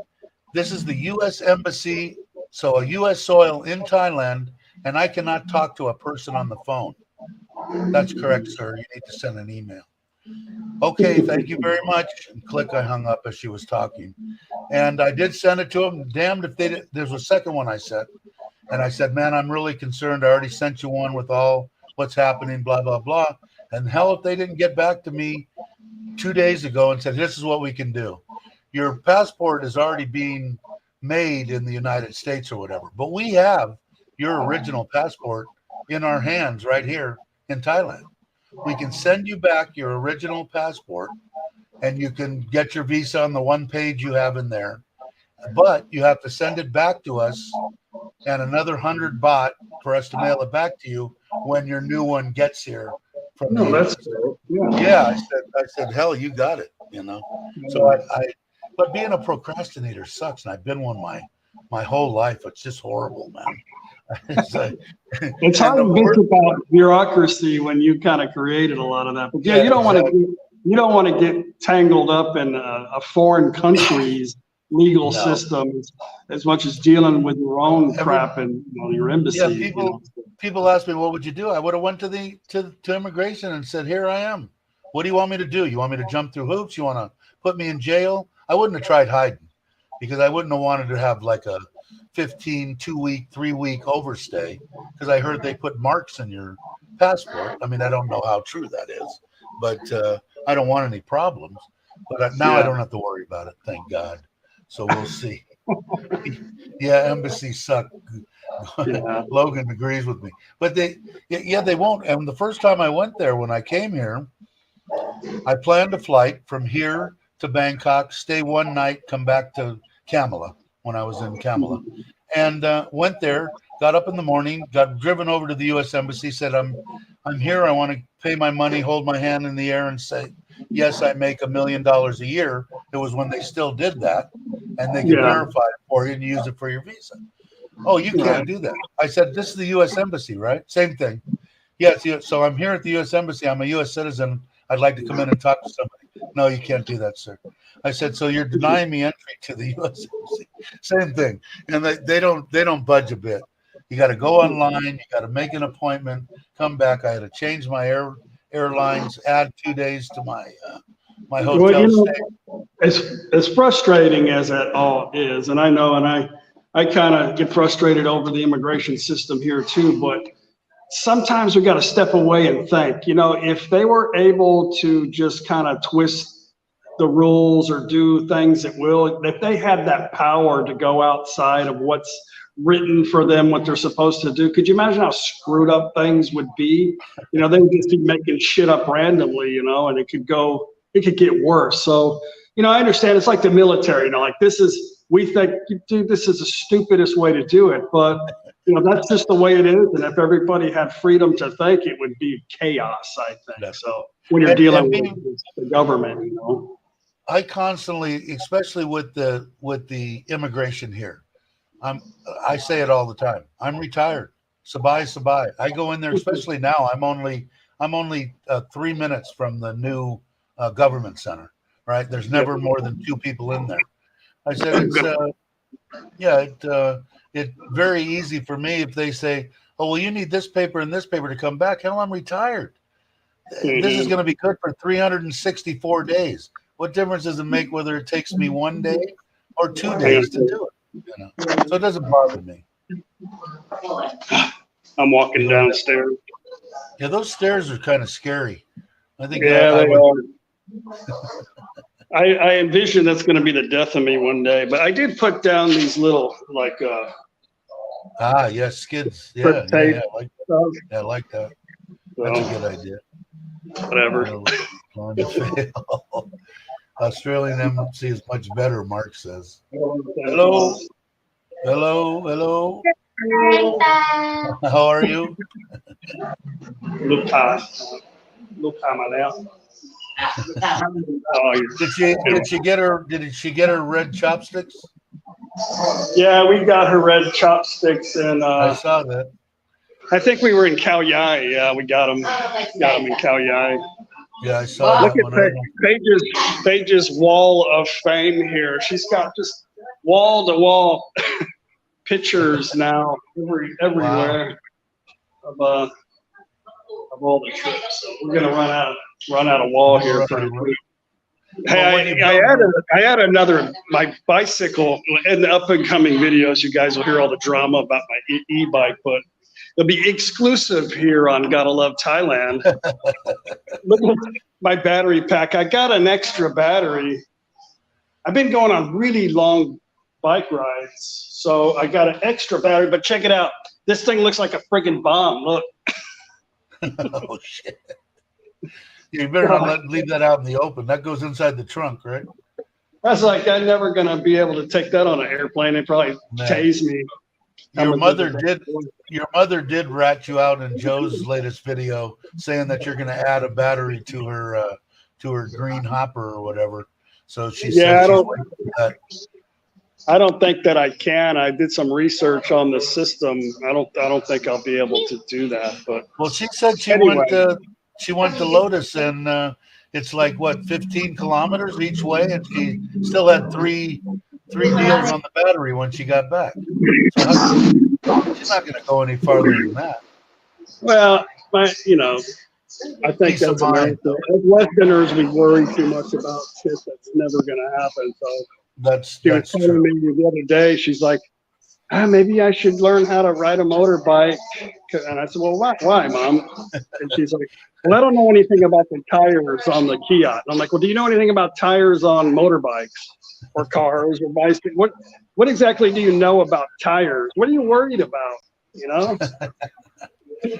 [SPEAKER 1] This is the U.S. embassy, so a U.S. soil in Thailand, and I cannot talk to a person on the phone. That's correct, sir. You need to send an email. Okay, thank you very much. And click, I hung up as she was talking. And I did send it to them. Damned if they did. There's a second one I sent. And I said, man, I'm really concerned. I already sent you one with all what's happening, blah, blah, blah. And hell, if they didn't get back to me 2 days ago and said, this is what we can do. Your passport is already being made in the United States or whatever. But we have your original passport in our hands right here in Thailand. We can send you back your original passport and you can get your visa on the one page you have in there. But you have to send it back to us and another 100 baht for us to mail it back to you when your new one gets here from the US. Yeah, I said, hell, you got it, you know. So but being a procrastinator sucks, and I've been one my whole life. It's just horrible, man.
[SPEAKER 4] It's hard to think about bureaucracy when you kind of created a lot of that. But yeah, you don't want to get tangled up in a foreign country's legal systems as much as dealing with your own crap and your embassy.
[SPEAKER 1] Yeah, people ask me, what would you do? I would have went to immigration and said, here I am. What do you want me to do? You want me to jump through hoops? You want to put me in jail? I wouldn't have tried hiding because I wouldn't have wanted to have like a 15, 2-week, 3-week overstay because I heard they put marks in your passport. I mean, I don't know how true that is, but I don't want any problems. But now I don't have to worry about it, thank God. So we'll see. Yeah, embassies suck. Yeah. Logan agrees with me. But they won't. And the first time I went there, when I came here, I planned a flight from here to Bangkok, stay one night, come back to Kamala when I was in Kamala. And went there, got up in the morning, got driven over to the U.S. Embassy, said, I'm here. I want to pay my money, hold my hand in the air and say, yes, I make $1 million a year. It was when they still did that. And they can verify it for you and use it for your visa. Oh, you can't do that. I said, this is the U.S. Embassy, right? Same thing. Yes. So I'm here at the U.S. Embassy. I'm a U.S. citizen. I'd like to come in and talk to somebody. No, you can't do that, sir. I said, so you're denying me entry to the U.S. Embassy. Same thing. And they don't budge a bit. You got to go online. You got to make an appointment, come back. I had to change my airlines, add 2 days to my hotel stay.
[SPEAKER 4] As frustrating as that all is, and I know, and I kind of get frustrated over the immigration system here too, but sometimes we got to step away and think, if they were able to just kind of twist the rules or do things at will, if they had that power to go outside of what's written for them, what they're supposed to do, could you imagine how screwed up things would be? They would just be making shit up randomly, and it could get worse. So, I understand it's like the military, we think, dude, this is the stupidest way to do it, but that's just the way it is. And if everybody had freedom to think, it would be chaos, I think. So when you're dealing with the government,
[SPEAKER 1] I constantly, especially with the immigration here, I say it all the time. I'm retired. Sabai. I go in there, especially now. I'm only 3 minutes from the new government center. Right? There's never more than 2 people in there. I said it's very easy for me if they say, oh, well, you need this paper and this paper to come back. Hell, I'm retired. This is going to be good for 364 days. What difference does it make whether it takes me 1 day or 2 days to do it? So it doesn't bother me.
[SPEAKER 4] I'm walking downstairs.
[SPEAKER 1] Yeah, those stairs are kind of scary. I think.
[SPEAKER 4] Yeah, they are. I envision that's going to be the death of me one day. But I did put down these little
[SPEAKER 1] Ah, yes, skids.
[SPEAKER 4] For
[SPEAKER 1] Yeah,
[SPEAKER 4] tape
[SPEAKER 1] I like that.
[SPEAKER 4] stuff.
[SPEAKER 1] Yeah, I like that.
[SPEAKER 4] So,
[SPEAKER 1] That's a good idea.
[SPEAKER 4] whatever.
[SPEAKER 1] On the fail. Australian MC is much better, Mark says. Hello. Hello. Hello. How are you?
[SPEAKER 4] Luca Manel. Oh,
[SPEAKER 1] Did she get her red chopsticks?
[SPEAKER 4] yeah, we got her red chopsticks, and
[SPEAKER 1] I saw that.
[SPEAKER 4] I think we were in Khao Yai. Yeah, we got them in Khao Yai.
[SPEAKER 1] Yeah, I saw
[SPEAKER 4] Look
[SPEAKER 1] that
[SPEAKER 4] at
[SPEAKER 1] one.
[SPEAKER 4] Paige's wall of fame here. She's got just wall to wall pictures now everywhere of all the trips. So we're gonna run out of wall here pretty quick. Hey, I had another my bicycle in the up and coming videos. You guys will hear all the drama about my e-bike, but it'll be exclusive here on Gotta Love Thailand. Look at my battery pack. I got an extra battery. I've been going on really long bike rides, so I got an extra battery. But check it out. This thing looks like a friggin' bomb. Look.
[SPEAKER 1] Oh shit! You better not leave that out in the open. That goes inside the trunk, right?
[SPEAKER 4] I was like, I'm never gonna be able to take that on an airplane. They probably tase me.
[SPEAKER 1] Your mother did rat you out in Joe's latest video, saying that you're going to add a battery to her green hopper or whatever. So she said
[SPEAKER 4] I don't think that I can. I did some research on the system. I don't think I'll be able to do that. But
[SPEAKER 1] well, she said she went to Lotus, and it's like what 15 kilometers each way, and she still had three deals on the battery when she got back. So she's not going to go any farther than that.
[SPEAKER 4] Well, I think that's America. As Westerners, we worry too much about shit that's never going to happen. So she was telling me the other day, she's like, maybe I should learn how to ride a motorbike. And I said, well, why, Mom? And she's like, well, I don't know anything about the tires on the Kia. And I'm like, well, do you know anything about tires on motorbikes or cars or bicycles? What exactly do you know about tires? What are you worried about? You know?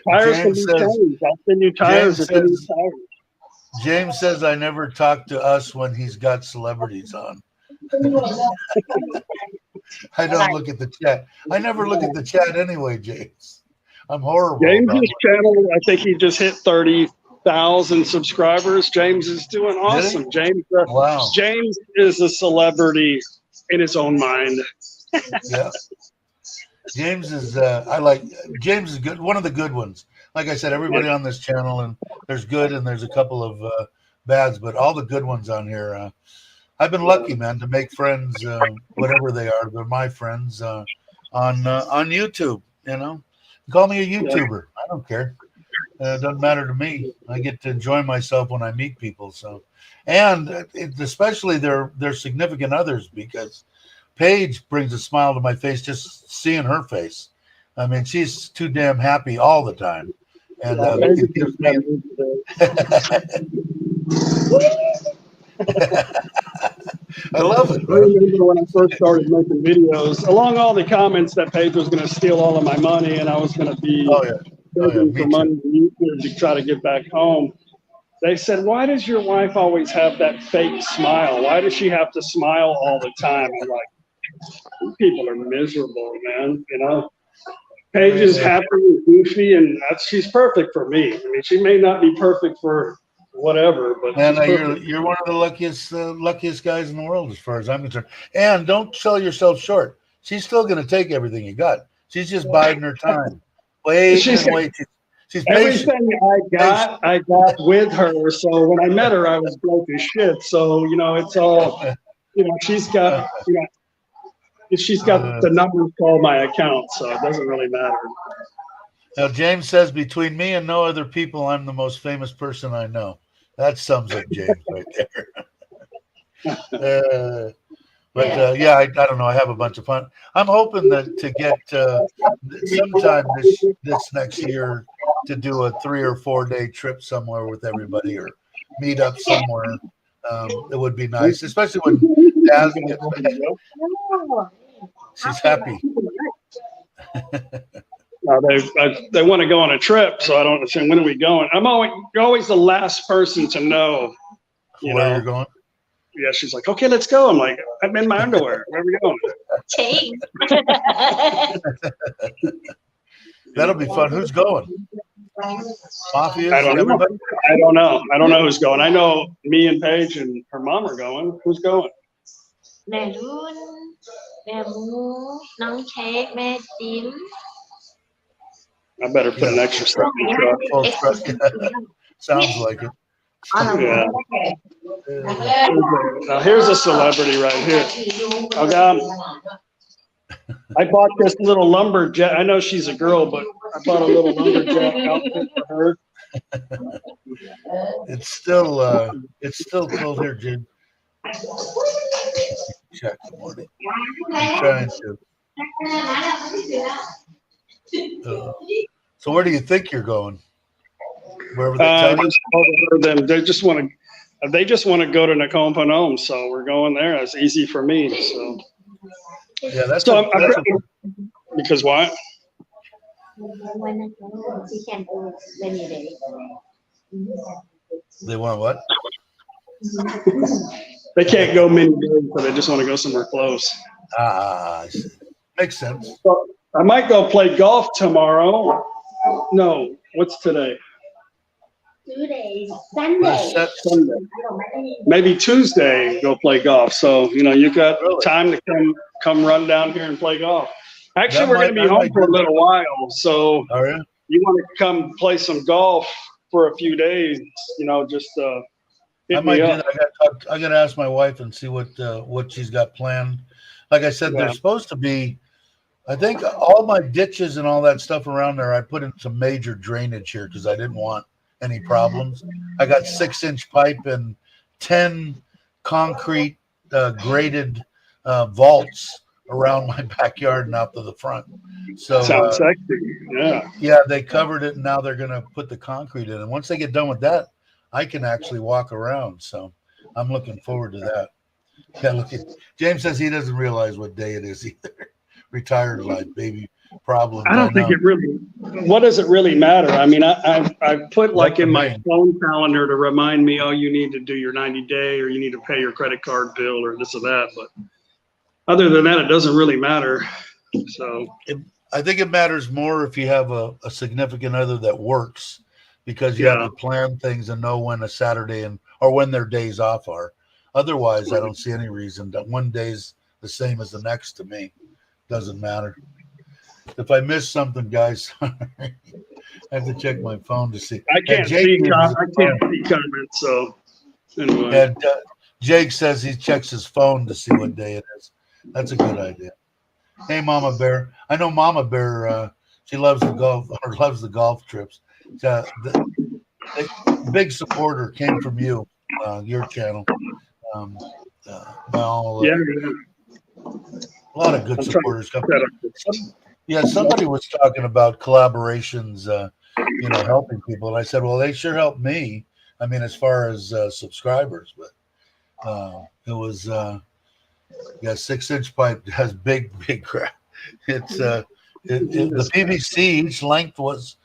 [SPEAKER 4] Tires can be changed. I'll send you tires if you need tires.
[SPEAKER 1] James says I never talk to us when he's got celebrities on. I don't look at the chat. I never look at the chat anyway, James. I'm horrible.
[SPEAKER 4] James's channel, I think he just hit 30,000 subscribers. James is doing awesome. James is a celebrity in his own mind.
[SPEAKER 1] Yeah. James is James is good, one of the good ones. Like I said, everybody on this channel, and there's good and there's a couple of bads, but all the good ones on here. I've been lucky, man, to make friends, whatever they are. They're my friends on YouTube. You know, call me a YouTuber. I don't care. It doesn't matter to me. I get to enjoy myself when I meet people. So, and especially their significant others, because Paige brings a smile to my face just seeing her face. I mean, she's too damn happy all the time, and it gives me. I love it.
[SPEAKER 4] I remember when I first started making videos, along all the comments that Paige was going to steal all of my money and I was going to be begging for money to try to get back home. They said, why does your wife always have that fake smile? Why does she have to smile all the time? I'm like, people are miserable, man. You know, Paige is happy and goofy, and she's perfect for me. I mean, she may not be perfect for whatever, but
[SPEAKER 1] you're one of the luckiest guys in the world as far as I'm concerned. And don't sell yourself short. She's still going to take everything you got. She's just biding her time. Wait. She's patient.
[SPEAKER 4] Everything I got with her. So when I met her, I was broke as shit. So it's all she's got the numbers to all my accounts, so it doesn't really matter.
[SPEAKER 1] Now, James says, between me and no other people, I'm the most famous person I know. That sums up James right there. I don't know. I have a bunch of fun. I'm hoping to get sometime this next year to do a 3 or 4 day trip somewhere with everybody, or meet up somewhere. It would be nice, especially when Daz gets back. She's happy.
[SPEAKER 4] They want to go on a trip, so I don't understand when are we going. You're always the last person to know.
[SPEAKER 1] Where you're going?
[SPEAKER 4] Yeah, she's like, okay, let's go. I'm like, I'm in my underwear. Where are we going?
[SPEAKER 1] That'll be fun. Who's going? Mafia?
[SPEAKER 4] I don't know.
[SPEAKER 1] Everybody?
[SPEAKER 4] I don't know. I don't know who's going. I know me and Paige and her mom are going. Who's going?
[SPEAKER 5] แม่รุ่นแม่หมูน้องเค้กแม่จิ๋ม
[SPEAKER 4] I better put an extra step in the truck.
[SPEAKER 1] Full truck. Sounds like it.
[SPEAKER 4] Yeah. Now here's a celebrity right here. Okay. I bought this little lumberjack. I know she's a girl, but I bought a little lumberjack outfit for her.
[SPEAKER 1] It's still cold here, Jim. Check the morning. I'm trying to. So where do you think you're going? Wherever they tell you?
[SPEAKER 4] Them. They just want to go to Nakhon Phanom, so we're going there. It's easy for me. So
[SPEAKER 1] yeah, that's
[SPEAKER 4] because why?
[SPEAKER 1] They want what?
[SPEAKER 4] They can't go many days, so they just want to go somewhere close.
[SPEAKER 1] Ah, makes sense.
[SPEAKER 4] So I might go play golf tomorrow. No, what's today? Sunday. Maybe Tuesday go play golf. So you got time to come run down here and play golf. Actually, we're going to be home for a little while. So you want to come play some golf for a few days? Just
[SPEAKER 1] I might do that. I got to ask my wife and see what she's got planned. Like I said, there's supposed to be. I think all my ditches and all that stuff around there, I put in some major drainage here because I didn't want any problems. I got 6-inch pipe and 10 concrete graded vaults around my backyard and out to the front. So
[SPEAKER 4] sounds sexy.
[SPEAKER 1] Yeah, they covered it and now they're going to put the concrete in. And once they get done with that, I can actually walk around. So I'm looking forward to that. Yeah, look at James says he doesn't realize what day it is either. Retired life, baby problems.
[SPEAKER 4] I don't think it really. What does it really matter? I mean, I put like in my phone calendar to remind me, oh, you need to do your 90-day, or you need to pay your credit card bill, or this or that. But other than that, it doesn't really matter. So
[SPEAKER 1] I think it matters more if you have a significant other that works, because you have to plan things and know when a Saturday or when their days off are. Otherwise, I don't see any reason that one day's the same as the next to me. Doesn't matter. If I miss something, guys, I have to check my phone to see.
[SPEAKER 4] I can't see comments, so anyway.
[SPEAKER 1] And Jake says he checks his phone to see what day it is. That's a good idea. Hey, Mama Bear. I know Mama Bear. She loves the golf trips. The big supporter came from you, your channel. A lot of good supporters come. Somebody was talking about collaborations, helping people, and I said, well, they sure helped me. I mean, as far as subscribers, but it was 6-inch pipe has big crap. It's the PVC each length was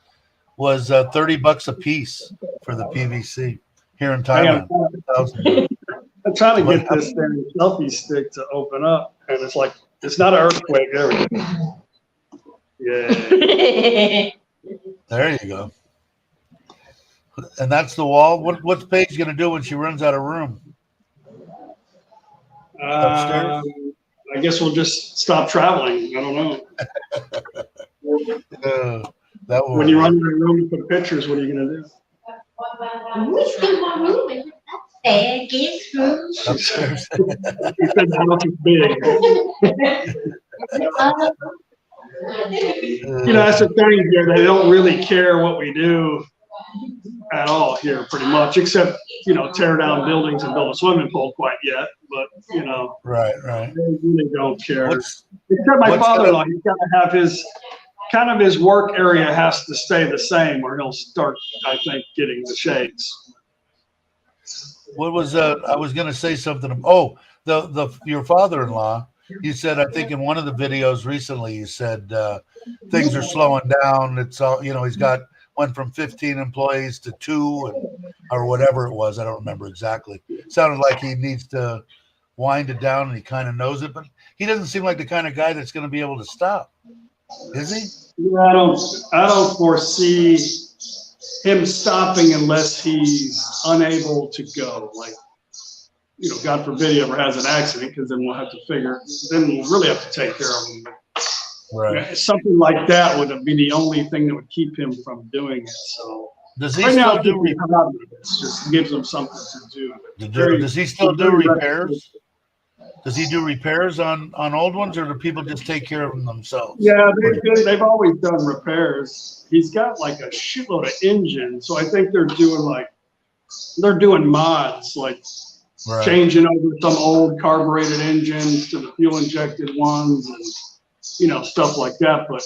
[SPEAKER 1] $30 a piece for the PVC here in Thailand.
[SPEAKER 4] I'm trying to get this selfie stick to open up, and it's like it's not an earthquake. There we go. Yeah.
[SPEAKER 1] There you go. And that's the wall. What's Paige going to do when she runs out of room? Upstairs?
[SPEAKER 4] I guess we'll just stop traveling. I don't know. When you run out of room for pictures, what are you going to do?
[SPEAKER 5] Still more room. Upstairs.
[SPEAKER 1] Upstairs.
[SPEAKER 4] He said the house is big. That's the thing here. They don't really care what we do at all here, pretty much, except tear down buildings and build a swimming pool quite yet. But
[SPEAKER 1] right,
[SPEAKER 4] they really don't care. Except my father-in-law, he's got to have his work area has to stay the same, or he'll start, I think, getting the shades.
[SPEAKER 1] What was I was going to say something. Oh, your father-in-law You said, I think in one of the videos recently, you said things are slowing down. It's all, he's went from 15 employees to 2 or whatever it was. I don't remember exactly. Sounded like he needs to wind it down, and he kind of knows it, but he doesn't seem like the kind of guy that's going to be able to stop. Is he?
[SPEAKER 4] Yeah, I don't foresee him stopping unless he's unable to go. Like, God forbid he ever has an accident, because then we'll really have to take care of him. But,
[SPEAKER 1] right.
[SPEAKER 4] Something like that would be the only thing that would keep him from doing it. So
[SPEAKER 1] does he still do
[SPEAKER 4] just gives him something to do.
[SPEAKER 1] Does he still do repairs? Does he do repairs on old ones, or do people just take care of them themselves?
[SPEAKER 4] Yeah, they've always done repairs. He's got like a shitload of engines, so I think they're doing mods, like changing over some old carbureted engines to the fuel injected ones, and stuff like that. But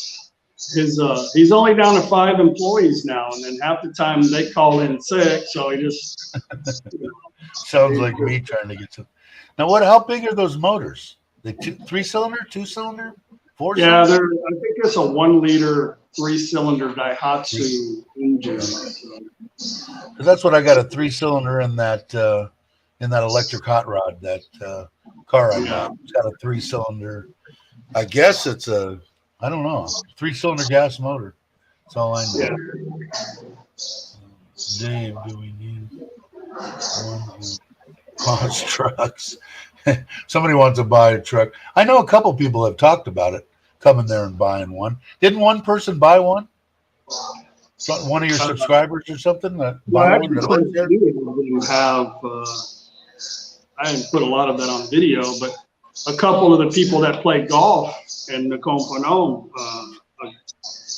[SPEAKER 4] he's only down to 5 employees now, and then half the time they call in sick, so he just
[SPEAKER 1] sounds like me trying to get to. Now, how big are those motors? The 3-cylinder, 2-cylinder, 4-cylinder?
[SPEAKER 4] Yeah, I think it's a 1-liter 3-cylinder Daihatsu engine.
[SPEAKER 1] Because that's what I got, a 3-cylinder in that electric hot rod, that car I got. It's got a 3-cylinder. I guess it's I don't know, 3-cylinder gas motor. That's all I know. Yeah. Dave, do we need one who costs trucks? Somebody wants to buy a truck. I know a couple people have talked about it, coming there and buying one. Didn't one person buy one? One of your subscribers or something?
[SPEAKER 4] I didn't put a lot of that on video, but a couple of the people that play golf in Nakhon Phanom,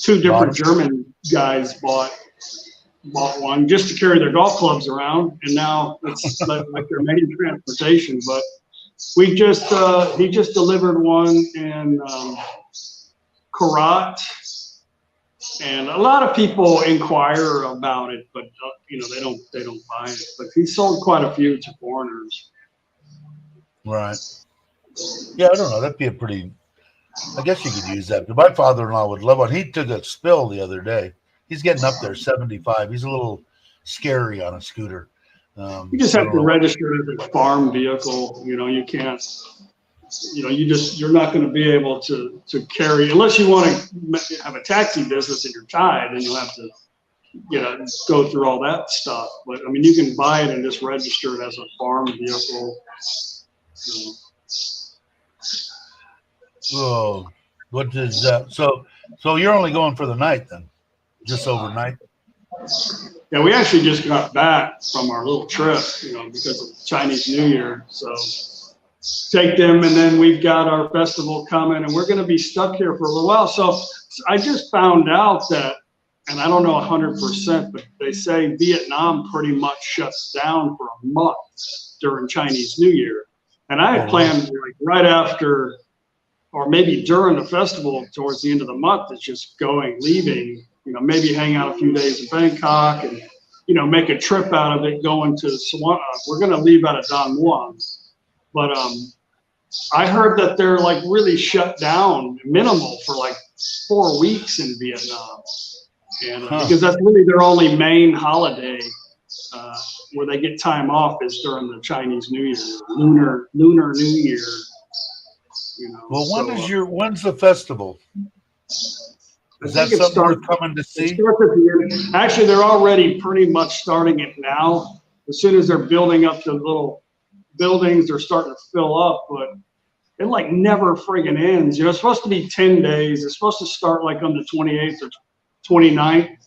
[SPEAKER 4] 2 different German guys bought one just to carry their golf clubs around, and now it's like their main transportation. But he just delivered one in Karat, and a lot of people inquire about it, but they don't buy it. But he sold quite a few to foreigners.
[SPEAKER 1] Right. Yeah, I don't know. That'd be a pretty. I guess you could use that. But my father-in-law would love one. He took a spill the other day. He's getting up there, 75. He's a little scary on a scooter.
[SPEAKER 4] You just have to register it as a farm vehicle. You can't. You're not going to be able to carry, unless you want to have a taxi business in your time. Then you'll have to, go through all that stuff. But I mean, you can buy it and just register it as a farm vehicle.
[SPEAKER 1] Oh, what is that? So you're only going for the night then? Just overnight?
[SPEAKER 4] Yeah, we actually just got back from our little trip, because of Chinese New Year. So take them, and then we've got our festival coming, and we're going to be stuck here for a little while. So I just found out that, and I don't know 100%, but they say Vietnam pretty much shuts down for a month during Chinese New Year. And I had planned like right after, or maybe during the festival towards the end of the month, it's just leaving, maybe hang out a few days in Bangkok and, make a trip out of it, going to Swan. We're going to leave out of Don Muang. But I heard that they're like really shut down, minimal, for like 4 weeks in Vietnam. And because that's really their only main holiday where they get time off is during the Chinese New Year, Lunar New Year.
[SPEAKER 1] Well, when's the festival? Is that something we're coming to see?
[SPEAKER 4] Actually, they're already pretty much starting it now. As soon as they're building up the little buildings, they're starting to fill up, but it like never friggin' ends. It's supposed to be 10 days. It's supposed to start like on the 28th or 29th.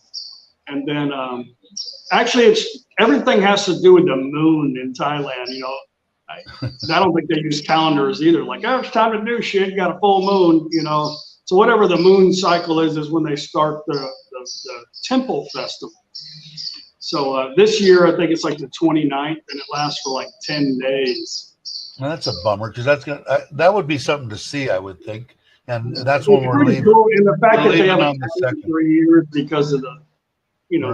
[SPEAKER 4] And then actually everything has to do with the moon in Thailand. I don't think they use calendars either. Like, it's time to do shit. You got a full moon, So whatever the moon cycle is when they start the temple festival. So this year, I think it's like the 29th, and it lasts for like 10 days.
[SPEAKER 1] Well, that's a bummer, because that would be something to see, I would think. And that's when we're leaving.
[SPEAKER 4] Cool. And the fact that they haven't had 3 years because of the,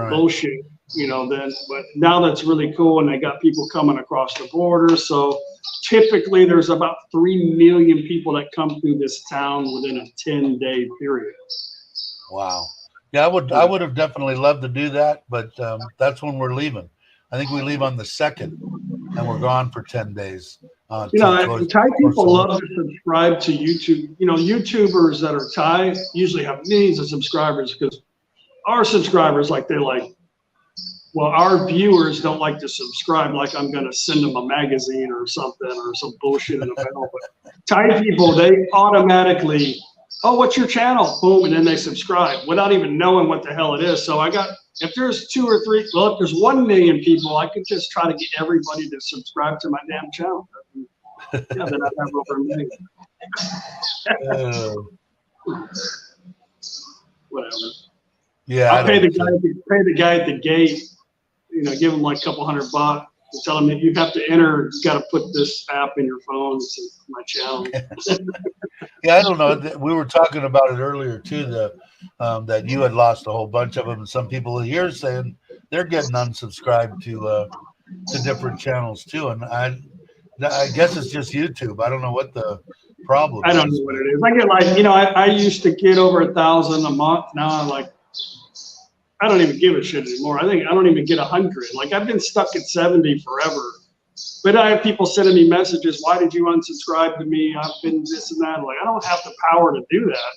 [SPEAKER 4] bullshit, but now that's really cool. And they got people coming across the border. So typically there's about 3 million people that come through this town within a 10-day period.
[SPEAKER 1] Wow. Yeah, I would have definitely loved to do that, but that's when we're leaving. I think we leave on the 2nd, and we're gone for 10 days.
[SPEAKER 4] You know, Thai people love to subscribe to YouTube. You know, YouTubers that are Thai usually have millions of subscribers because our subscribers, well, our viewers don't like to subscribe like I'm going to send them a magazine or something or some bullshit in the mail. But Thai people, they automatically, oh, what's your channel? Boom, and then they subscribe without even knowing what the hell it is. So if there's 2 or 3, well, if there's 1 million people, I could just try to get everybody to subscribe to my damn channel. Yeah, then I'd have over 1 million. Whatever.
[SPEAKER 1] Yeah,
[SPEAKER 4] I'll pay the guy at the gate, you know, give him like a couple $100 and tell him that you have to enter, you got to put this app in your phone. It's my channel.
[SPEAKER 1] Yeah, I don't know. We were talking about it earlier too. That you had lost a whole bunch of them, and some people here saying they're getting unsubscribed to different channels too. And I guess it's just YouTube. I don't know what the problem is.
[SPEAKER 4] I don't know what it is. I get like, you know, I used to get over 1,000 a month. Now I don't even give a shit anymore. I don't even get 100. Like I've been stuck at 70 forever. But I have people sending me messages. Why did you unsubscribe to me? I've been this and that. Like I don't have the power to do that.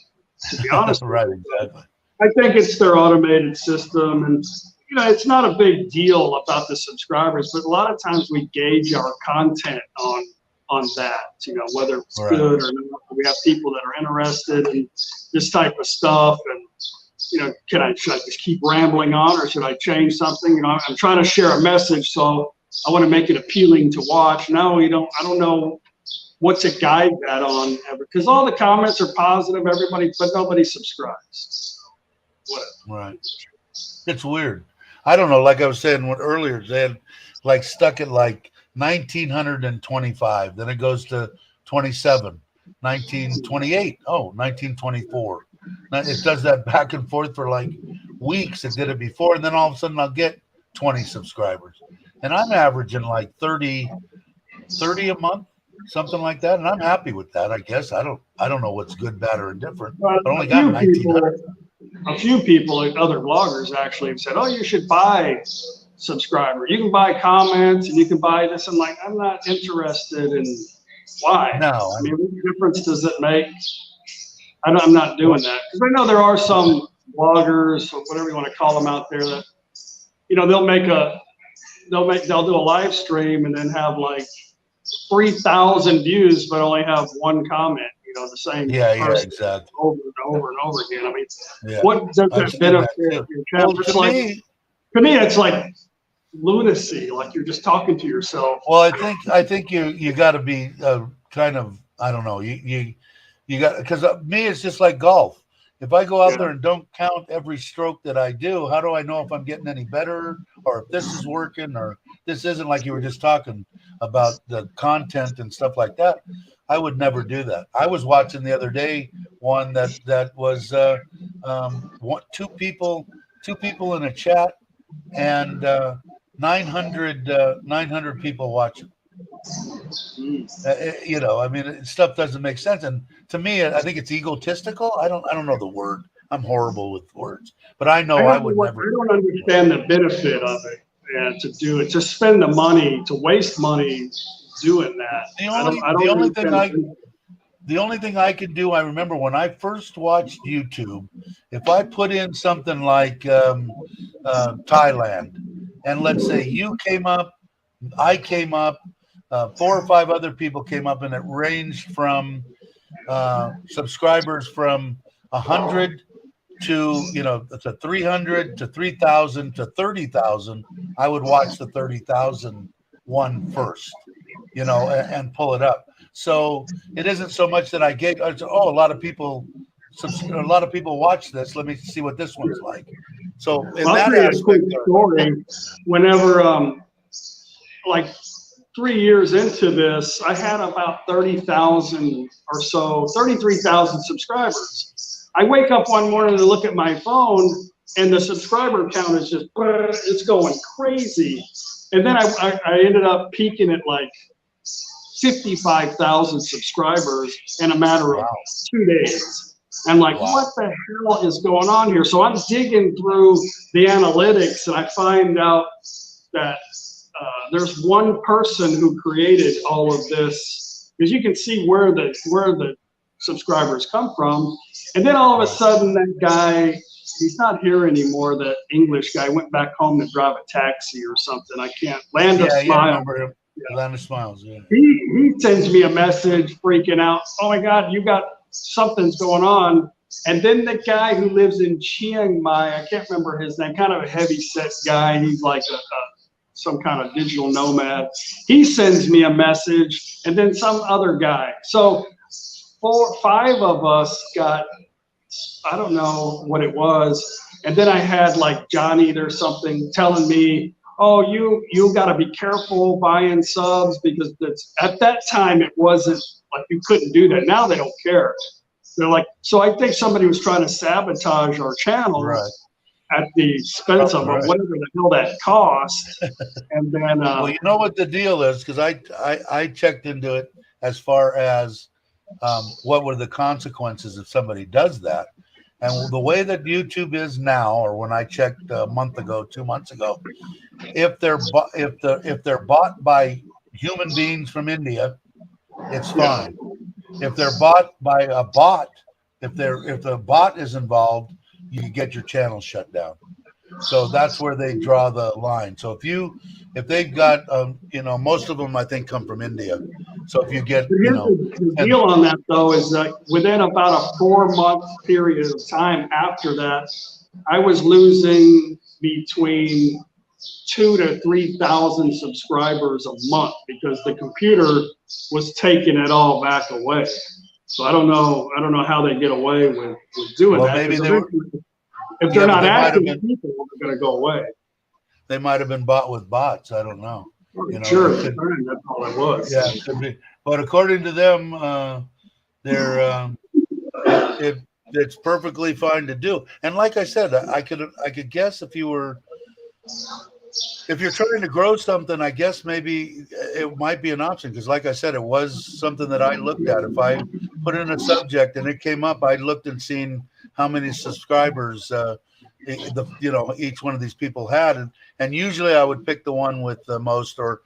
[SPEAKER 4] To be honest,
[SPEAKER 1] right? Exactly.
[SPEAKER 4] I think it's their automated system, and you know, it's not a big deal about the subscribers. But a lot of times we gauge our content on that. You know, whether it's good or not. We have people that are interested in this type of stuff, and you know, should I just keep rambling on, or should I change something? You know, I'm trying to share a message, so I want to make it appealing to watch. Now I don't know what to guide that on ever, because all the comments are positive, but nobody subscribes. Whatever.
[SPEAKER 1] Right. It's weird. I don't know. Like I was saying earlier, they had like stuck at like 1925. Then it goes to 27, 1928. Oh, 1924. It does that back and forth for like weeks. It did it before, and then all of a sudden I'll get 20 subscribers. And I'm averaging like 30 a month, something like that. And I'm happy with that, I guess. I don't know what's good, bad, or indifferent. I only got 1,900.
[SPEAKER 4] A few people, like other bloggers, actually have said, "Oh, you should buy subscriber. You can buy comments, and you can buy this." I'm like, I'm not interested in why.
[SPEAKER 1] No.
[SPEAKER 4] I mean, what difference does it make? I'm not doing that because I know there are some bloggers or whatever you want to call them out there that, you know, they'll do a live stream and then have like 3,000 views, but only have 1 comment. You know, the same person
[SPEAKER 1] exactly.
[SPEAKER 4] over and over and over again. I mean, what does that benefit your channel?
[SPEAKER 1] Well,
[SPEAKER 4] to me, it's like lunacy. Like you're just talking to yourself.
[SPEAKER 1] Well, I think you got to be kind of, I don't know. You got, because me, it's just like golf. If I go out there and don't count every stroke that I do, how do I know if I'm getting any better or if this is working or this isn't? Like you were just talking about the content and stuff like that. I would never do that. I was watching the other day one that was 2 people in a chat and 900 people watching. You know, I mean, stuff doesn't make sense, and to me, I think it's egotistical. I don't know the word. I'm horrible with words, but I know I would never.
[SPEAKER 4] I don't understand the benefit of it, and to do it, to spend the money, to waste money doing that.
[SPEAKER 1] The only thing I could do, I remember when I first watched YouTube, if I put in something like Thailand, and let's say you came up, I came up. 4 or 5 other people came up, and it ranged from subscribers from 100 to, you know, to 300 to 3,000 to 30,000. I would watch the 30,000 one first, you know, and pull it up. So it isn't so much that I get, oh, a lot of people watch this. Let me see what this one's like. So in that aspect,
[SPEAKER 4] story, whenever like 3 years into this, I had about 30,000 or so, 33,000 subscribers. I wake up one morning to look at my phone, and the subscriber count is just, it's going crazy. And then I ended up peaking at like 55,000 subscribers in a matter of 2 days. I'm like, what the hell is going on here? So I'm digging through the analytics, and I find out that there's one person who created all of this, because you can see where the subscribers come from. And then all of a sudden, that guy, he's not here anymore. That English guy went back home to drive a taxi or something. I can't. Landa Smile.
[SPEAKER 1] I remember him. Yeah. Landa Smiles. Yeah.
[SPEAKER 4] He sends me a message, freaking out. Oh my God, you got something's going on. And then the guy who lives in Chiang Mai, I can't remember his name, kind of a heavy set guy. He's like some kind of digital nomad. He sends me a message, and then some other guy. So 5 of us got, I don't know what it was. And then I had like Johnny or something telling me, oh, you got to be careful buying subs, because at that time it wasn't like you couldn't do that. Now they don't care. They're like, so I think somebody was trying to sabotage our channel at the expense of whatever the hell that cost. And then,
[SPEAKER 1] well, you know what the deal is, because I checked into it as far as what were the consequences if somebody does that. And the way that YouTube is now, or when I checked a month ago, 2 months ago, if they're bought by human beings from India, it's fine. If they're bought by a bot, if the bot is involved, you get your channel shut down. So that's where they draw the line. So if they've got most of them I think come from India. So if you get
[SPEAKER 4] the deal on that though is that within about a 4-month period of time after that, I was losing between 2,000 to 3,000 subscribers a month, because the computer was taking it all back away. So I don't know how they get away with doing that.
[SPEAKER 1] Maybe
[SPEAKER 4] if they're not active people, they're going to go away.
[SPEAKER 1] They might have been bought with bots. I don't know.
[SPEAKER 4] Sure, that's all it was.
[SPEAKER 1] Yeah, it could be. But according to them, it's perfectly fine to do. And like I said, I could guess if you're trying to grow something, I guess maybe it might be an option, because like I said, it was something that I looked at. If I put in a subject and it came up, I looked and seen how many subscribers each one of these people had, and usually I would pick the one with the most, or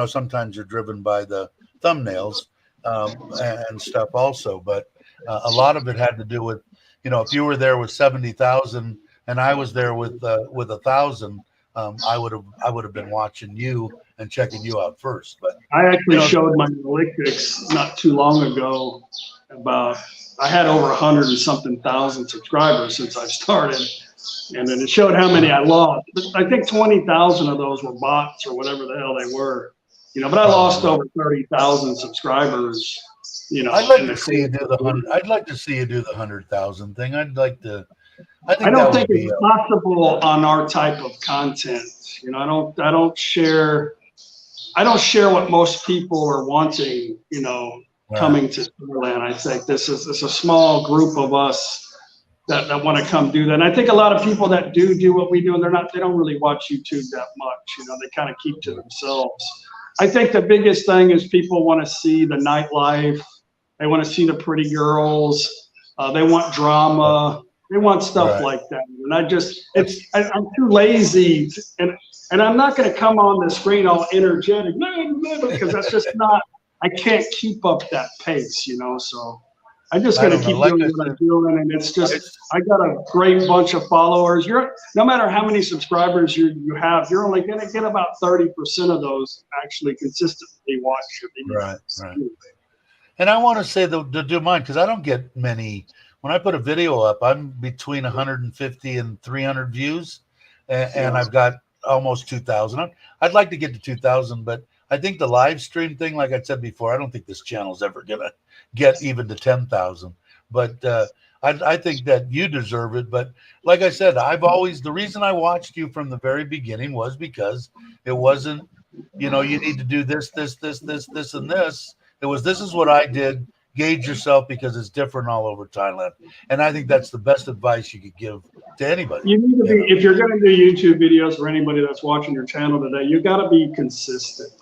[SPEAKER 1] sometimes you're driven by the thumbnails and stuff also. But a lot of it had to do with if you were there with 70,000 and I was there with 1,000. I would have been watching you and checking you out first. But
[SPEAKER 4] I actually showed my analytics not too long ago about I had over 100 and something thousand subscribers since I started, and then it showed how many I lost. But I think 20,000 of those were bots or whatever the hell they were, But I lost over 30,000 subscribers.
[SPEAKER 1] I'd like to see you do the 100. I'd like to see you do the 100,000 thing. I don't think
[SPEAKER 4] it's possible on our type of content. I don't share what most people are wanting, coming to Thailand. I think it's a small group of us that want to come do that. And I think a lot of people that do what we do, and they don't really watch YouTube that much. They kind of keep to themselves. I think the biggest thing is people want to see the nightlife. They want to see the pretty girls. They want drama. They want stuff like that. And I'm too lazy, and I'm not going to come on the screen all energetic, because that's just not, I can't keep up that pace, So I'm just going to keep doing what I'm doing. And it's just, I got a great bunch of followers. No matter how many subscribers you have, you're only going to get about 30% of those actually consistently watch your videos.
[SPEAKER 1] Right. And I want to say to do mine, because I don't get many. When I put a video up, I'm between 150 and 300 views, and I've got almost 2,000. I'd like to get to 2,000, but I think the live stream thing, like I said before, I don't think this channel's ever going to get even to 10,000. But I think that you deserve it. But like I said, the reason I watched you from the very beginning was because it wasn't, you need to do this, and this. It was, this is what I did. Gauge yourself, because it's different all over Thailand. And I think that's the best advice you could give to anybody.
[SPEAKER 4] You need to be, if you're going to do YouTube videos for anybody that's watching your channel today, you got to be consistent.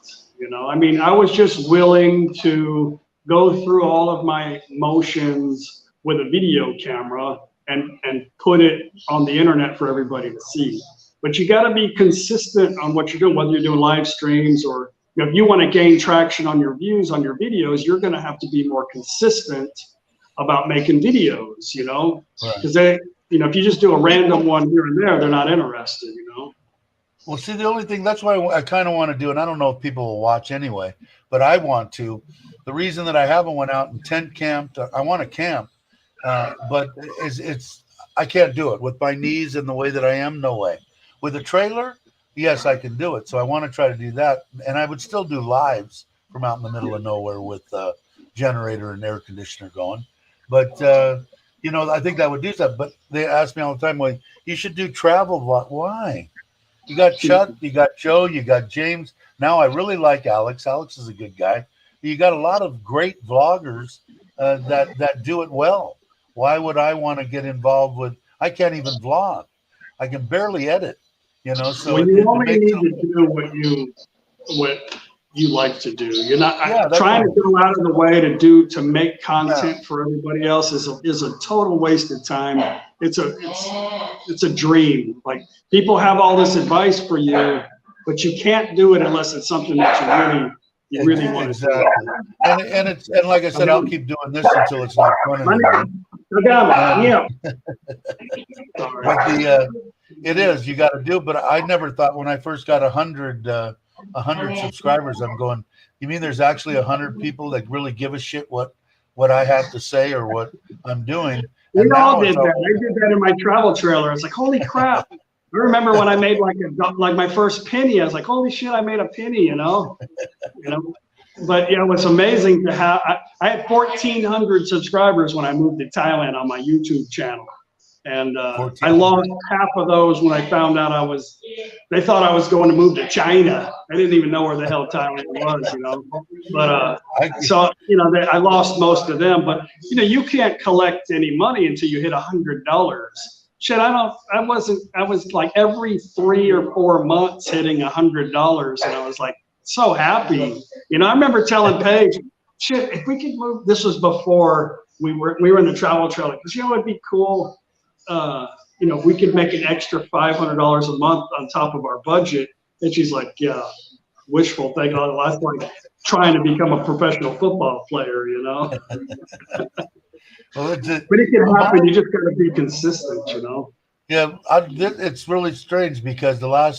[SPEAKER 4] You know, I mean, I was just willing to go through all of my motions with a video camera and put it on the internet for everybody to see. But you got to be consistent on what you're doing, whether you're doing live streams or, you know, if you want to gain traction on your views on your videos, you're going to have to be more consistent about making videos, you know, because they, you know, if you just do a random one here and there, they're not interested, you know.
[SPEAKER 1] Well, see, the only thing, that's why I kind of want to do, and I don't know if people will watch anyway, but I want to. The reason that I haven't went out and tent camped, I want to camp, but it's I can't do it with my knees and the way that I am. No way. With a trailer, yes, I can do it. So I want to try to do that, and I would still do lives from out in the middle of nowhere with a generator and air conditioner going. But you know, I think that would do that. But they ask me all the time, well, you should do travel vlog. Why? You got Chuck, you got Joe, you got James. Now I really like Alex. Alex is a good guy. You got a lot of great vloggers that do it well. Why would I want to get involved with? I can't even vlog. I can barely edit. You know, so
[SPEAKER 4] well, you only need to do what you like to do. You're not trying to go out of the way to make content for everybody else is a total waste of time. It's a dream. Like, people have all this advice for you, but you can't do it unless it's something that you really want to do.
[SPEAKER 1] And like I said, I'll keep doing this until it's not fun anymore. But it is, you got to do it. But I never thought, when I first got 100 subscribers, I'm going, you mean there's actually 100 people that really give a shit what I have to say or what I'm doing?
[SPEAKER 4] We all did that. I did that in my travel trailer. It's like, holy crap. I remember when I made like my first penny, I was like, holy shit, I made a penny, you know? But yeah, it was amazing to have, I had 1,400 subscribers when I moved to Thailand on my YouTube channel. And I lost half of those when I found out they thought I was going to move to China. I didn't even know where the hell Thailand was, you know. But so, you know, I lost most of them. But, you know, you can't collect any money until you hit $100. Shit, I was like every 3 or 4 months hitting $100. And I was like so happy. You know, I remember telling Paige, shit, if we could move, this was before we were in the travel trailer, because, you know, it'd be cool. You know, we could make an extra $500 a month on top of our budget. And she's like, yeah, wishful thinking. That's like trying to become a professional football player, you know.
[SPEAKER 1] Well,
[SPEAKER 4] but it can happen. You just got to be consistent, you know.
[SPEAKER 1] Yeah, it's really strange because I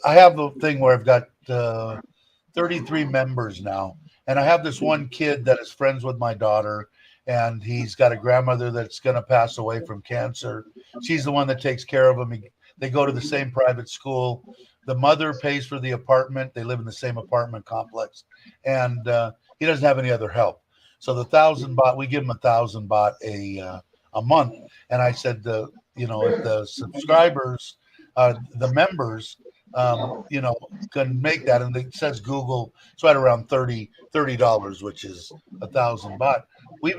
[SPEAKER 1] have a thing where I've got 33 members now, and I have this one kid that is friends with my daughter. And he's got a grandmother that's going to pass away from cancer. She's the one that takes care of him. They go to the same private school. The mother pays for the apartment. They live in the same apartment complex. And he doesn't have any other help. So the 1,000 baht, we give him 1,000 baht a month. And I said, you know, if the subscribers, the members, you know, can make that. And it says Google, it's right around $30, which is 1,000 baht. We've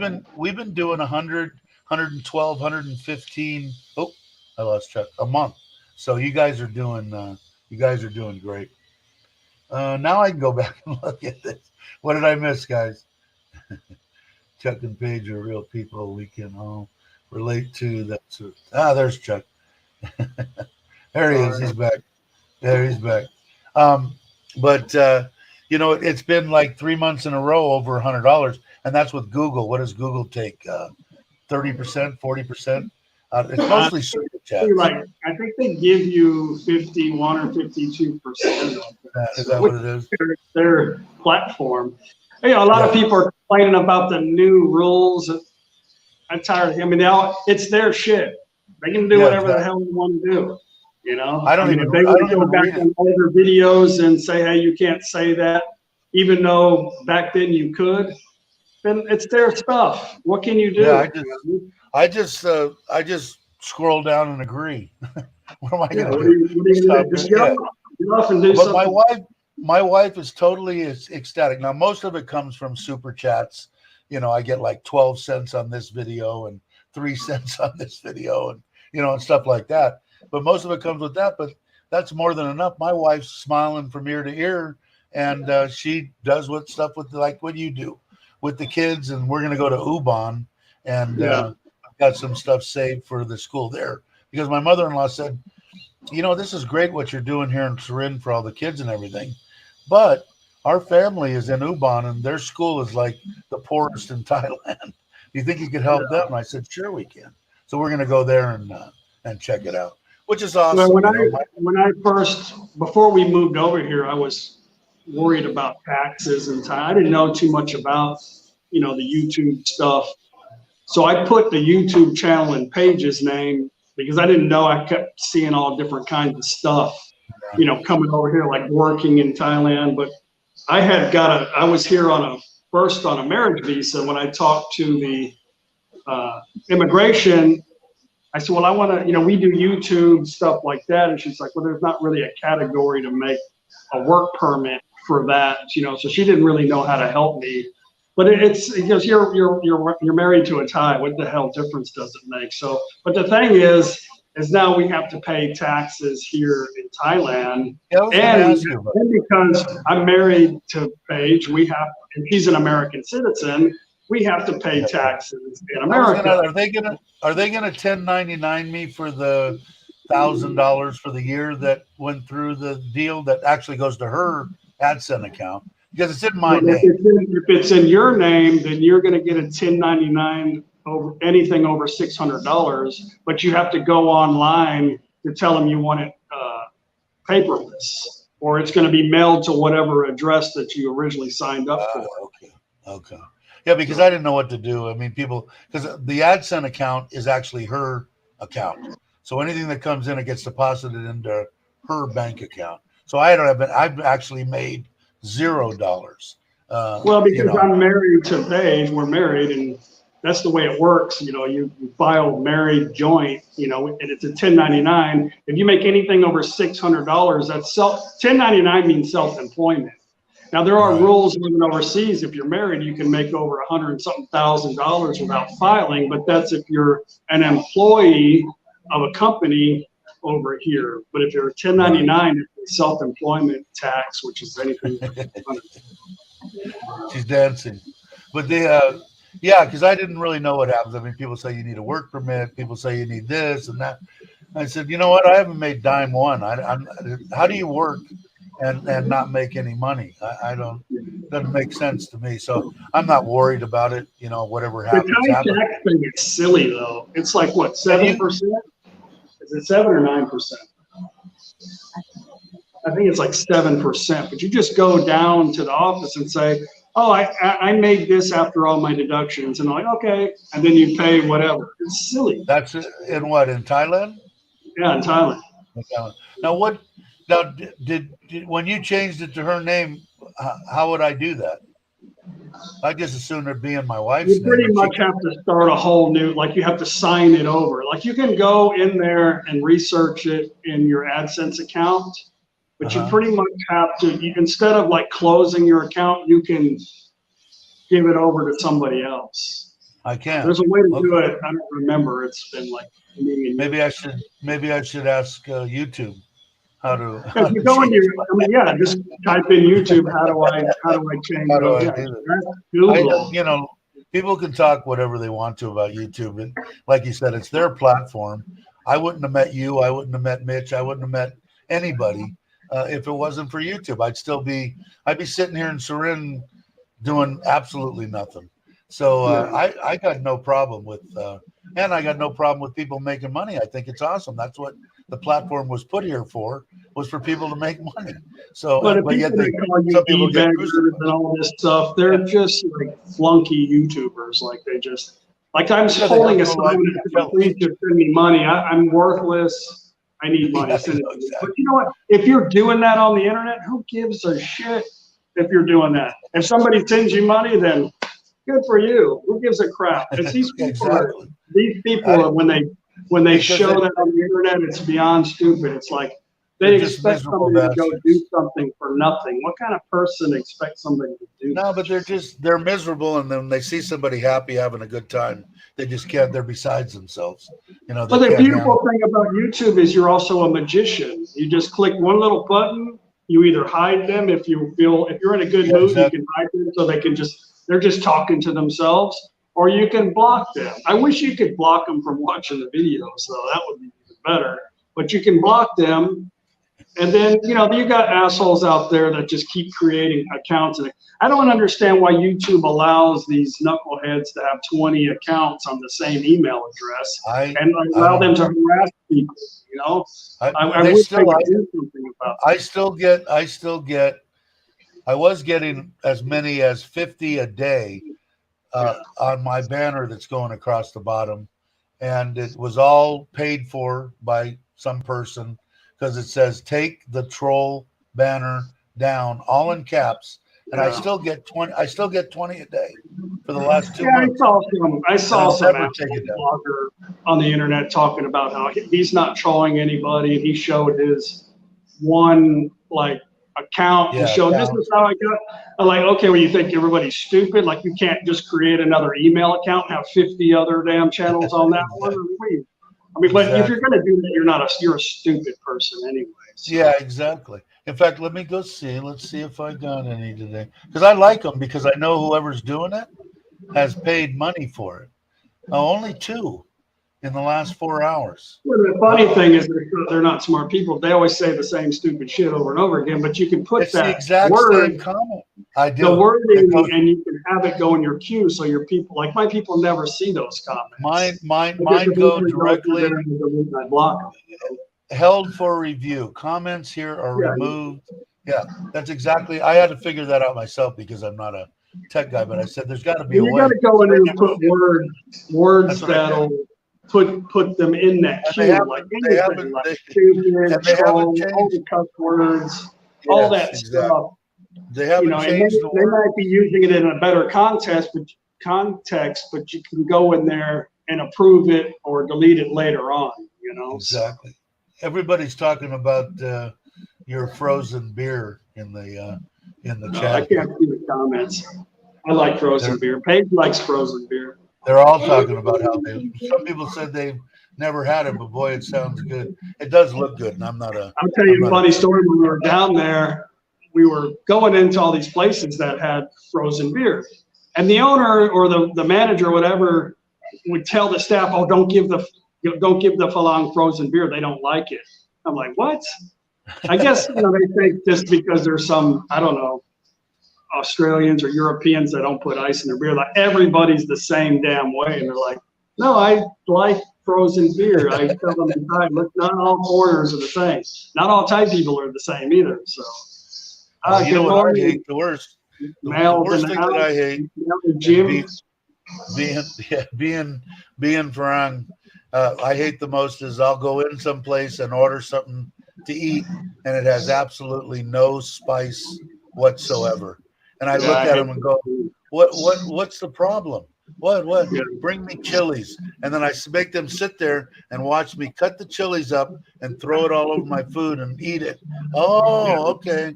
[SPEAKER 1] been doing 100, 112, 115. Oh, I lost track. A month. So you guys are doing great. Now I can go back and look at this. What did I miss, guys? Chuck and Paige are real people. We can all relate to that. There's Chuck. There he is. He's back. There he's back. But you know, it's been like 3 months in a row over $100. And that's with Google. What does Google take? 30%, 40%? It's mostly super chats.
[SPEAKER 4] Right. I think they give you 51 or 52%.
[SPEAKER 1] Is that what it is?
[SPEAKER 4] Their platform. You know, a lot of people are complaining about the new rules. I'm tired of it. I mean, it's their shit. They can do whatever the hell they want to do. You know, if they want to go back on older videos and say, hey, you can't say that, even though back then you could, then it's their stuff. What can you do?
[SPEAKER 1] Yeah, I just scroll down and agree. What am I going to do?
[SPEAKER 4] Just get off and do
[SPEAKER 1] but
[SPEAKER 4] something.
[SPEAKER 1] My wife is totally ecstatic. Now, most of it comes from super chats. You know, I get like 12 cents on this video and 3 cents on this video, and you know, and stuff like that. But most of it comes with that. But that's more than enough. My wife's smiling from ear to ear, and she does what stuff with like what you do with the kids, and we're gonna go to Ubon, and I've got some stuff saved for the school there because my mother-in-law said, you know, this is great what you're doing here in Turin for all the kids and everything, but our family is in Ubon and their school is like the poorest in Thailand. Do you think you could help them? And I said, sure we can. So we're going to go there and check it out, which is awesome.
[SPEAKER 4] Well, when I first, before we moved over here, I was worried about taxes and time. I didn't know too much about, you know, the YouTube stuff. So I put the YouTube channel and page's name because I didn't know. I kept seeing all different kinds of stuff, you know, coming over here, like working in Thailand. But I was here first on a marriage visa. When I talked to the immigration, I said, well, I want to, you know, we do YouTube, stuff like that. And she's like, well, there's not really a category to make a work permit for that, you know, so she didn't really know how to help me. But it's because you're married to a Thai. What the hell difference does it make? So, but the thing is now we have to pay taxes here in Thailand, and because I'm married to Paige, and she's an American citizen, we have to pay taxes in America.
[SPEAKER 1] Are they gonna 1099 me for the $1,000 for the year that went through the deal that actually goes to her AdSense account? Because it's in my name.
[SPEAKER 4] If it's in your name, then you're going to get a 1099 over anything over $600, but you have to go online to tell them you want it paperless, or it's going to be mailed to whatever address that you originally signed up for.
[SPEAKER 1] Okay. Yeah, because I didn't know what to do. I mean, because the AdSense account is actually her account. So anything that comes in, it gets deposited into her bank account. So I've actually made $0.
[SPEAKER 4] Well, because I'm married to Paige, we're married, and that's the way it works. You know, you file married joint, you know, and it's a 1099. If you make anything over $600, that's 1099 means self-employment. Now there are rules living overseas. If you're married, you can make over $100-something thousand without filing, but that's if you're an employee of a company over here. But if you're 1099, it's self-employment tax, which is anything.
[SPEAKER 1] She's dancing, but because I didn't really know what happens. I mean, people say you need a work permit. People say you need this and that. I said, you know what? I haven't made dime one. How do you work and not make any money? I don't. Doesn't make sense to me. So I'm not worried about it. You know, whatever happens.
[SPEAKER 4] The tax thing is silly though. It's like what, 7%? Is it 7 or 9%? I think it's like 7%. But you just go down to the office and say, oh, I made this after all my deductions, and I'm like, okay, and then you pay whatever. It's silly.
[SPEAKER 1] That's in what, in Thailand?
[SPEAKER 4] Yeah, in Thailand.
[SPEAKER 1] Now, did when you changed it to her name, how would I do that? I just assume it'd be in my wife's name.
[SPEAKER 4] You pretty much have to start a whole new, like you have to sign it over. Like you can go in there and research it in your AdSense account, but you pretty much have to, instead of like closing your account, you can give it over to somebody else.
[SPEAKER 1] I can.
[SPEAKER 4] There's a way to do it. I don't remember. It's been like a million years.
[SPEAKER 1] Maybe I should ask YouTube how to.
[SPEAKER 4] If you go into just type in YouTube. How do I change?
[SPEAKER 1] How do I do that? You know, people can talk whatever they want to about YouTube, and like you said, it's their platform. I wouldn't have met you. I wouldn't have met Mitch. I wouldn't have met anybody if it wasn't for YouTube. I'd be sitting here in Surin doing absolutely nothing. So I got no problem with, and I got no problem with people making money. I think it's awesome. That's what the platform was put here for, was for people to make money. So,
[SPEAKER 4] but yet some people get and all this stuff. They're just like flunky YouTubers. Like I'm holding a sign. Please just send me money. I'm worthless. I need money. Exactly. But you know what? If you're doing that on the internet, who gives a shit if you're doing that? If somebody sends you money, then good for you. Who gives a crap? It's these people. These people, when they show that on the internet, it's beyond stupid. It's like they expect somebody to go do something for nothing. What kind of person expects somebody to do that?
[SPEAKER 1] No, but they're miserable, and then they see somebody happy having a good time. They just can't. They're besides themselves. You know.
[SPEAKER 4] But the beautiful thing about YouTube is you're also a magician. You just click one little button, you either hide them if you're in a good mood, you can hide them so they're just talking to themselves, or you can block them. I wish you could block them from watching the videos, so that would be even better. But you can block them, and then you got assholes out there that just keep creating accounts. And I don't understand why YouTube allows these knuckleheads to have 20 accounts on the same email address and allow them to harass people. I wish they could do something about it.
[SPEAKER 1] I was getting as many as 50 a day on my banner that's going across the bottom, and it was all paid for by some person because it says take the troll banner down, all in caps, and I still get 20 a day for the last 2 months.
[SPEAKER 4] I saw some blogger on the internet talking about how he's not trolling anybody, and he showed his one account and showed this is how I got. I'm like, okay, well, you think everybody's stupid? Like, you can't just create another email account and have 50 other damn channels on that one? I mean, but if you're going to do that, you're a stupid person anyway. So.
[SPEAKER 1] Yeah, exactly. In fact, let me go see. Let's see if I got any today. Because I like them because I know whoever's doing it has paid money for it. Only 2 in the last 4 hours.
[SPEAKER 4] Well, the funny thing is they're not smart people. They always say the same stupid shit over and over again, but you can put
[SPEAKER 1] the exact same comment. I do.
[SPEAKER 4] The wording, and you can have it go in your queue so your people, like my people, never see those comments.
[SPEAKER 1] Mine go directly. Held for review. Comments here are removed. Yeah, that's exactly. I had to figure that out myself because I'm not a tech guy, but I said there's got to be a way.
[SPEAKER 4] You got to go in there and put words that'll put them in that queue, like anything, like stupid, troll, all the cuss words, all that stuff.
[SPEAKER 1] They haven't changed the word.
[SPEAKER 4] They might be using it in a better context, but you can go in there and approve it or delete it later on.
[SPEAKER 1] Exactly. Everybody's talking about your frozen beer in the chat.
[SPEAKER 4] I can't see the comments. I like frozen beer. Paige likes frozen beer.
[SPEAKER 1] They're all talking about how some people said they've never had it, but boy, it sounds good. It does look good, and I'll
[SPEAKER 4] tell you a funny story. When we were down there, we were going into all these places that had frozen beer, and the owner or the manager or whatever would tell the staff, "Oh, don't give the Falang frozen beer. They don't like it." I'm like, what? I guess they think just because there's some, I don't know, Australians or Europeans that don't put ice in their beer. Like, everybody's the same damn way, and they're like, "No, I like frozen beer." I tell them in Thai, look, not all foreigners are the same. Not all Thai people are the same either. So,
[SPEAKER 1] you know what I hate the worst? The worst thing that I hate being Farang. I hate the most is I'll go in someplace and order something to eat, and it has absolutely no spice whatsoever. And I look at them and go, what's the problem? What?
[SPEAKER 4] Yeah.
[SPEAKER 1] Bring me chilies. And then I make them sit there and watch me cut the chilies up and throw it all over my food and eat it. Oh, okay.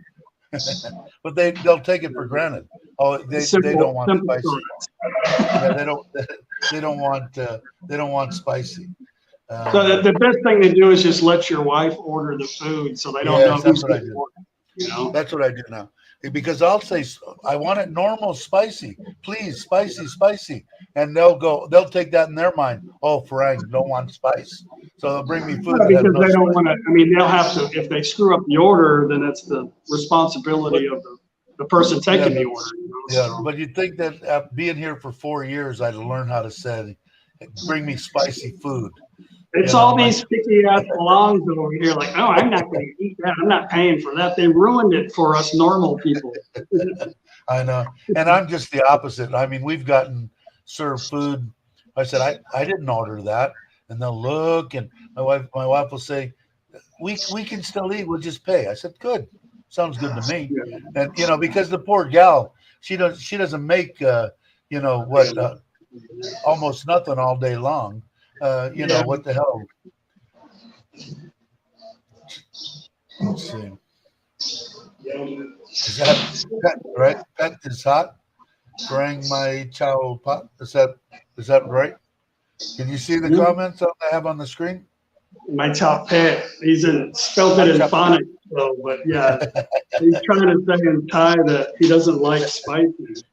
[SPEAKER 1] But they'll take it for granted. Oh, they don't want spicy. Yeah, they don't want spicy.
[SPEAKER 4] So the best thing to do is just let your wife order the food, so they don't know who's going to order.
[SPEAKER 1] That's what I do now. Because I'll say, I want it normal, spicy, please, spicy, and they'll take that in their mind. Oh, Frank, don't want spice, so they'll bring me food.
[SPEAKER 4] Because they don't want to. I mean, they'll have to. If they screw up the order, then it's the responsibility of the person taking the order.
[SPEAKER 1] Yeah, but you'd think that being here for 4 years, I'd learn how to say, "Bring me spicy food."
[SPEAKER 4] It's all these picky ass belongs over here. Like, oh, I'm not going to eat that. I'm not paying for that. They ruined it for us normal people.
[SPEAKER 1] I know. And I'm just the opposite. I mean, we've gotten served food. I said, I didn't order that. And they'll look, and my wife will say, we can still eat. We'll just pay. I said, good. Sounds good to me. Yeah. And, because the poor gal, she doesn't make, almost nothing all day long. What the hell? Let's see. Is that pet, right? Pet is hot. Bring my chow pot. Is that right? Can you see the comments I have on the screen?
[SPEAKER 4] My top pet. He's spelled it in phonics, but yeah. He's trying to say in Thai that he doesn't like spicy.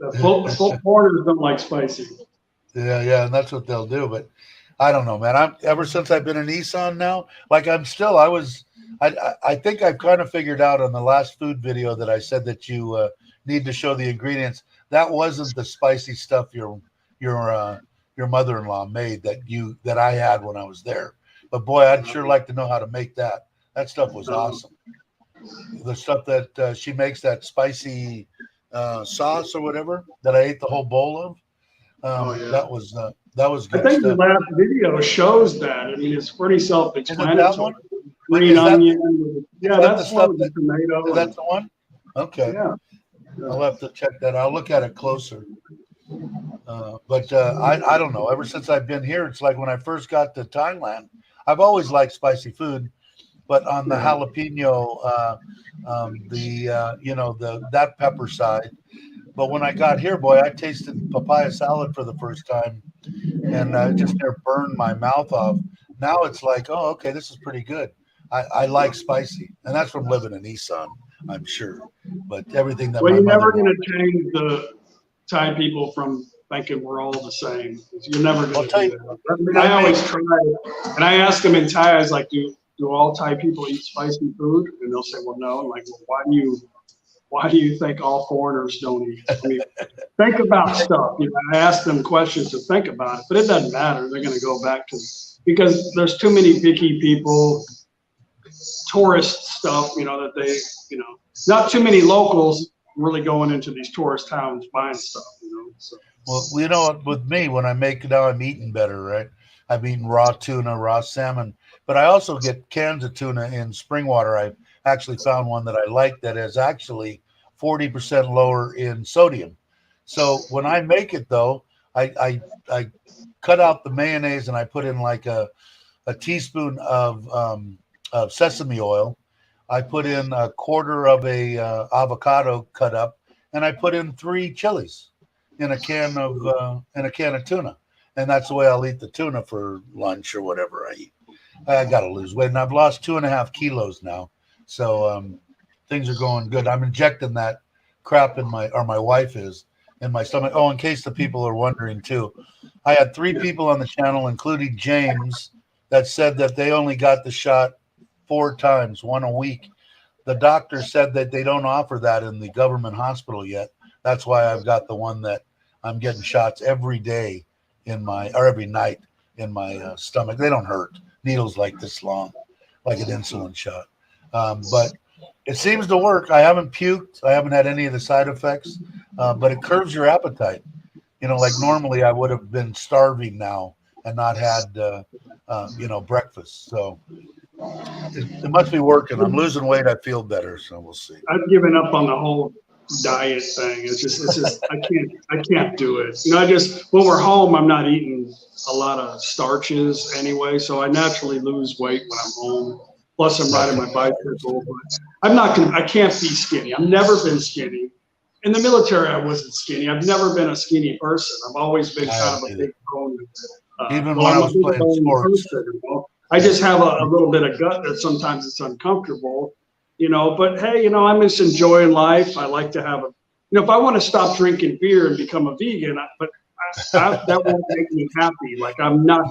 [SPEAKER 4] The foreigners don't like spicy.
[SPEAKER 1] Yeah, and that's what they'll do. But I don't know, man. I'm ever since I've been in Nissan now, like I think I've kind of figured out on the last food video that I said that you need to show the ingredients. That wasn't the spicy stuff your mother-in-law made that I had when I was there. But boy, I'd sure like to know how to make that. That stuff was awesome. The stuff that she makes, that spicy sauce or whatever that I ate the whole bowl of. That was good.
[SPEAKER 4] I think
[SPEAKER 1] stuff.
[SPEAKER 4] the last video shows that. I mean, it's pretty self-explanatory.
[SPEAKER 1] Is it that one?
[SPEAKER 4] Green onion. That's
[SPEAKER 1] the
[SPEAKER 4] one with the tomato.
[SPEAKER 1] Is that the one? Okay.
[SPEAKER 4] Yeah.
[SPEAKER 1] I'll have to check that. I'll look at it closer. But I don't know. Ever since I've been here, it's like when I first got to Thailand, I've always liked spicy food, but on the jalapeno, that pepper side. But when I got here, boy, I tasted papaya salad for the first time, and I just never burned my mouth off. Now it's like, oh, okay, this is pretty good. I like spicy, and that's from living in Nissan, I'm sure. But everything that
[SPEAKER 4] you're never going to change the Thai people from thinking we're all the same. You're never going to do that. I mean, I always try it, and I ask them in Thai, I was like, do all Thai people eat spicy food? And they'll say, well, no. I'm like, well, why do you think all foreigners don't eat? I mean, think about stuff. I ask them questions to think about it, but it doesn't matter. They're going to go back to, because there's too many picky people, tourist stuff, that they, not too many locals really going into these tourist towns buying stuff, So.
[SPEAKER 1] Well, with me, when I make it now, I'm eating better, right? I've eaten raw tuna, raw salmon, but I also get cans of tuna in spring water. I actually found one that I like that is actually 40% lower in sodium. So when I make it, though, I cut out the mayonnaise and I put in like a teaspoon of sesame oil. I put in a quarter of a avocado cut up, and I put in 3 chilies in a can of tuna, and that's the way I'll eat the tuna for lunch or whatever I eat. I got to lose weight, and I've lost 2.5 kilos now, so things are going good. I'm injecting that crap my wife is in my stomach. Oh, in case the people are wondering too, I had 3 people on the channel, including James, that said that they only got the shot 4 times, 1 a week. The doctor said that they don't offer that in the government hospital yet. That's why I've got the one that I'm getting shots every day every night in my stomach. They don't hurt. Needles like this long, like an insulin shot. But it seems to work. I haven't puked. I haven't had any of the side effects, but it curbs your appetite. Like normally I would have been starving now and not had, breakfast. So it must be working. I'm losing weight. I feel better. So we'll see.
[SPEAKER 4] I've given up on the whole diet thing. It's just I can't do it. When we're home, I'm not eating a lot of starches anyway, so I naturally lose weight when I'm home. Plus, I'm riding my bicycle. But I can't be skinny. I've never been skinny. In the military, I wasn't skinny. I've never been a skinny person. I've always been kind of a big bone.
[SPEAKER 1] Even when I was playing sports.
[SPEAKER 4] I just have a little bit of gut that sometimes it's uncomfortable, but hey, I'm just enjoying life. I like to have if I want to stop drinking beer and become a vegan, that won't make me happy. Like I'm not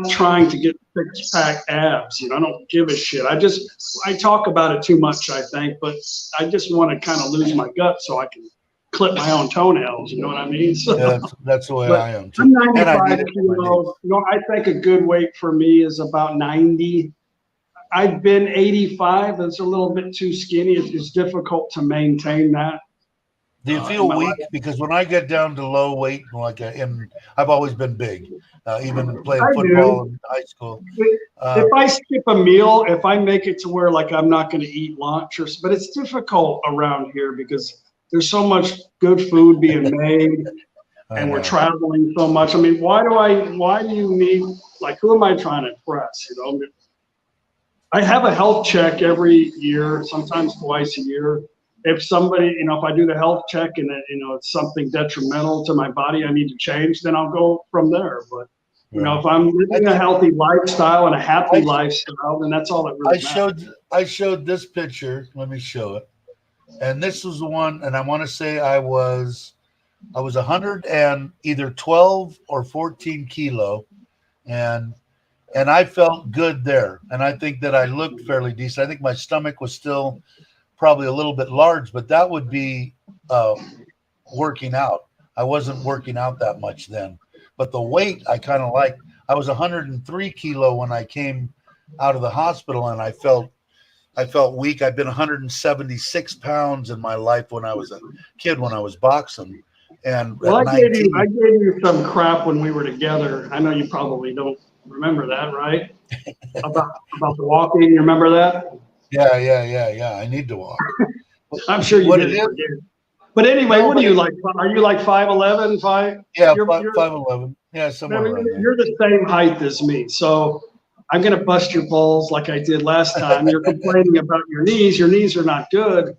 [SPEAKER 4] trying to get 6-pack abs. I don't give a shit. I talk about it too much, I think, but I just want to kind of lose my gut so I can clip my own toenails. You know what I mean? So,
[SPEAKER 1] yeah, that's the way I am too.
[SPEAKER 4] I'm 95 kilos. I think a good weight for me is about 90. I've been 85. That's a little bit too skinny. It's difficult to maintain that.
[SPEAKER 1] Do you feel weak? Because when I get down to low weight, I've always been big, even playing football in high school.
[SPEAKER 4] If I skip a meal, if I make it to where I'm not going to eat lunch, but it's difficult around here because there's so much good food being made, and we're traveling so much. I mean, why do you need, who am I trying to impress? I have a health check every year, sometimes twice a year. If somebody, if I do the health check and it's something detrimental to my body, I need to change, then I'll go from there. But if I'm living a healthy lifestyle and a happy lifestyle, then that's all that really matters.
[SPEAKER 1] I showed this picture. Let me show it. And this was the one, and I want to say I was 100 and either 12 or 14 kilo, and I felt good there. And I think that I looked fairly decent. I think my stomach was still probably a little bit large, but that would be working out. I wasn't working out that much then, but the weight I kind of liked. I was 103 kilo when I came out of the hospital, and I felt weak. I've been 176 pounds in my life when I was a kid, when I was boxing. And
[SPEAKER 4] well,
[SPEAKER 1] at
[SPEAKER 4] I gave
[SPEAKER 1] 19,
[SPEAKER 4] you some crap when we were together. I know you probably don't remember that, right? about the walking. You remember that?
[SPEAKER 1] Yeah. I need to walk.
[SPEAKER 4] I'm sure you
[SPEAKER 1] What
[SPEAKER 4] didn't
[SPEAKER 1] it is?
[SPEAKER 4] forget. But anyway,
[SPEAKER 1] No,
[SPEAKER 4] what are you like? Are you like 5'11", 5?
[SPEAKER 1] Yeah,
[SPEAKER 4] You're
[SPEAKER 1] 5'11". Yeah, somewhere around there.
[SPEAKER 4] you're the same height as me. So I'm going to bust your balls like I did last time. You're complaining about your knees. Your knees are not good.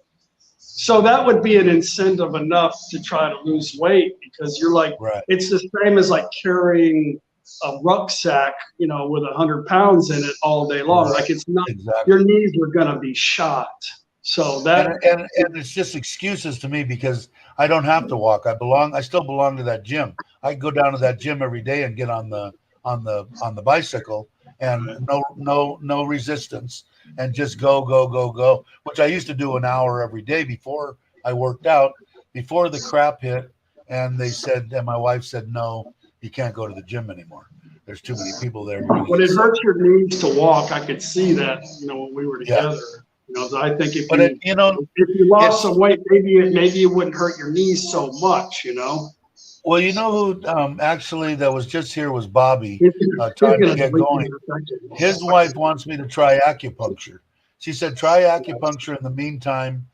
[SPEAKER 4] So that would be an incentive enough to try to lose weight, because you're like,
[SPEAKER 1] Right.
[SPEAKER 4] it's the same as like carrying a rucksack, you know, with 100 pounds in it all day long.
[SPEAKER 1] Right.
[SPEAKER 4] Like, it's not,
[SPEAKER 1] Exactly.
[SPEAKER 4] your knees are going to be shot. So that,
[SPEAKER 1] and it's just excuses to me, because I don't have to walk. I still belong to that gym. I go down to that gym every day and get on the bicycle, and no resistance, and just go, which I used to do an hour every day before I worked out, before the crap hit. And my wife said, no, you can't go to the gym anymore. There's too many people there.
[SPEAKER 4] when it hurts your knees to walk, I could see that, you know, when we were together. You know, so I think if you lost some weight, maybe it wouldn't hurt your knees so much, you know.
[SPEAKER 1] Well, you know who actually that was just here was Bobby,
[SPEAKER 4] He's
[SPEAKER 1] trying to
[SPEAKER 4] gonna
[SPEAKER 1] get
[SPEAKER 4] delete
[SPEAKER 1] going.
[SPEAKER 4] me in a second.
[SPEAKER 1] His wife wants me to try acupuncture. She said, try acupuncture. In the meantime,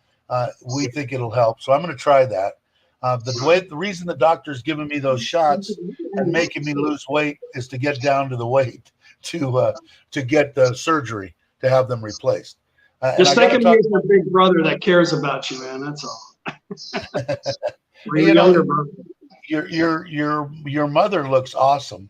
[SPEAKER 1] we think it'll help. So I'm going to try that. The reason the doctor's giving me those shots and making me lose weight is to get down to the weight to get the surgery to have them replaced.
[SPEAKER 4] Just think of me as your big brother that cares about you, man. That's all. Your younger brother.
[SPEAKER 1] Your mother looks awesome.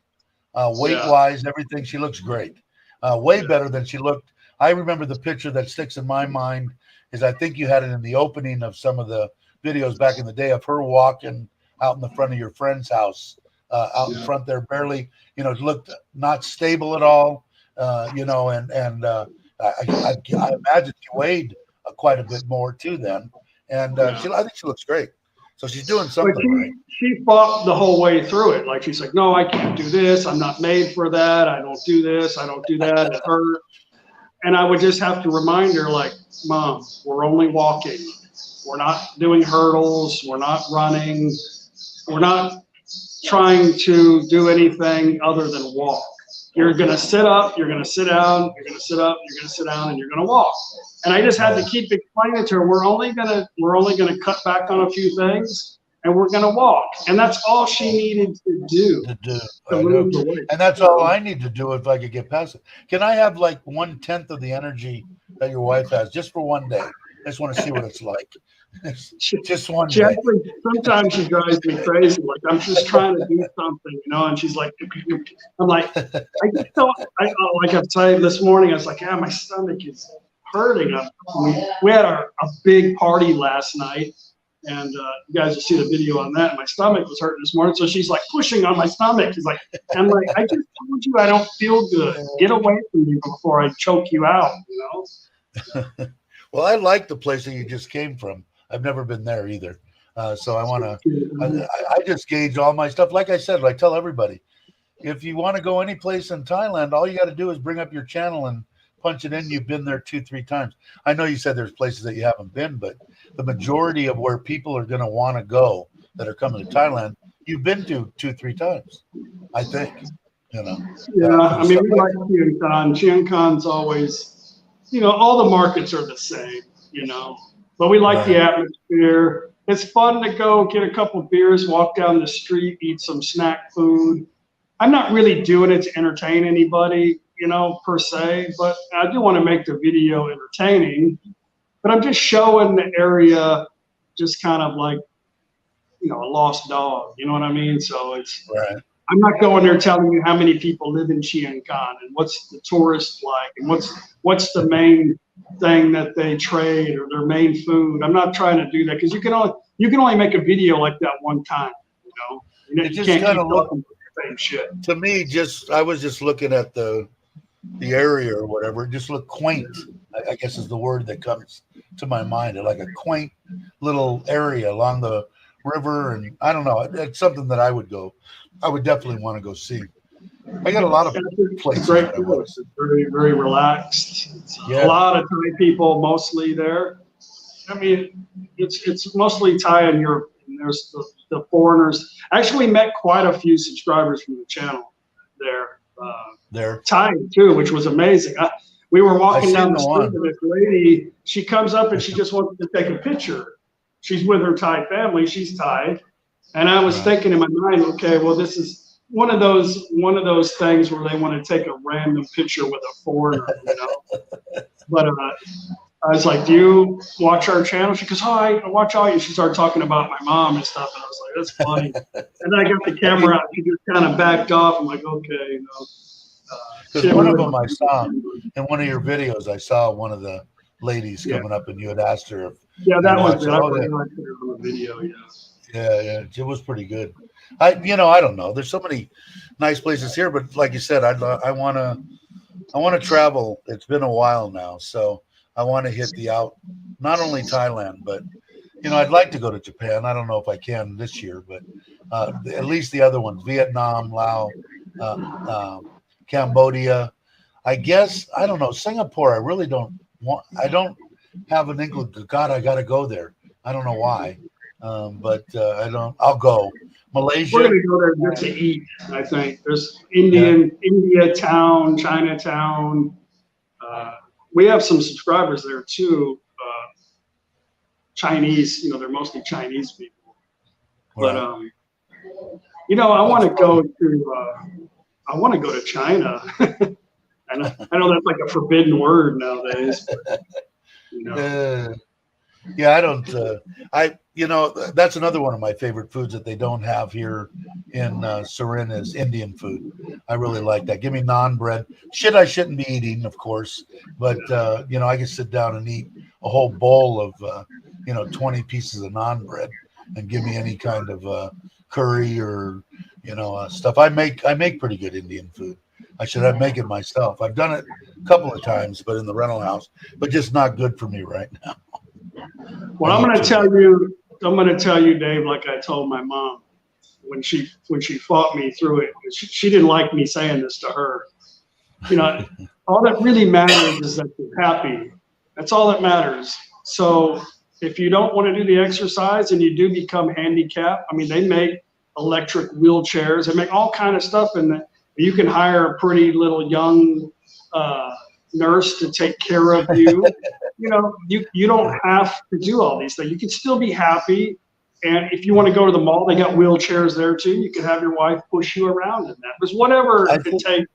[SPEAKER 1] Weight wise, everything. She looks great. Way better than she looked. I remember the picture that sticks in my mind is, I think you had it in the opening of some of the videos back in the day, of her walking out in the front of your friend's house, out in front there, barely, looked not stable at all, I imagine she weighed quite a bit more too then. And I think she looks great. So she's doing something right.
[SPEAKER 4] She fought the whole way through it. Like, she's like, no, I can't do this. I'm not made for that. I don't do this. I don't do that. It hurt. And I would just have to remind her, like, Mom, we're only walking. We're not doing hurdles. We're not running. We're not trying to do anything other than walk. You're going to sit up, you're going to sit down, you're going to sit up, you're going to sit down, and you're going to walk. And I just had to keep explaining to her, we're only going to cut back on a few things, and we're going to walk. And that's all she needed to do.
[SPEAKER 1] And that's all I need to do if I could get past it. Can I have like 1/10 of the energy that your wife has just for one day? I just want to see what it's like. Just one day.
[SPEAKER 4] Actually, sometimes she drives me crazy. Like, I'm just trying to do something, and she's like, I'm like, I just don't, like I was saying this morning, I was like, my stomach is hurting. We had a big party last night, and you guys will see the video on that. My stomach was hurting this morning, so she's like pushing on my stomach. She's like, I'm like, I just told you I don't feel good. Get away from me before I choke you out,
[SPEAKER 1] Well, I like the place that you just came from. I've never been there either. So I want to, I just gauge all my stuff. Like I said, I tell everybody, if you want to go any place in Thailand, all you got to do is bring up your channel and punch it in. You've been there 2-3 times. I know you said there's places that you haven't been, but the majority of where people are going to want to go that are coming to Thailand, you've been to 2-3 times, I think.
[SPEAKER 4] Yeah, I mean, we like Chiang Khon. Chiang Khon's always, all the markets are the same, but we like the atmosphere. It's fun to go get a couple beers, walk down the street, eat some snack food. I'm not really doing it to entertain anybody, per se, but I do want to make the video entertaining. But I'm just showing the area, just kind of like, a lost dog. You know what I mean? So I'm not going there telling you how many people live in Chiang Kai and what's the tourist like and what's the main thing that they trade or their main food. I'm not trying to do that because you can only make a video like that one time.
[SPEAKER 1] It
[SPEAKER 4] You
[SPEAKER 1] just
[SPEAKER 4] can't keep
[SPEAKER 1] kind of looked
[SPEAKER 4] talking the same shit.
[SPEAKER 1] to me. I was just looking at the area or whatever. It just looked quaint. I guess is the word that comes to my mind. Like a quaint little area along the river, and I don't know. It's something that I would definitely want to go see. I got a lot of places
[SPEAKER 4] Great
[SPEAKER 1] that I want to see.
[SPEAKER 4] It's very, very relaxed.
[SPEAKER 1] Yeah.
[SPEAKER 4] A lot of Thai people mostly there. I mean, it's mostly Thai in Europe. And there's the foreigners. Actually, met quite a few subscribers from the channel there.
[SPEAKER 1] There.
[SPEAKER 4] Thai too, which was amazing. We were walking down the
[SPEAKER 1] seen
[SPEAKER 4] street,
[SPEAKER 1] the
[SPEAKER 4] and this lady, she comes up and she just wants to take a picture. She's with her Thai family. She's Thai, and I was thinking in my mind, okay, well, this is one of those things where they want to take a random picture with a foreigner, But I was like, "Do you watch our channel?" She goes, "Oh, I watch all you." She started talking about my mom and stuff, and I was like, "That's funny." And then I got the camera out. She just kind of backed off. I'm like, "Okay,
[SPEAKER 1] Because one of them I saw in one of your videos, I saw one of the ladies coming up, and you had asked her if
[SPEAKER 4] that was good. I
[SPEAKER 1] oh,
[SPEAKER 4] put it on the video.
[SPEAKER 1] yeah, it was pretty good. I don't know. There's so many nice places here, but like you said, I want to travel. It's been a while now, so I want to hit not only Thailand, but I'd like to go to Japan. I don't know if I can this year, but at least the other ones: Vietnam, Laos, Cambodia. I guess I don't know. Singapore. I really don't want. I don't have an inkling. God, I got to go there. I don't know why, but I don't. I'll go. Malaysia.
[SPEAKER 4] We're gonna go there just to eat. I think there's India Town, Chinatown. We have some subscribers there too. Chinese, they're mostly Chinese people. But I want to go to China. And I know that's like a forbidden word nowadays. But,
[SPEAKER 1] yeah, I don't. That's another one of my favorite foods that they don't have here in Surin is Indian food. I really like that. Give me naan bread. Shit, I shouldn't be eating, of course, but I can sit down and eat a whole bowl of 20 pieces of naan bread and give me any kind of curry or stuff. I make pretty good Indian food. I should make it myself. I've done it a couple of times, but in the rental house, but just not good for me right now.
[SPEAKER 4] Well, I'm going to tell you, Dave, like I told my mom when she fought me through it. She didn't like me saying this to her. All that really matters is that you're happy. That's all that matters. So if you don't want to do the exercise and you do become handicapped, they make electric wheelchairs. They make all kind of stuff, and you can hire a pretty little young nurse to take care of you. You don't have to do all these things. You can still be happy. And if you want to go to the mall, they got wheelchairs there too. You can have your wife push you around in that. There's whatever it takes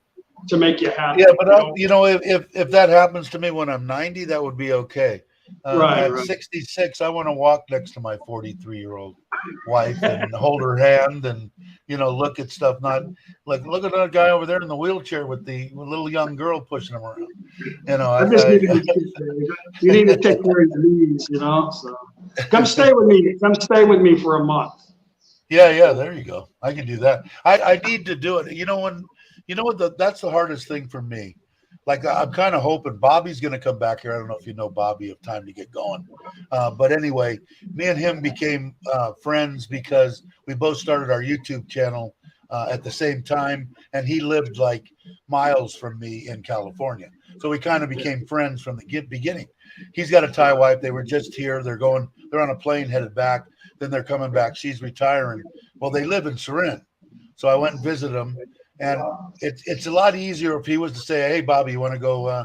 [SPEAKER 4] to make you happy.
[SPEAKER 1] Yeah, but if that happens to me when I'm 90, that would be okay. At 66, I want to walk next to my 43-year-old wife and hold her hand and look at stuff. Not like look at that guy over there in the wheelchair with the little young girl pushing him around.
[SPEAKER 4] You need to take care of your knees. So come stay with me. Come stay with me for a month.
[SPEAKER 1] Yeah. There you go. I can do that. I need to do it. That's the hardest thing for me. Like I'm kind of hoping Bobby's going to come back here. I don't know if you know Bobby of Time to Get Going. But anyway, me and him became friends because we both started our YouTube channel at the same time. And he lived like miles from me in California. So we kind of became friends from the beginning. He's got a Thai wife. They were just here. They're on a plane headed back. Then they're coming back. She's retiring. Well, they live in Surin. So I went and visited them. And it's a lot easier if he was to say, "Hey, Bobby, you want to go,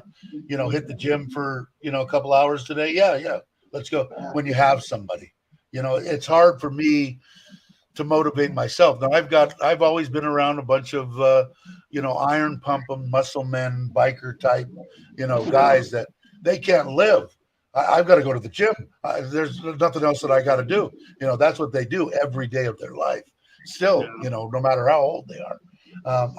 [SPEAKER 1] hit the gym for, a couple hours today?" Yeah, let's go. When you have somebody, it's hard for me to motivate myself. Now I've always been around a bunch of, iron pumping, muscle men, biker type, guys that they can't live. I've got to go to the gym. There's nothing else that I got to do. That's what they do every day of their life. still, no matter how old they are.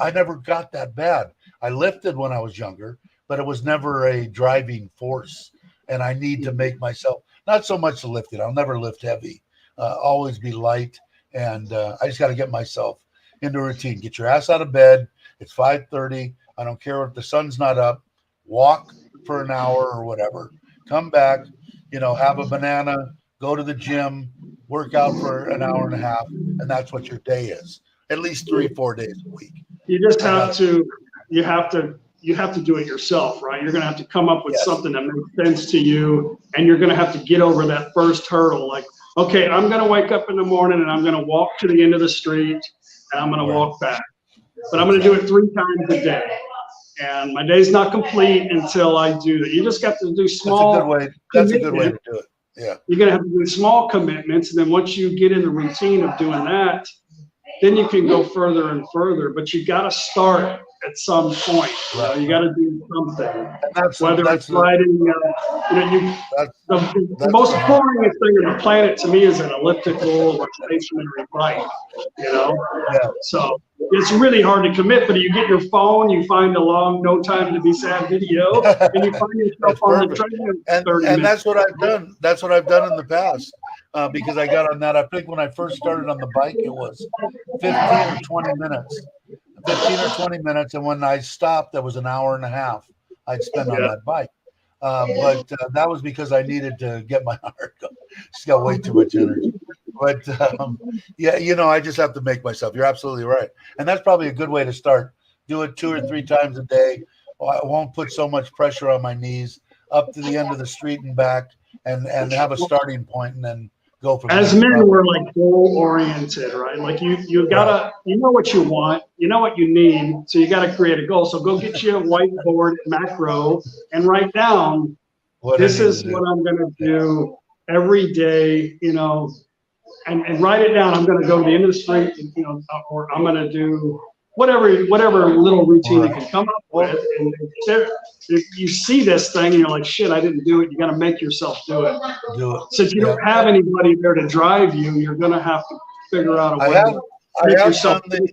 [SPEAKER 1] I never got that bad. I lifted when I was younger, but it was never a driving force. And I need to make myself, not so much the lifting. I'll never lift heavy, always be light. And I just got to get myself into a routine. Get your ass out of bed. It's 5:30. I don't care if the sun's not up. Walk for an hour or whatever. Come back, have a banana, go to the gym, work out for an hour and a half. And that's what your day is. At least 3-4 days a week.
[SPEAKER 4] You just have to, you have to do it yourself, right? You're going to have to come up with something that makes sense to you. And you're going to have to get over that first hurdle. Like, okay, I'm going to wake up in the morning and I'm going to walk to the end of the street and I'm going to walk back. But I'm going to do it 3 times a day. And my day's not complete until I do that. You just got to do small.
[SPEAKER 1] That's a good way to do it. Yeah.
[SPEAKER 4] You're going to have to do small commitments. And then once you get in the routine of doing that, then you can go further and further. But you got to start at some point.
[SPEAKER 1] Right.
[SPEAKER 4] You got to do something.
[SPEAKER 1] That's
[SPEAKER 4] it's riding, the most boring thing on the planet to me is an elliptical or stationary bike.
[SPEAKER 1] Yeah.
[SPEAKER 4] So it's really hard to commit. But you get your phone, you find a long No Time to Be Sad video, and you find yourself on the treadmill.
[SPEAKER 1] And that's what I've done. That's what I've done in the past. Because I got on that. I think when I first started on the bike, it was 15 or 20 minutes. 15 or 20 minutes, and when I stopped, that was an hour and a half I'd spend on that bike. But that was because I needed to get my heart going. Just got way too much energy. But I just have to make myself. You're absolutely right, and that's probably a good way to start. Do it 2 or 3 times a day. I won't put so much pressure on my knees. Up to the end of the street and back, and have a starting point, and then go from
[SPEAKER 4] As
[SPEAKER 1] there.
[SPEAKER 4] men, we're like goal oriented, right? Like you gotta, you know what you want, you know what you need, so you gotta create a goal. So go get you a whiteboard macro and write down, this is what I'm gonna do every day, and write it down. I'm gonna go to the end of the street, or I'm gonna do whatever little routine you can come up with. And if you see this thing and you're like, shit, I didn't do it, you got to make yourself do it. Since you don't have anybody there to drive you, you're going to have to figure out a way to make yourself do it.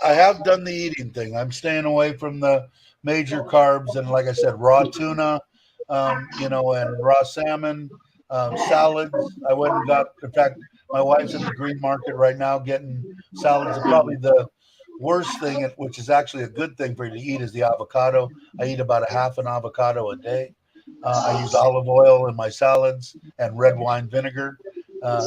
[SPEAKER 1] I have done the eating thing. I'm staying away from the major carbs and, like I said, raw tuna, and raw salmon, salads. I went and got, in fact, my wife's at the green market right now getting salads. Probably the worst thing, which is actually a good thing for you to eat, is the avocado. I eat about a half an avocado a day. I use olive oil in my salads and red wine vinegar.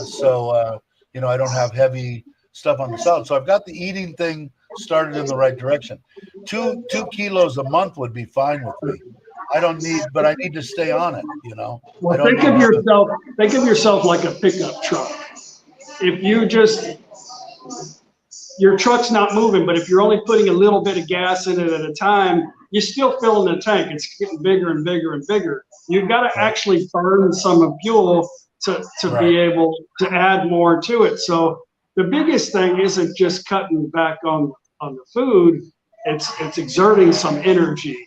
[SPEAKER 1] So I don't have heavy stuff on the salad. So I've got the eating thing started in the right direction. 2 kilos a month would be fine with me. But I need to stay on it,
[SPEAKER 4] Well, think of yourself like a pickup truck. If you your truck's not moving, but if you're only putting a little bit of gas in it at a time, you're still filling the tank. It's getting bigger and bigger and bigger. You've got to actually burn some fuel to be able to add more to it. So the biggest thing isn't just cutting back on the food. It's exerting some energy.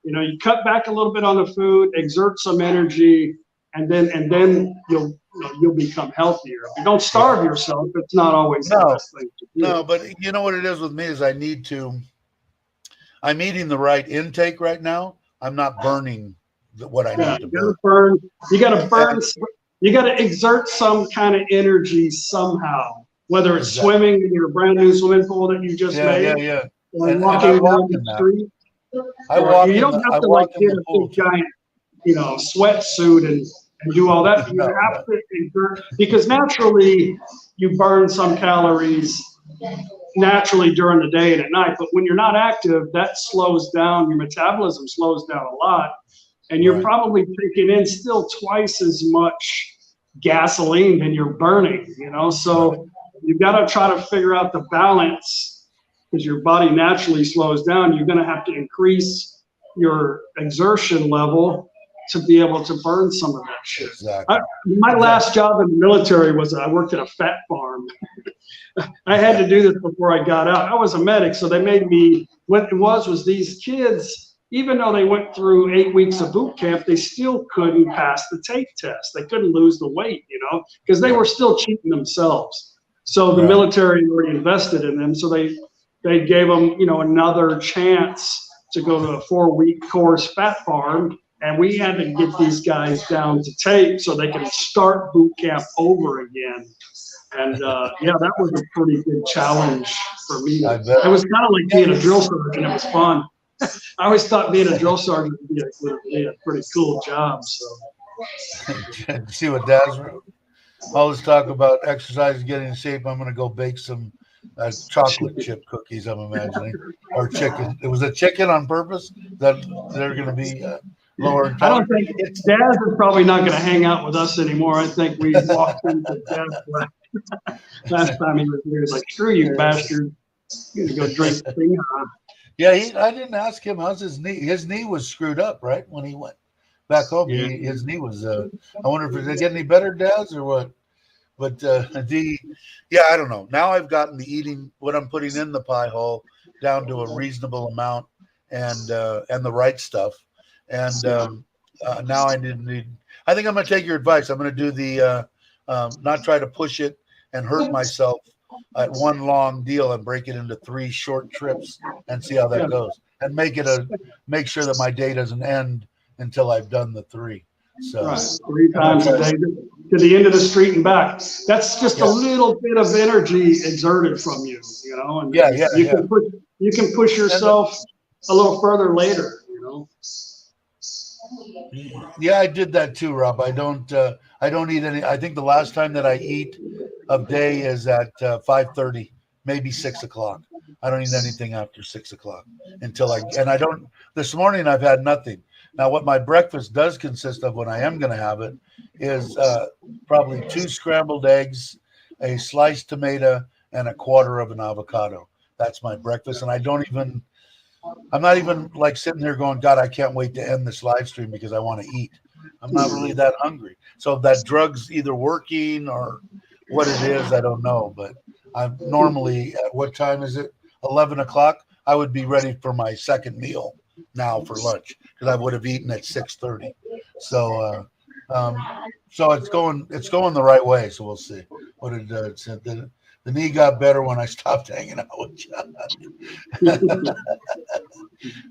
[SPEAKER 4] You cut back a little bit on the food, exert some energy, and then you'll become healthier. If you don't starve yourself, it's not always the best thing to do.
[SPEAKER 1] No, but you know what it is with me is I'm eating the right intake right now. I'm not burning what I need to burn.
[SPEAKER 4] You got to burn. You got to exert some kind of energy somehow, whether it's swimming in your brand new swimming pool that you just made.
[SPEAKER 1] Yeah.
[SPEAKER 4] Or walking down the street. You don't have to get a big giant, sweatsuit and do all that. You have to exert, because naturally you burn some calories naturally during the day and at night. But when you're not active, that slows down. Your metabolism slows down a lot, and you're probably taking in still twice as much gasoline than you're burning. So you've got to try to figure out the balance. Because your body naturally slows down, you're going to have to increase your exertion level to be able to burn some of that shit.
[SPEAKER 1] Exactly.
[SPEAKER 4] My last job in the military was I worked at a fat farm. I had to do this before I got out. I was a medic, so they made me. What it was these kids, even though they went through 8 weeks of boot camp, they still couldn't pass the tape test. They couldn't lose the weight, because they were still cheating themselves. So the
[SPEAKER 1] Right.
[SPEAKER 4] military already invested in them. So they gave them, another chance to go to a 4-week course fat farm. And we had to get these guys down to tape so they could start boot camp over again. And yeah, that was a pretty good challenge for me.
[SPEAKER 1] I bet.
[SPEAKER 4] It was kind of like being a drill sergeant. It was fun. I always thought being a drill sergeant would be a pretty cool job. So
[SPEAKER 1] See what Daz wrote? All this talk about exercise, getting in shape. I'm going to go bake some chocolate chip cookies. I'm imagining, or chicken. It was a chicken on purpose that they're going to be lower in
[SPEAKER 4] I don't
[SPEAKER 1] calories.
[SPEAKER 4] think Daz is probably not going to hang out with us anymore. I think we walked into Daz last time he was here. He's like, "Screw you, bastard! You're going to go drink the thing."
[SPEAKER 1] Yeah, I didn't ask him how's his knee. His knee was screwed up, right, when he went back home.
[SPEAKER 4] Yeah.
[SPEAKER 1] His knee was. I wonder if it get any better, Daz, or what. But I don't know. Now I've gotten the eating what I'm putting in the pie hole down to a reasonable amount and the right stuff. And now I need. I think I'm going to take your advice. I'm going to do the not try to push it and hurt myself at one long deal and break it into 3 short trips and see how that goes. And make sure that my day doesn't end until I've done the 3. So
[SPEAKER 4] Right, 3 times a day to the end of the street and back. That's just a little bit of energy exerted from you, And you can push yourself a little further later,
[SPEAKER 1] Yeah, I did that too, Rob. I don't eat any. I think the last time that I eat of day is at 5:30, maybe 6 o'clock. I don't eat anything after 6 o'clock until I don't. This morning I've had nothing. Now, what my breakfast does consist of when I am going to have it is probably 2 scrambled eggs, a sliced tomato, and a quarter of an avocado. That's my breakfast, and I'm not even like sitting here going, God, I can't wait to end this live stream because I want to eat. I'm not really that hungry. So if that drug's either working or what it is, I don't know. But I'm normally at what time is it? 11 o'clock. I would be ready for my second meal now for lunch because I would have eaten at 6:30. So it's going the right way. So we'll see what it does. The knee got better when I stopped hanging out with you.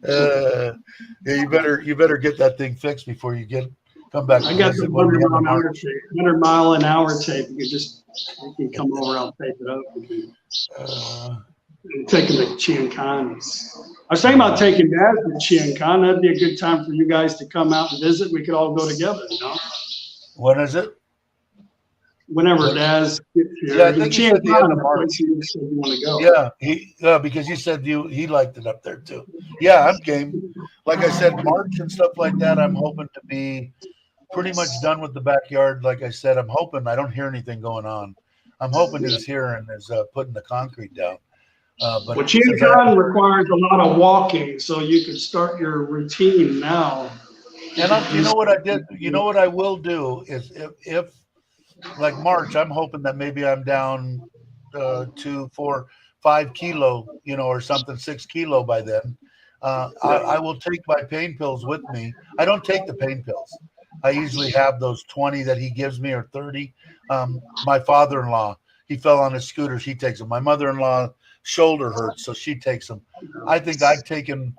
[SPEAKER 1] Yeah, you better get that thing fixed before you come back.
[SPEAKER 4] I got the 100 mile an hour tape. You can come over. I'll tape it up. Taking the Chiang Khan. I was thinking about taking Dad to Chiang Khan. That'd be a good time for you guys to come out and visit. We could all go together,
[SPEAKER 1] When is it?
[SPEAKER 4] Whenever Daz gets here.
[SPEAKER 1] Yeah, I think he said the end of March.
[SPEAKER 4] You said you want to go.
[SPEAKER 1] Yeah, because you said he liked it up there too. Yeah, I'm game. Like I said, March and stuff like that. I'm hoping to be pretty much done with the backyard. Like I said, I'm hoping I don't hear anything going on. I'm hoping he's here and is putting the concrete down. But
[SPEAKER 4] Chiang Khan requires a lot of walking, so you can start your routine now.
[SPEAKER 1] And you know what I did? You know what I will do is if like March, I'm hoping that maybe I'm down 2, 4, 5 kilo, or something, 6 kilo by then. I will take my pain pills with me. I don't take the pain pills. I usually have those 20 that he gives me or 30. My father-in-law, he fell on his scooter. She takes them. My mother-in-law shoulder hurts, so she takes them. I think I've taken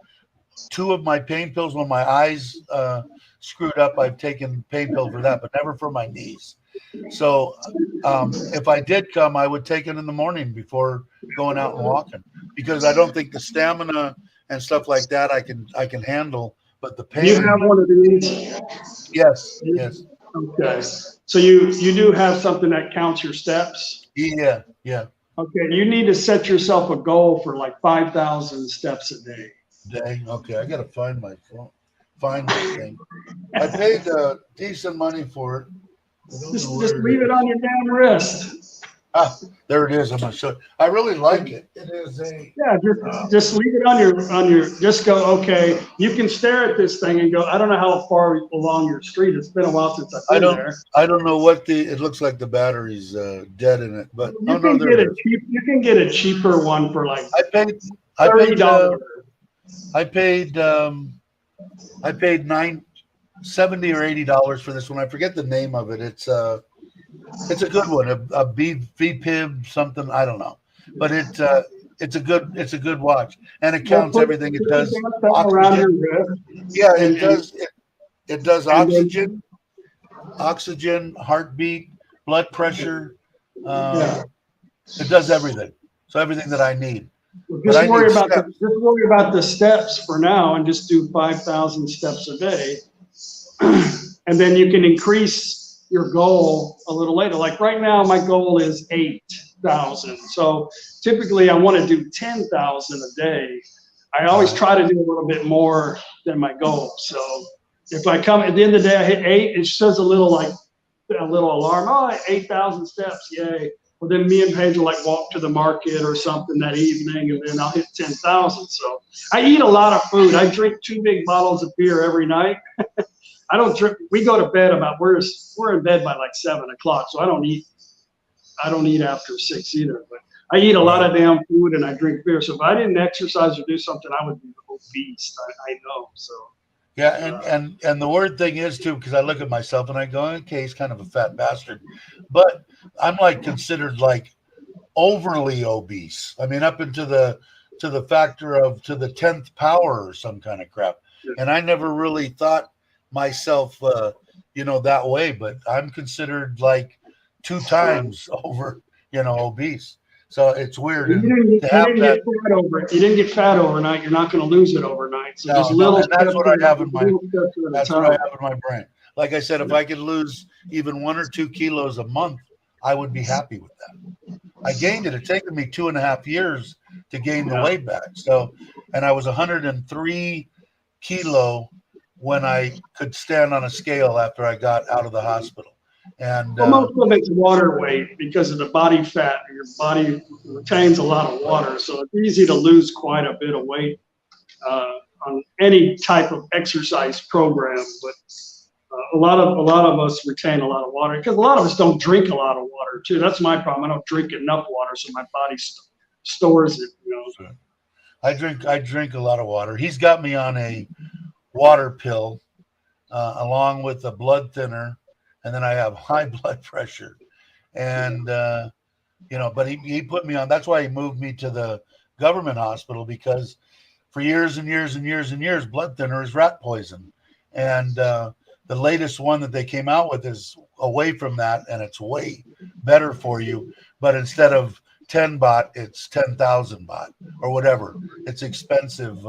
[SPEAKER 1] 2 of my pain pills when my eyes screwed up. I've taken pain pills for that, but never for my knees. So if I did come, I would take it in the morning before going out and walking because I don't think the stamina and stuff like that I can handle. But the pain.
[SPEAKER 4] You have one of these?
[SPEAKER 1] Yes.
[SPEAKER 4] Okay. So you do have something that counts your steps?
[SPEAKER 1] Yeah.
[SPEAKER 4] Okay. You need to set yourself a goal for like 5,000 steps a day.
[SPEAKER 1] Okay. I got to find my phone. Find this thing. I paid decent money for it.
[SPEAKER 4] Just leave it on your damn wrist.
[SPEAKER 1] There it is. I'm gonna show you. I really like it. It is
[SPEAKER 4] just leave it on your. Just go. Okay, you can stare at this thing and go. I don't know how far along your street. It's been a while since I've been there.
[SPEAKER 1] I don't know what it looks like. The battery's dead in it, but
[SPEAKER 4] you can get a cheaper one for like $30.
[SPEAKER 1] I paid $70 or $80 for this one. I forget the name of it. It's It's a good one. A VPIB something, I don't know, but it's a good watch, and it
[SPEAKER 4] Well,
[SPEAKER 1] counts everything. It does
[SPEAKER 4] that around your
[SPEAKER 1] oxygen.
[SPEAKER 4] wrist,
[SPEAKER 1] Yeah,
[SPEAKER 4] and,
[SPEAKER 1] it does. It does
[SPEAKER 4] and then,
[SPEAKER 1] oxygen, heartbeat, blood pressure.
[SPEAKER 4] yeah.
[SPEAKER 1] It does everything. So everything that I need. But
[SPEAKER 4] Just
[SPEAKER 1] I
[SPEAKER 4] worry
[SPEAKER 1] need
[SPEAKER 4] about
[SPEAKER 1] steps.
[SPEAKER 4] worry about the steps for now, and just do 5,000 steps a day, and then you can increase your goal a little later. Like right now, my goal is 8,000. So typically, I want to do 10,000 a day. I always try to do a little bit more than my goal. So if I come at the end of the day, I hit 8, it says a little alarm. Oh, 8,000 steps, yay! Well, then me and Paige will like walk to the market or something that evening, and then I'll hit 10,000. So I eat a lot of food. I drink 2 big bottles of beer every night. I don't drink. We go to bed we're in bed by like 7 o'clock, so I don't eat after 6 either. But I eat a lot of damn food and I drink beer. So if I didn't exercise or do something, I would be obese. I know. So
[SPEAKER 1] Yeah, and the weird thing is too, because I look at myself and I go, okay, he's kind of a fat bastard, but I'm like considered like overly obese. I mean, up into the factor of to the 10th power or some kind of crap. And I never really thought myself, that way, but I'm considered like 2 times over, obese. So it's weird.
[SPEAKER 4] you didn't get fat over it. You didn't get fat overnight. You're not going to lose it overnight. So just little
[SPEAKER 1] and that's
[SPEAKER 4] steps.
[SPEAKER 1] what I have in my
[SPEAKER 4] That's what I
[SPEAKER 1] have in my brain. Like I said, if I could lose even 1 or 2 kilos a month, I would be happy with that. I gained it. It's taken me 2.5 years to gain the weight back. So, and I was 103 kilo when I could stand on a scale after I got out of the hospital. And
[SPEAKER 4] most of it's water weight because of the body fat. Your body retains a lot of water, so it's easy to lose quite a bit of weight on any type of exercise program. But a lot of us retain a lot of water because a lot of us don't drink a lot of water too. That's my problem. I don't drink enough water, so my body stores it.
[SPEAKER 1] Sure. I drink a lot of water. He's got me on a water pill along with a blood thinner, and then I have high blood pressure. And but he put me on. That's why he moved me to the government hospital, because for years and years and years and years, blood thinner is rat poison. And the latest one that they came out with is away from that, and it's way better for you. But instead of 10 baht, it's 10,000 baht or whatever. It's expensive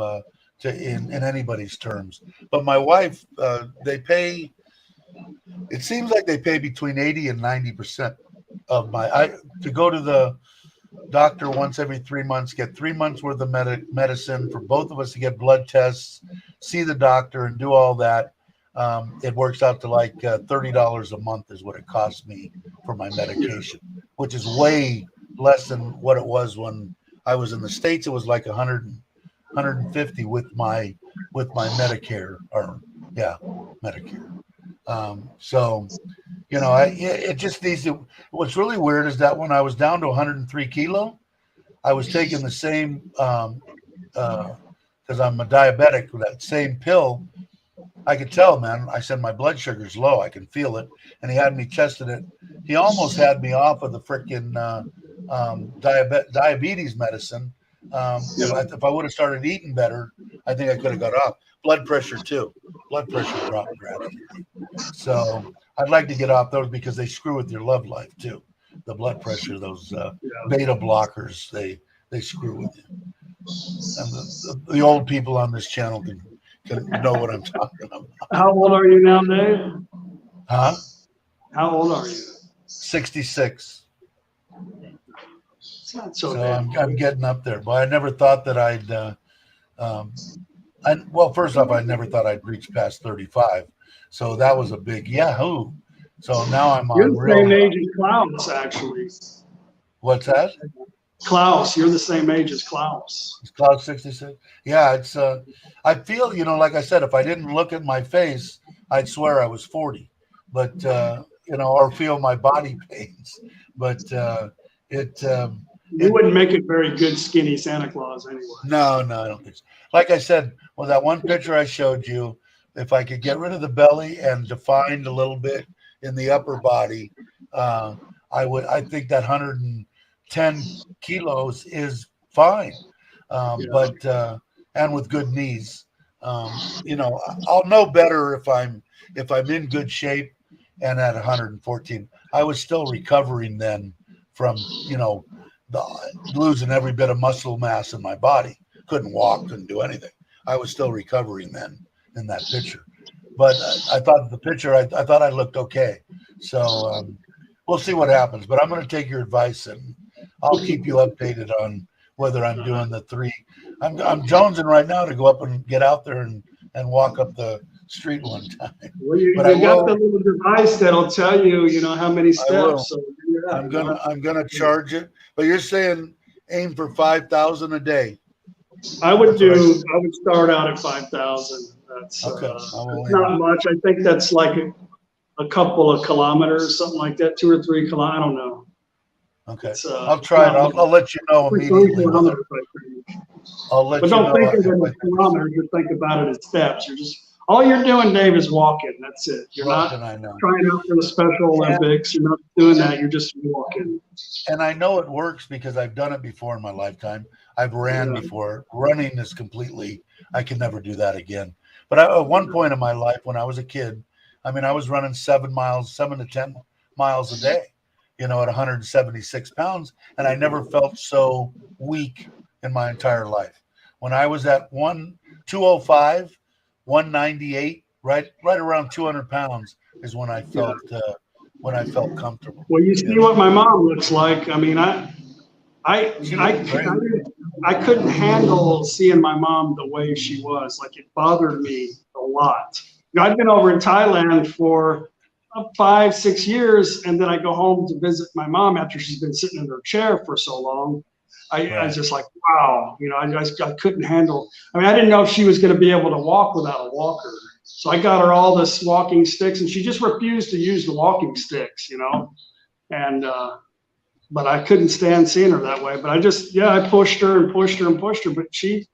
[SPEAKER 1] in anybody's terms. But my wife, they pay. It seems like they pay between 80 and 90% of to go to the doctor once every 3 months, get 3 months worth of medicine for both of us to get blood tests, see the doctor, and do all that. It works out to like $30 a month is what it costs me for my medication, which is way less than what it was when I was in the States. It was like 150 with my Medicare Medicare. So, it just needs to. What's really weird is that when I was down to 103 kilo, I was taking the same because I'm a diabetic. That same pill, I could tell, man. I said my blood sugar's low. I can feel it, and he had me tested it. He almost had me off of the freaking diabetes medicine. If I would have started eating better, I think I could have got off. Blood pressure too. Blood pressure dropped drastically. So I'd like to get off those because they screw with your love life too. The blood pressure, those beta blockers, they screw with you. And the old people on this channel can know what I'm talking about.
[SPEAKER 4] How old are you now, Dave?
[SPEAKER 1] Huh?
[SPEAKER 4] How old are you?
[SPEAKER 1] 66.
[SPEAKER 4] It's not so
[SPEAKER 1] So
[SPEAKER 4] bad.
[SPEAKER 1] I'm getting up there, but I never thought that I'd. First off, I never thought I'd reach past 35, so that was a big yahoo. So now I'm
[SPEAKER 4] You're
[SPEAKER 1] on
[SPEAKER 4] the
[SPEAKER 1] real.
[SPEAKER 4] same age as Klaus, actually.
[SPEAKER 1] What's that?
[SPEAKER 4] Klaus, you're the same age as Klaus.
[SPEAKER 1] Is Klaus 66? Yeah, it's. I feel, like I said, if I didn't look at my face, I'd swear I was 40, but or feel my body pains, but
[SPEAKER 4] You wouldn't make it very good skinny Santa Claus anyway.
[SPEAKER 1] No, I don't think so. Like I said, that one picture I showed you, if I could get rid of the belly and defined a little bit in the upper body, I think that 110 kilos is fine. But and with good knees, I'll know better if I'm in good shape and at 114. I was still recovering then from losing every bit of muscle mass in my body. Couldn't walk, couldn't do anything. I was still recovering then in that picture. But I thought the picture, I thought I looked okay. So we'll see what happens. But I'm going to take your advice, and I'll keep you updated on whether I'm doing the 3. I'm jonesing right now to go up and get out there and walk up the street one time.
[SPEAKER 4] Well, you
[SPEAKER 1] But I
[SPEAKER 4] got
[SPEAKER 1] will,
[SPEAKER 4] the little device that'll tell you, how many steps. So
[SPEAKER 1] I'm gonna charge it. But you're saying aim for 5,000 a day.
[SPEAKER 4] I would start out at 5,000. That's
[SPEAKER 1] Okay.
[SPEAKER 4] it's not much. I think that's like a couple of kilometers, something like that, 2 or 3 kilometers. I don't know.
[SPEAKER 1] Okay. I'll try it. I'll let you know immediately. I'll let
[SPEAKER 4] but
[SPEAKER 1] you know.
[SPEAKER 4] Don't think of it as kilometers. You think about it as steps. All you're doing, Dave, is walking. That's it. You're
[SPEAKER 1] walking,
[SPEAKER 4] not trying out for the Special Olympics. You're not doing that. You're just walking.
[SPEAKER 1] And I know it works because I've done it before in my lifetime. I've ran before. Running is completely, I can never do that again. But at one point in my life when I was a kid, I was running 7 to 10 miles a day, at 176 pounds. And I never felt so weak in my entire life. When I was at 205, 198, right around 200 pounds is when I felt comfortable.
[SPEAKER 4] Well, you see what my mom looks like. I couldn't handle seeing my mom the way she was. Like, it bothered me a lot. I've been over in Thailand for 5-6 years, and then I go home to visit my mom after she's been sitting in her chair for so long. I was just like, wow, I couldn't handle. I didn't know if she was going to be able to walk without a walker. So I got her all this walking sticks, and she just refused to use the walking sticks, and but I couldn't stand seeing her that way. But I pushed her and pushed her and pushed her, but she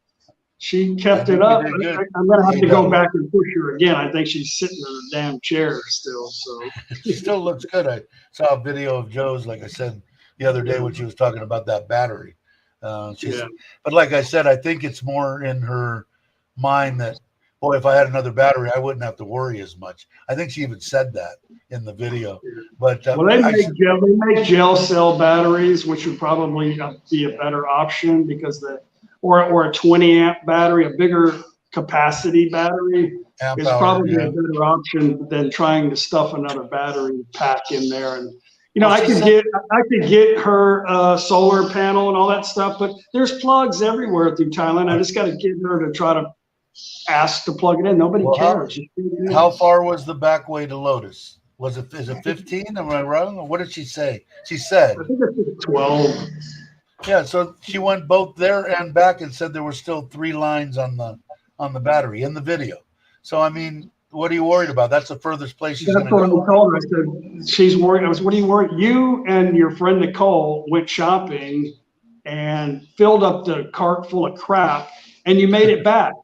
[SPEAKER 4] kept it up. I'm going to have to go back and push her again. I think she's sitting in a damn chair still. So
[SPEAKER 1] she still looks good. I saw a video of Joe's, like I said the other day, when she was talking about that battery. But like I said, I think it's more in her mind that, boy, if I had another battery, I wouldn't have to worry as much. I think she even said that in the video. But
[SPEAKER 4] they make gel cell batteries, which would probably be a better option because or a 20 amp battery, a bigger capacity battery is probably a better option than trying to stuff another battery pack in there. And I could get her solar panel and all that stuff, but there's plugs everywhere through Thailand. I just got to get her to try to ask to plug it in. Nobody cares.
[SPEAKER 1] How far was the back way to Lotus? Is it 15? Am I wrong? Or what did she say? She said,
[SPEAKER 4] I think it's 12.
[SPEAKER 1] Yeah, so she went both there and back and said there were still 3 lines on the battery in the video. So what are you worried about? That's the furthest place she's going to go.
[SPEAKER 4] That's what I told her. I said, she's worried. What are you worried? You and your friend Nicole went shopping and filled up the cart full of crap, and you made it back.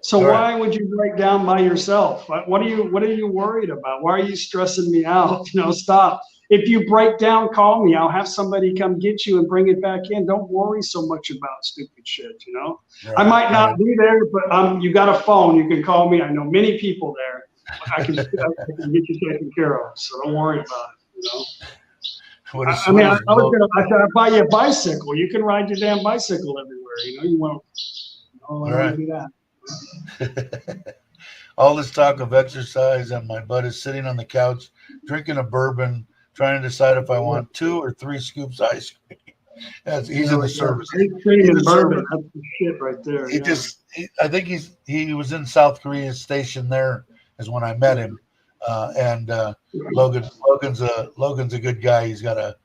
[SPEAKER 4] So why would you break down by yourself? What are you worried about? Why are you stressing me out? Stop. If you break down, call me. I'll have somebody come get you and bring it back in. Don't worry so much about stupid shit, I might not be there, but you got a phone. You can call me. I know many people there. I can get you taken care of. So don't worry about it, I said, I'll buy you a bicycle. You can ride your damn bicycle everywhere. You won't. I do that.
[SPEAKER 1] All this talk of exercise, and my butt is sitting on the couch, drinking a bourbon, trying to decide if I want 2 or 3 scoops of ice cream. He's in the service.
[SPEAKER 4] Ice cream and bourbon, that's the shit right there.
[SPEAKER 1] I think he was in South Korea, stationed there is when I met him. Logan's a good guy. He's got a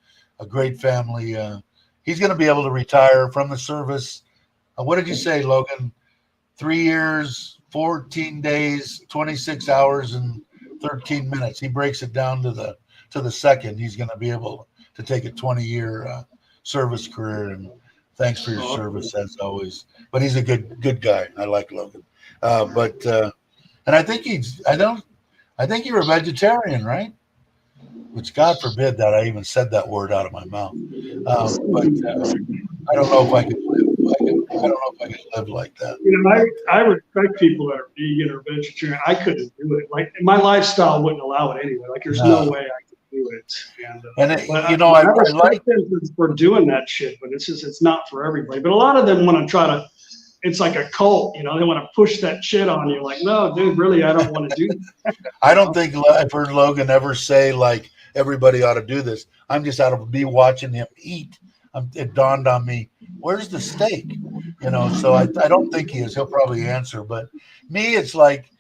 [SPEAKER 1] great family. He's going to be able to retire from the service. What did you say, Logan? 3 years, 14 days, 26 hours, and 13 minutes. He breaks it down to the second. He's going to be able to take a 20-year service career. And thanks for your service as always. But he's a good guy. I like Logan. And I think you're a vegetarian, right? which God forbid that I even said that word out of my mouth. But I don't know if I could live. I don't know if I could live like that.
[SPEAKER 4] You know, I respect people that are vegan or vegetarian. I couldn't do it. Like my lifestyle wouldn't allow it anyway. Like there's no way I could do it. But
[SPEAKER 1] you know,
[SPEAKER 4] I
[SPEAKER 1] I
[SPEAKER 4] respect
[SPEAKER 1] like
[SPEAKER 4] them for doing that shit, but it's not for everybody. But a lot of them want to try to. It's like a cult, you know. They want to push that shit on you. Like, no, dude, really, I don't want to do that.
[SPEAKER 1] I don't think I've heard Logan ever say like everybody ought to do this. I'm just out of me watching him eat. It dawned on me, where's the steak? You know, so I don't think he is. He'll probably answer. But me, it's like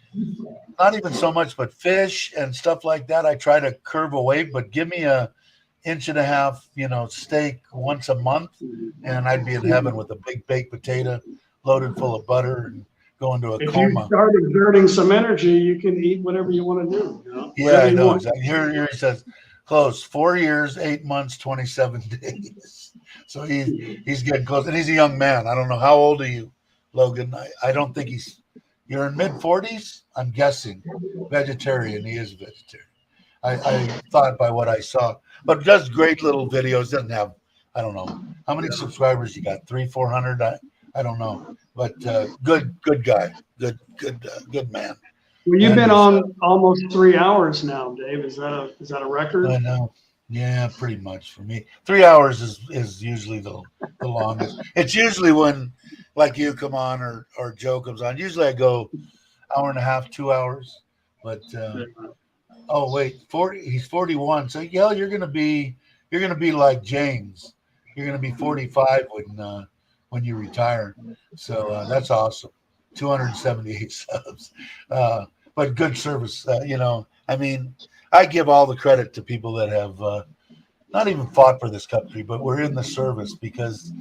[SPEAKER 1] not even so much, but fish and stuff like that. I try to curve away, but give me a 1.5 inch, you know, steak once a month, and I'd be in heaven with a big baked potato loaded full of butter and go into a
[SPEAKER 4] If
[SPEAKER 1] coma.
[SPEAKER 4] you start exerting some energy, you can eat whatever you want to do. You know?
[SPEAKER 1] Yeah, I know exactly. Here he says, close 4 years, 8 months, 27 days. So he's getting close, and he's a young man. I don't know, how old are you, Logan? I don't think you're in mid-40s. I'm guessing vegetarian. He is vegetarian. I thought by what I saw, but does great little videos. Doesn't have, I don't know how many subscribers you got, 300-400. I don't know, but good guy, good man.
[SPEAKER 4] Well, you've been on almost 3 hours now, Dave. Is that a record?
[SPEAKER 1] I know. Yeah, pretty much for me. 3 hours is usually the longest. It's usually when, like, you come on or Joe comes on. Usually I go 1.5 hours, 2 hours. But oh wait, 40. He's 41. So yeah, you're gonna be like James. You're gonna be 45 when you retire. So that's awesome. 278 subs. But good service. You know, I mean, I give all the credit to people that have not even fought for this country, but we're in the service, because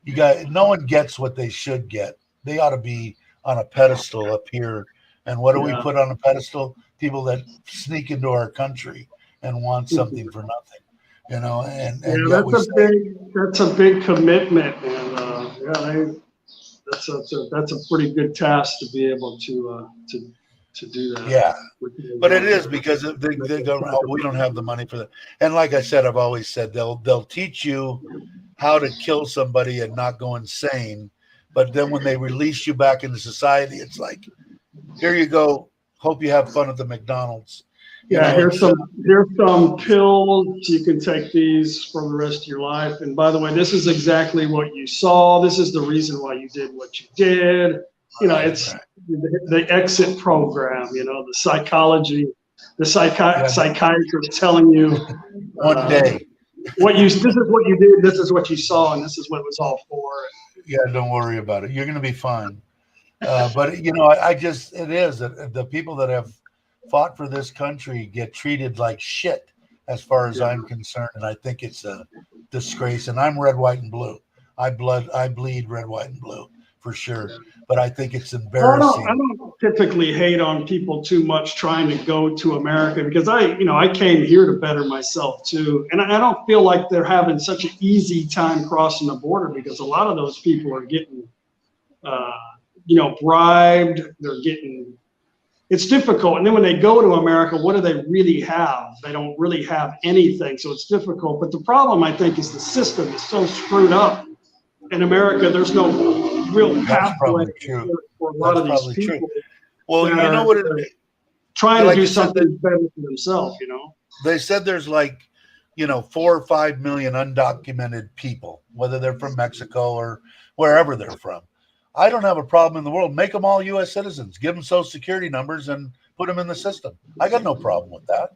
[SPEAKER 1] no one gets what they should get. They ought to be on a pedestal up here. And what do we put on a pedestal? People that sneak into our country and want something for nothing. You know, and
[SPEAKER 4] that's a big commitment, and that's a pretty good task to be able to do that.
[SPEAKER 1] Yeah, but it is because they go, oh, we don't have the money for that. And like I said, I've always said they'll teach you how to kill somebody and not go insane, but then when they release you back into society, it's like, here you go. Hope you have fun at the McDonald's.
[SPEAKER 4] Here's some pills. You can take these for the rest of your life. And by the way, this is exactly what you saw. This is the reason why you did what you did. You know, it's the exit program. You know, the psychology, the psychiatrist telling you
[SPEAKER 1] one day
[SPEAKER 4] this is what you did, this is what you saw, and this is what it was all for.
[SPEAKER 1] Yeah, don't worry about it. You're going to be fine. But you know, it is the people that have fought for this country get treated like shit, as far as I'm concerned, and I think it's a disgrace. And I'm red, white, and blue. I bleed red, white, and blue for sure. But I think it's embarrassing.
[SPEAKER 4] I don't typically hate on people too much trying to go to America, because I came here to better myself too, and I don't feel like they're having such an easy time crossing the border, because a lot of those people are getting bribed. It's difficult. And then when they go to America, what do they really have? They don't really have anything. So it's difficult. But the problem, I think, is the system is so screwed up in America. There's no real pathway for a lot of these people.
[SPEAKER 1] Well, you know what it is?
[SPEAKER 4] Trying to do something better for themselves, you know?
[SPEAKER 1] They said there's 4 or 5 million undocumented people, whether they're from Mexico or wherever they're from. I don't have a problem in the world. Make them all U.S. citizens. Give them Social Security numbers and put them in the system. I got no problem with that.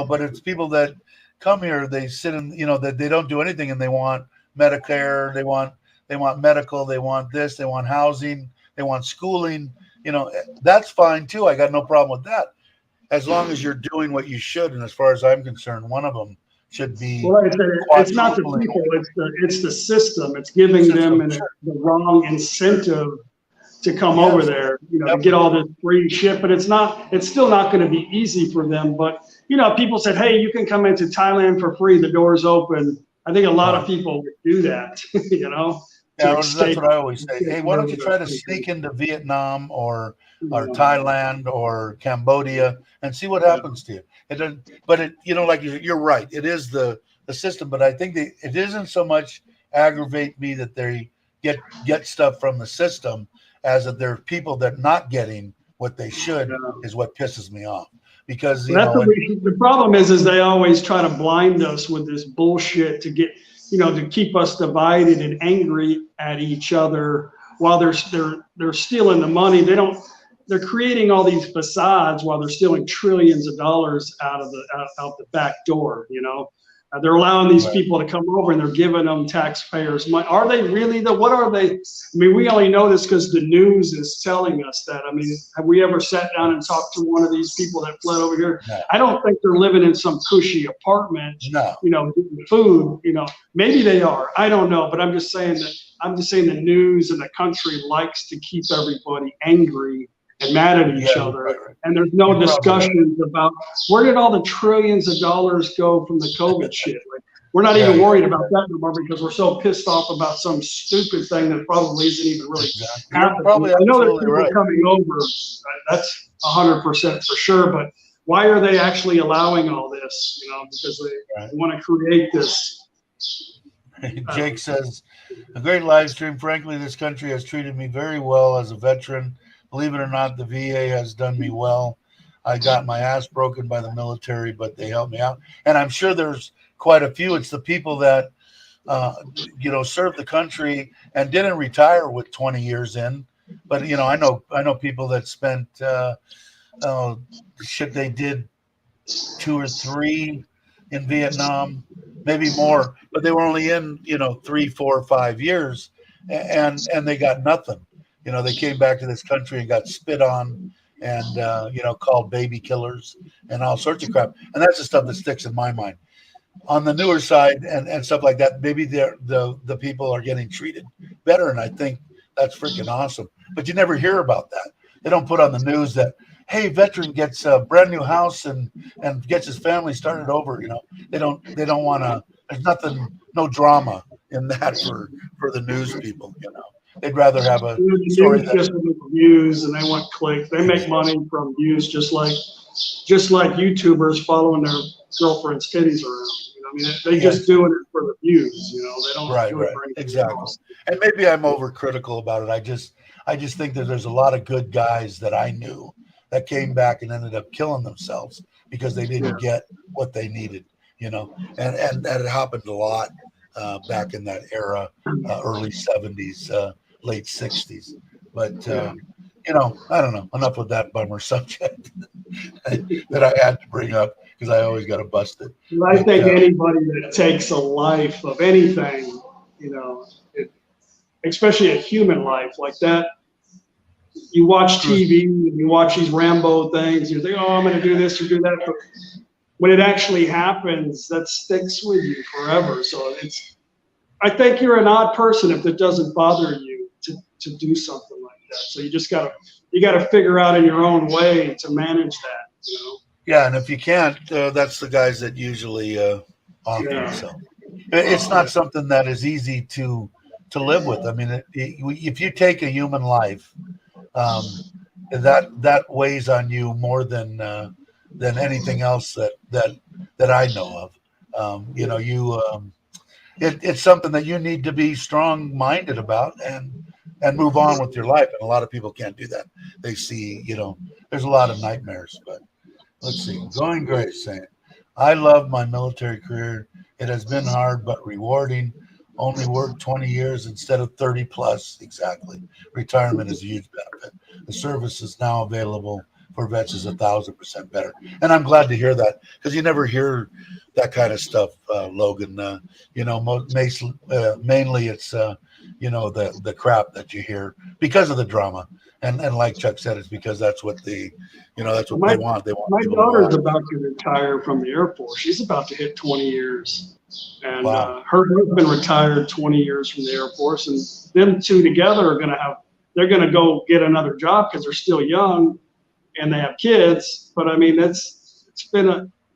[SPEAKER 1] But it's people that come here, they sit in, that they don't do anything, and they want Medicare, they want medical, they want this, they want housing, they want schooling. That's fine too. I got no problem with that, as long as you're doing what you should. And as far as I'm concerned, one of them should be.
[SPEAKER 4] Well, it's not the people; it's the system. It's giving them the wrong incentive to come over there, to get all this free shit. But it's still not going to be easy for them. But people said, "Hey, you can come into Thailand for free. The door's open." I think a lot of people would do that, to
[SPEAKER 1] Yeah, that's
[SPEAKER 4] escape.
[SPEAKER 1] what I always say. Hey, why don't you try to sneak into Vietnam or Thailand or Cambodia and see what happens to you? It doesn't, but it, you know, like you're right. It is the system, but I think it isn't so much aggravate me that they get stuff from the system as that there are people that not getting what they should is what pisses me off. Because
[SPEAKER 4] Well, the problem is they always try to blind us with this bullshit to get, to keep us divided and angry at each other while they're stealing the money. They're creating all these facades while they're stealing trillions of dollars out the back door. They're allowing these people to come over and they're giving them taxpayers money. Are they really what are they? I mean, we only know this because the news is telling us that. I mean, have we ever sat down and talked to one of these people that fled over here?
[SPEAKER 1] No.
[SPEAKER 4] I don't think they're living in some cushy apartment, getting food, maybe they are. I don't know. But I'm just saying the news and the country likes to keep everybody angry and mad at each other. Right. And there's no discussions about where did all the trillions of dollars go from the COVID shit. Like, we're not even worried about that anymore because we're so pissed off about some stupid thing that probably isn't even really happening. I know there's people coming over. That's 100% for sure. But why are they actually allowing all this? Because they want to create this.
[SPEAKER 1] Jake says, a great live stream. Frankly, this country has treated me very well as a veteran. Believe it or not, the VA has done me well. I got my ass broken by the military, but they helped me out. And I'm sure there's quite a few. It's the people that, served the country and didn't retire with 20 years in. But, I know people that spent shit they did 2 or 3 in Vietnam, maybe more, but they were only in, 3, 4, 5 years and they got nothing. They came back to this country and got spit on and, called baby killers and all sorts of crap. And that's the stuff that sticks in my mind. On the newer side and stuff like that, maybe the people are getting treated better. And I think that's freaking awesome. But you never hear about that. They don't put on the news that, hey, veteran gets a brand new house and gets his family started over. They don't want to, there's no drama in that for the news people, They'd rather have a story that
[SPEAKER 4] just views and they want clicks. They make money from views, just like YouTubers following their girlfriend's titties around. They just doing it for the views. They don't do it for anything
[SPEAKER 1] exactly.
[SPEAKER 4] else.
[SPEAKER 1] And maybe I'm overcritical about it. I just think that there's a lot of good guys that I knew that came back and ended up killing themselves because they didn't get what they needed. And that happened a lot back in that era, early 70s. Late 60s, but I don't know. Enough with that bummer subject that I had to bring up because I always got to bust it.
[SPEAKER 4] I think anybody that takes a life of anything, especially a human life like that, you watch TV and you watch these Rambo things. You think, I'm going to do this or do that, but when it actually happens, that sticks with you forever. So I think you're an odd person if it doesn't bother you to do something like that. So you just gotta figure out in your own way to manage that.
[SPEAKER 1] Yeah, and if you can't, that's the guys that usually offer. So it's not something that is easy to live with. I mean, if you take a human life, that weighs on you more than anything else that I know of. It's something that you need to be strong-minded about and move on with your life. And a lot of people can't do that. They see, there's a lot of nightmares. But let's see. Going Great saying, I love my military career. It has been hard but rewarding. Only worked 20 years instead of 30 plus. Exactly. Retirement is a huge benefit. The service is now available for vets is 1,000% better. And I'm glad to hear that because you never hear that kind of stuff, Logan. Mainly it's, the crap that you hear because of the drama. And like Chuck said, it's because that's what they want. They want.
[SPEAKER 4] My daughter's about to retire from the Air Force. She's about to hit 20 years. And her husband retired 20 years from the Air Force. And them two together they're going to go get another job because they're still young and they have kids. But I mean,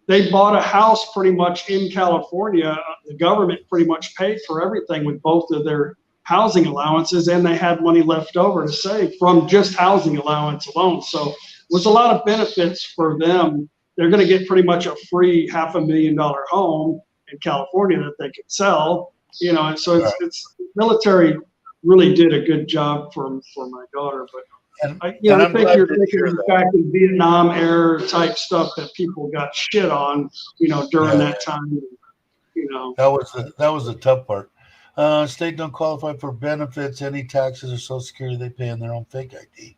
[SPEAKER 4] they bought a house pretty much in California. The government pretty much paid for everything with both of their housing allowances, and they had money left over to save from just housing allowance alone. So it was a lot of benefits for them. They're going to get pretty much a free $500,000 home in California that they could sell, you know, and so it's military really did a good job for my daughter. But I think you're thinking back in Vietnam era type stuff that people got shit on, you know, during that time. You know,
[SPEAKER 1] that was the tough part. State don't qualify for benefits, any taxes or Social Security they pay in their own fake ID.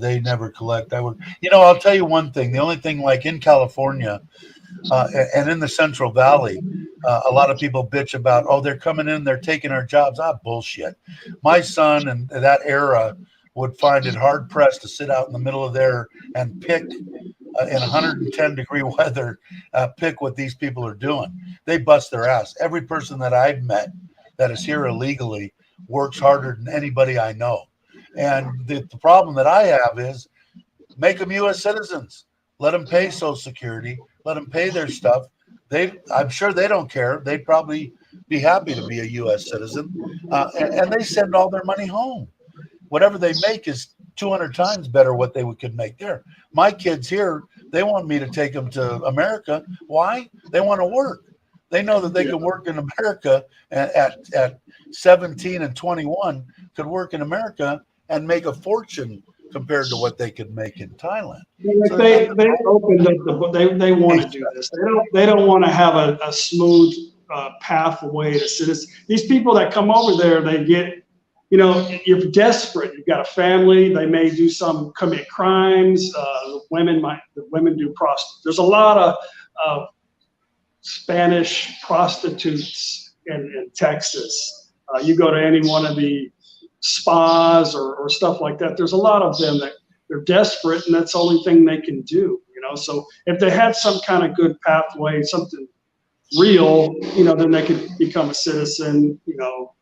[SPEAKER 1] They never collect. I'll tell you one thing. The only thing, like in California and in the Central Valley, a lot of people bitch about, oh, they're coming in, they're taking our jobs. Bullshit. My son in that era would find it hard pressed to sit out in the middle of there and pick in 110-degree weather, pick what these people are doing. They bust their ass. Every person that I've met that is here illegally works harder than anybody I know. And the problem that I have is make them U.S. citizens. Let them pay Social Security. Let them pay their stuff. I'm sure they don't care. They'd probably be happy to be a U.S. citizen. And they send all their money home. Whatever they make is 200 times better what they could make there. My kids here, they want me to take them to America. Why? They want to work. They know that they can work in America at 17 and 21, could work in America and make a fortune compared to what they could make in Thailand.
[SPEAKER 4] So they opened up they want to do this. They don't want to have a smooth pathway to citizen. These people that come over there, they get, you know, you're desperate. You've got a family. They may commit crimes. The women do prostitutes. There's a lot of Spanish prostitutes in Texas. You go to any one of the spas or stuff like that. There's a lot of them that they're desperate, and that's the only thing they can do. You know, so if they had some kind of good pathway, something real, you know, then they could become a citizen. You know,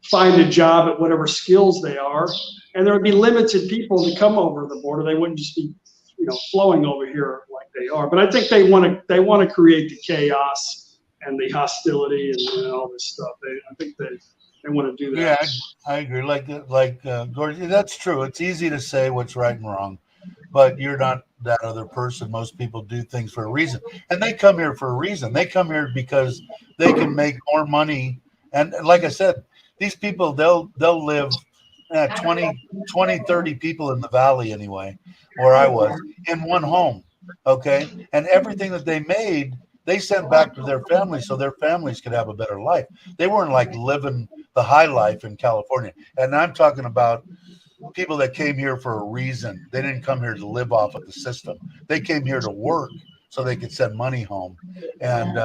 [SPEAKER 4] find a job at whatever skills they are, and there would be limited people to come over the border. They wouldn't just be, you know, flowing over here like they are. But I think they want to create the chaos and the hostility and all this stuff. I think they want to do that.
[SPEAKER 1] Yeah, I agree. Like Gordon, that's true. It's easy to say what's right and wrong, but you're not that other person. Most people do things for a reason, and they come here for a reason. They come here because they can make more money. And like I said, these people, they'll live 20, 30 people in the valley anyway, where I was, in one home, okay? And everything that they made, they sent back to their families so their families could have a better life. They weren't like living the high life in California. And I'm talking about people that came here for a reason. They didn't come here to live off of the system. They came here to work so they could send money home. And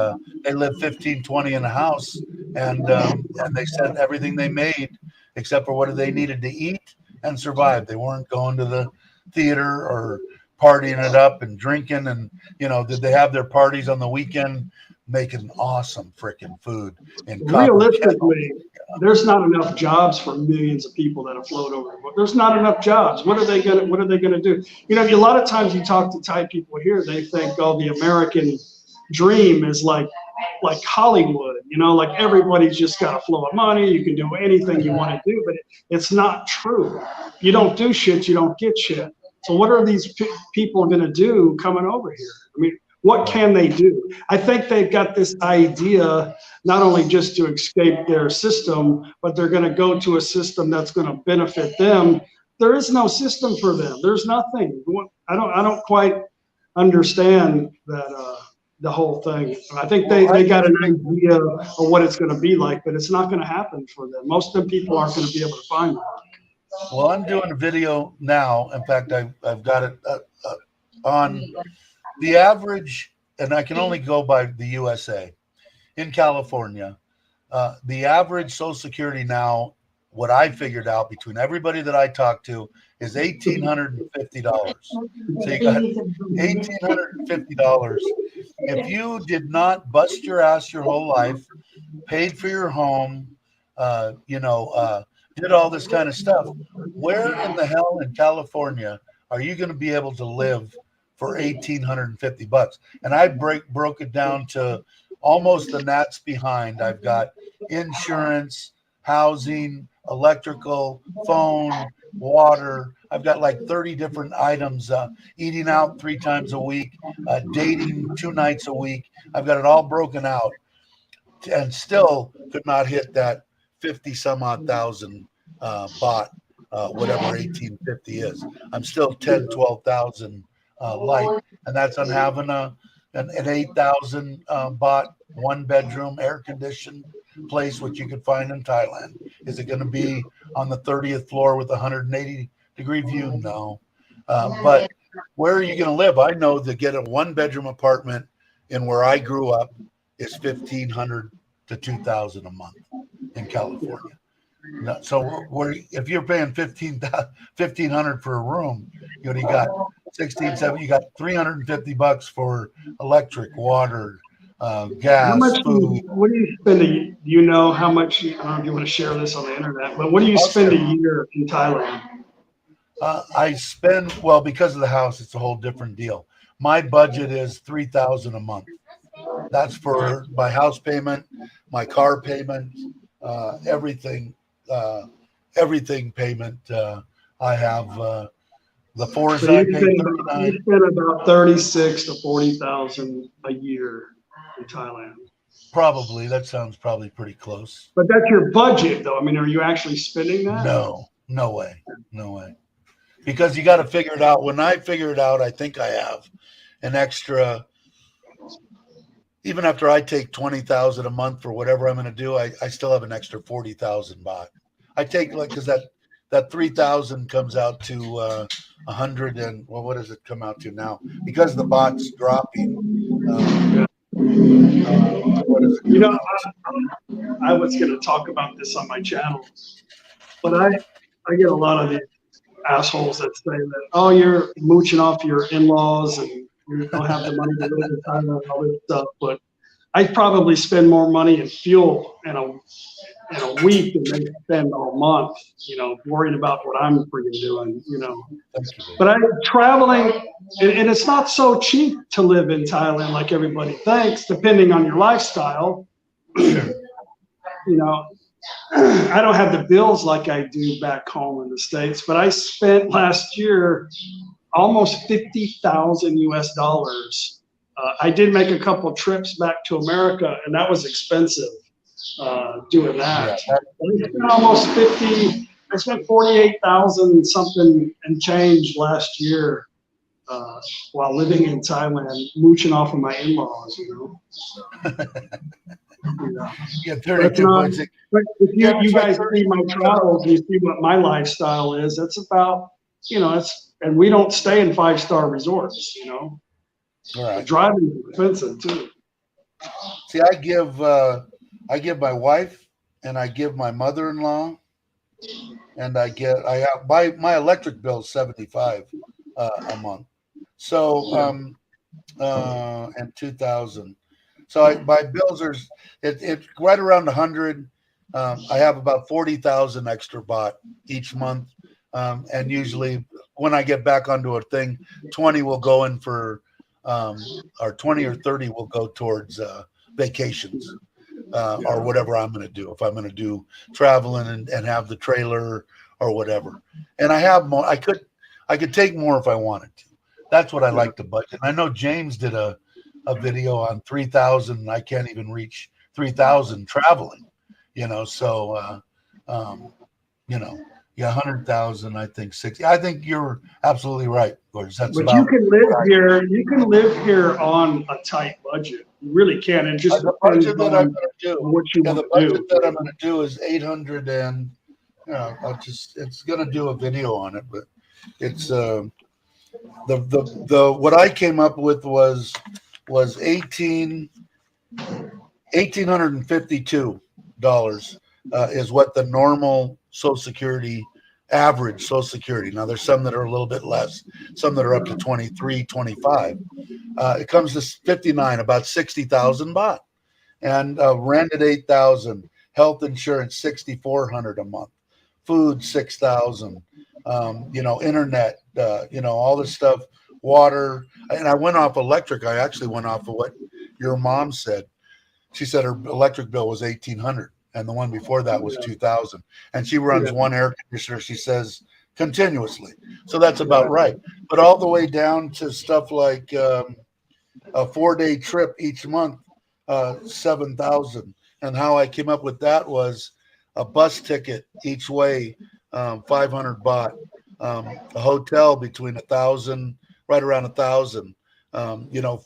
[SPEAKER 1] they lived 15, 20 in a house, and they sent everything they made except for what they needed to eat and survive. They weren't going to the theater or partying it up and drinking. And, you know, did they have their parties on the weekend, making awesome freaking food? And
[SPEAKER 4] realistically, there's not enough jobs for millions of people that afloat over. There's not enough jobs. What are they gonna do? You know, a lot of times you talk to Thai people here, they think, oh, the American dream is like Hollywood, you know, like everybody's just got a flow of money. You can do anything you want to do, but it's not true. You don't do shit, you don't get shit. So what are these people going to do coming over here? I mean, what can they do? I think they've got this idea not only just to escape their system, but they're going to go to a system that's going to benefit them. There is no system for them. There's nothing. I don't quite understand that the whole thing. I think they got an idea of what it's going to be like, but it's not going to happen for them. Most of the people aren't going to be able to find work.
[SPEAKER 1] Well, I'm doing a video now. In fact, I've got it on the average, and I can only go by the USA. In California, the average Social Security now, what I figured out between everybody that I talked to, is $1,850. So you got $1,850. If you did not bust your ass your whole life, paid for your home, did all this kind of stuff, where in the hell in California are you going to be able to live for $1,850? And I broke it down to almost the gnats behind. I've got insurance, housing, electrical, phone, water. I've got like 30 different items, eating out 3 times a week, dating 2 nights a week. I've got it all broken out and still could not hit that 50 some odd thousand baht, whatever 1850 is. I'm still 10, 12,000 light. And that's on having an 8,000 baht, 1 bedroom, air conditioned place, which you could find in Thailand. Is it going to be on the 30th floor with a 180-degree view? No. But where are you going to live? I know to get a 1 bedroom apartment in where I grew up is 1,500 to 2,000 a month in California. So if you're paying 1,500 for a room, you got 16, 7, you got $350 for electric, water, gas,
[SPEAKER 4] How much?
[SPEAKER 1] food.
[SPEAKER 4] What do you spend? Do you know how much? I don't know if you want to share this on the internet, but what do you spend a year in Thailand?
[SPEAKER 1] I spend, well, because of the house, it's a whole different deal. My budget is 3,000 a month. That's for my house payment, my car payment, everything payment. I have the fours
[SPEAKER 4] So
[SPEAKER 1] I pay 39.
[SPEAKER 4] you spend about 36 to 40,000 a year in Thailand.
[SPEAKER 1] Probably that sounds probably pretty close.
[SPEAKER 4] But that's your budget, though. I mean, are you actually spending that?
[SPEAKER 1] No way. Because you got to figure it out. When I figure it out, I think I have an extra. Even after I take 20,000 a month for whatever I'm going to do, I still have an extra 40,000 baht. I take because that 3,000 comes out to 100 and what does it come out to now? Because the baht's dropping. What is it?
[SPEAKER 4] You know, I was going to talk about this on my channel, but I get a lot of these assholes that say that, oh, you're mooching off your in-laws and you don't have the money to live in Thailand and all this stuff. But I probably spend more money in fuel in a week than they spend all month, worrying about what I'm freaking doing, But I'm traveling, and it's not so cheap to live in Thailand like everybody thinks, depending on your lifestyle. I don't have the bills like I do back home in the States, but I spent last year almost 50,000 US dollars. I did make a couple trips back to America, and that was expensive doing that.
[SPEAKER 1] Yeah.
[SPEAKER 4] I spent almost 50. I spent 48,000 something and change last year while living in Thailand, mooching off of my in-laws.
[SPEAKER 1] Yeah, 32 points.
[SPEAKER 4] But if you guys see my travels, you see what my lifestyle is. That's about, and we don't stay in 5-star resorts,
[SPEAKER 1] Right.
[SPEAKER 4] Driving is expensive too.
[SPEAKER 1] See, I give my wife and I give my mother-in-law, and my electric bill is 75 a month. So and 2,000. So my bills are it's right around 100. I have about 40,000 extra baht each month, and usually when I get back onto a thing, 20 will go in for, or 20 or 30 will go towards vacations or whatever I'm going to do. If I'm going to do traveling and have the trailer or whatever, and I have more. I could take more if I wanted to. That's what I like to budget. I know James did a video on 3,000. I can't even reach 3,000 traveling, so, 100,000, I think 60. I think you're absolutely right, Gorgeous. That's
[SPEAKER 4] but you can live here. You can live here on a tight budget. You really can. And just
[SPEAKER 1] the budget that I'm going to do.
[SPEAKER 4] What you
[SPEAKER 1] the
[SPEAKER 4] want
[SPEAKER 1] budget
[SPEAKER 4] to do.
[SPEAKER 1] that I'm going to do is 800, and it's going to do a video on it, but it's the what I came up with was $1,852 is what the normal Social Security, average Social Security. Now there's some that are a little bit less, some that are up to 23, 25. It comes to 59, about 60,000 baht, and rent at 8,000, health insurance 6,400 a month, food 6,000, internet, all this stuff, water. And I went off electric. I actually went off of what your mom said. She said her electric bill was 1,800, and the one before that was 2,000. And she runs one air conditioner, she says, continuously. So that's about right. But all the way down to stuff like a 4-day trip each month, 7,000. And how I came up with that was a bus ticket each way, 500 baht. A hotel between 1,000, right around 1,000.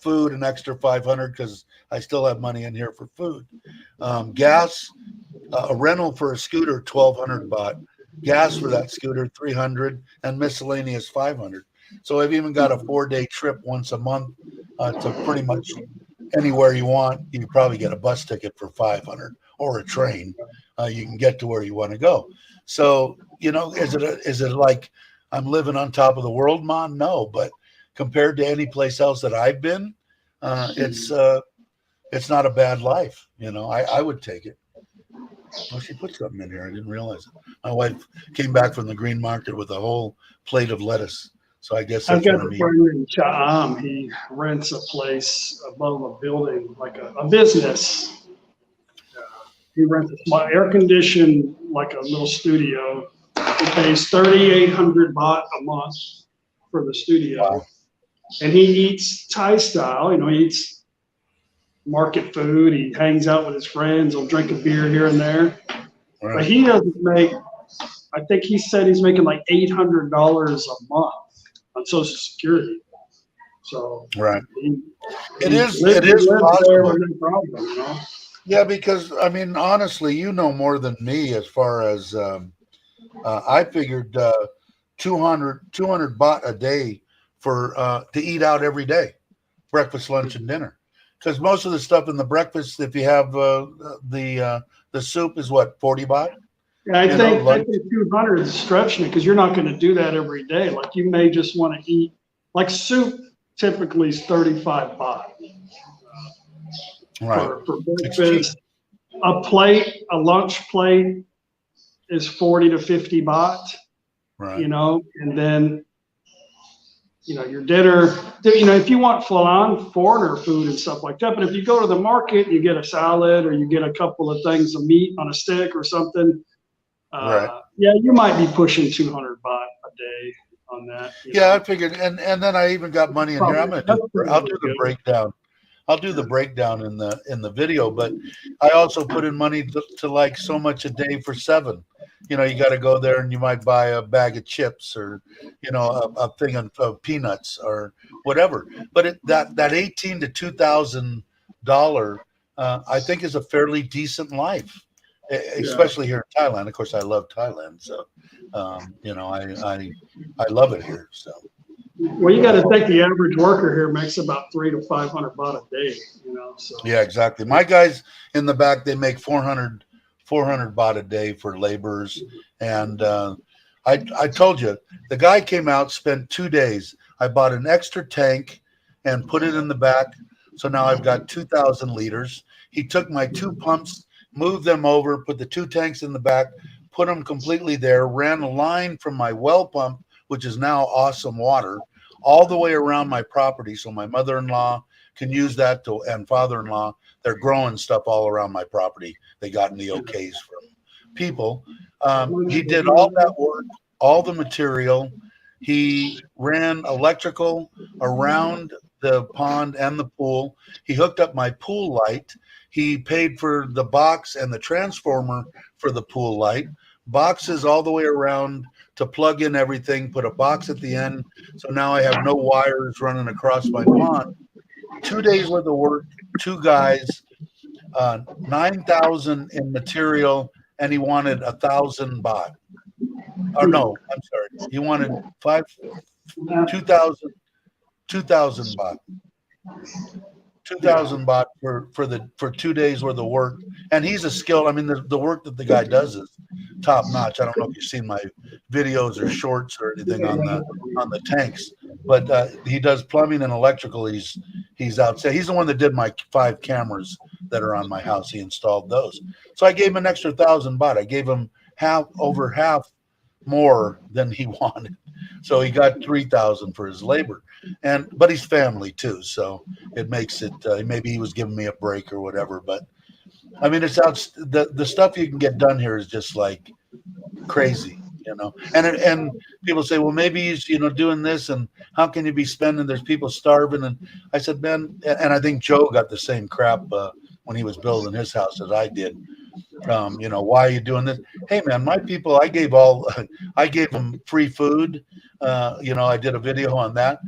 [SPEAKER 1] Food an extra 500 because I still have money in here for food. Gas, a rental for a scooter, 1,200 baht. Gas for that scooter, 300, and miscellaneous 500. So I've even got a 4-day trip once a month to pretty much anywhere you want. You can probably get a bus ticket for 500 or a train. You can get to where you want to go. So, is it like I'm living on top of the world, Mon? No, but compared to any place else that I've been, it's not a bad life. I would take it. Oh, she put something in here. I didn't realize it. My wife came back from the green market with a whole plate of lettuce. So I guess
[SPEAKER 4] I've
[SPEAKER 1] that's
[SPEAKER 4] got a friend in Cha'am. He rents a place above a building, like a business. He rents a small air conditioned, like a little studio. He pays 3,800 baht a month for the studio.
[SPEAKER 1] Wow.
[SPEAKER 4] And he eats Thai style. He eats market food. He hangs out with his friends. He'll drink a beer here and there. Right. But he doesn't make, I think he said he's making like $800 a month on Social Security. So
[SPEAKER 1] right. It is possible.
[SPEAKER 4] No problem,
[SPEAKER 1] Yeah, because honestly, more than me as far as I figured 200 baht a day for to eat out every day, breakfast, lunch, and dinner. Because most of the stuff in the breakfast, if you have the soup, is what, 40 baht?
[SPEAKER 4] Yeah, I think 200 is stretching it because you're not going to do that every day. Like you may just want to eat, like soup typically is 35 baht.
[SPEAKER 1] Right.
[SPEAKER 4] For breakfast. A lunch plate is 40 to 50 baht.
[SPEAKER 1] Right.
[SPEAKER 4] And then, your dinner, if you want full-on foreigner food and stuff like that, but if you go to the market, you get a salad or you get a couple of things of meat on a stick or something.
[SPEAKER 1] Right.
[SPEAKER 4] Yeah, you might be pushing 200 baht a day on that.
[SPEAKER 1] Yeah, I figured, and then I even got money in here. I'll do the breakdown. I'll do the breakdown in the video, but I also put in money to like so much a day for 7. You got to go there and you might buy a bag of chips or, a thing of peanuts or whatever. But that $18 to $2,000, I think is a fairly decent life, especially here in Thailand. Of course, I love Thailand, so I love it here. So.
[SPEAKER 4] Well, you got to think the average worker here makes about 300 to 500 baht a day. So. Yeah,
[SPEAKER 1] exactly. My guys in the back, they make 400 baht a day for laborers. And I told you, the guy came out, spent 2 days. I bought an extra tank and put it in the back. So now I've got 2,000 liters. He took my 2 pumps, moved them over, put the 2 tanks in the back, put them completely there, ran a line from my well pump, which is now awesome water, all the way around my property. So my mother-in-law can use that and father-in-law. They're growing stuff all around my property. They got the okays from people. He did all that work, all the material. He ran electrical around the pond and the pool. He hooked up my pool light. He paid for the box and the transformer for the pool light. Boxes all the way around to plug in everything, put a box at the end. So now I have no wires running across my pond. 2 days worth of work, 2 guys, 9,000 in material, and he wanted 1,000 baht. Oh no, I'm sorry. He wanted 2,000 baht. 2,000 baht for 2 days worth of work. And he's a skilled, the work that the guy does is top notch. I don't know if you've seen my videos or shorts or anything on the tanks, but he does plumbing and electrical. He's outside. He's the one that did my 5 cameras that are on my house. He installed those. So I gave him an extra 1,000 baht. I gave him over half more than he wanted. So he got 3,000 for his labor, but he's family too. So it makes it, maybe he was giving me a break or whatever, but I mean, it's out. The stuff you can get done here is just like crazy, you know. And people say, well, maybe he's doing this, and how can you be spending? There's people starving, and I said, man, and I think Joe got the same crap when he was building his house as I did. Why are you doing this? Hey, man, my people, I gave them free food. I did a video on that.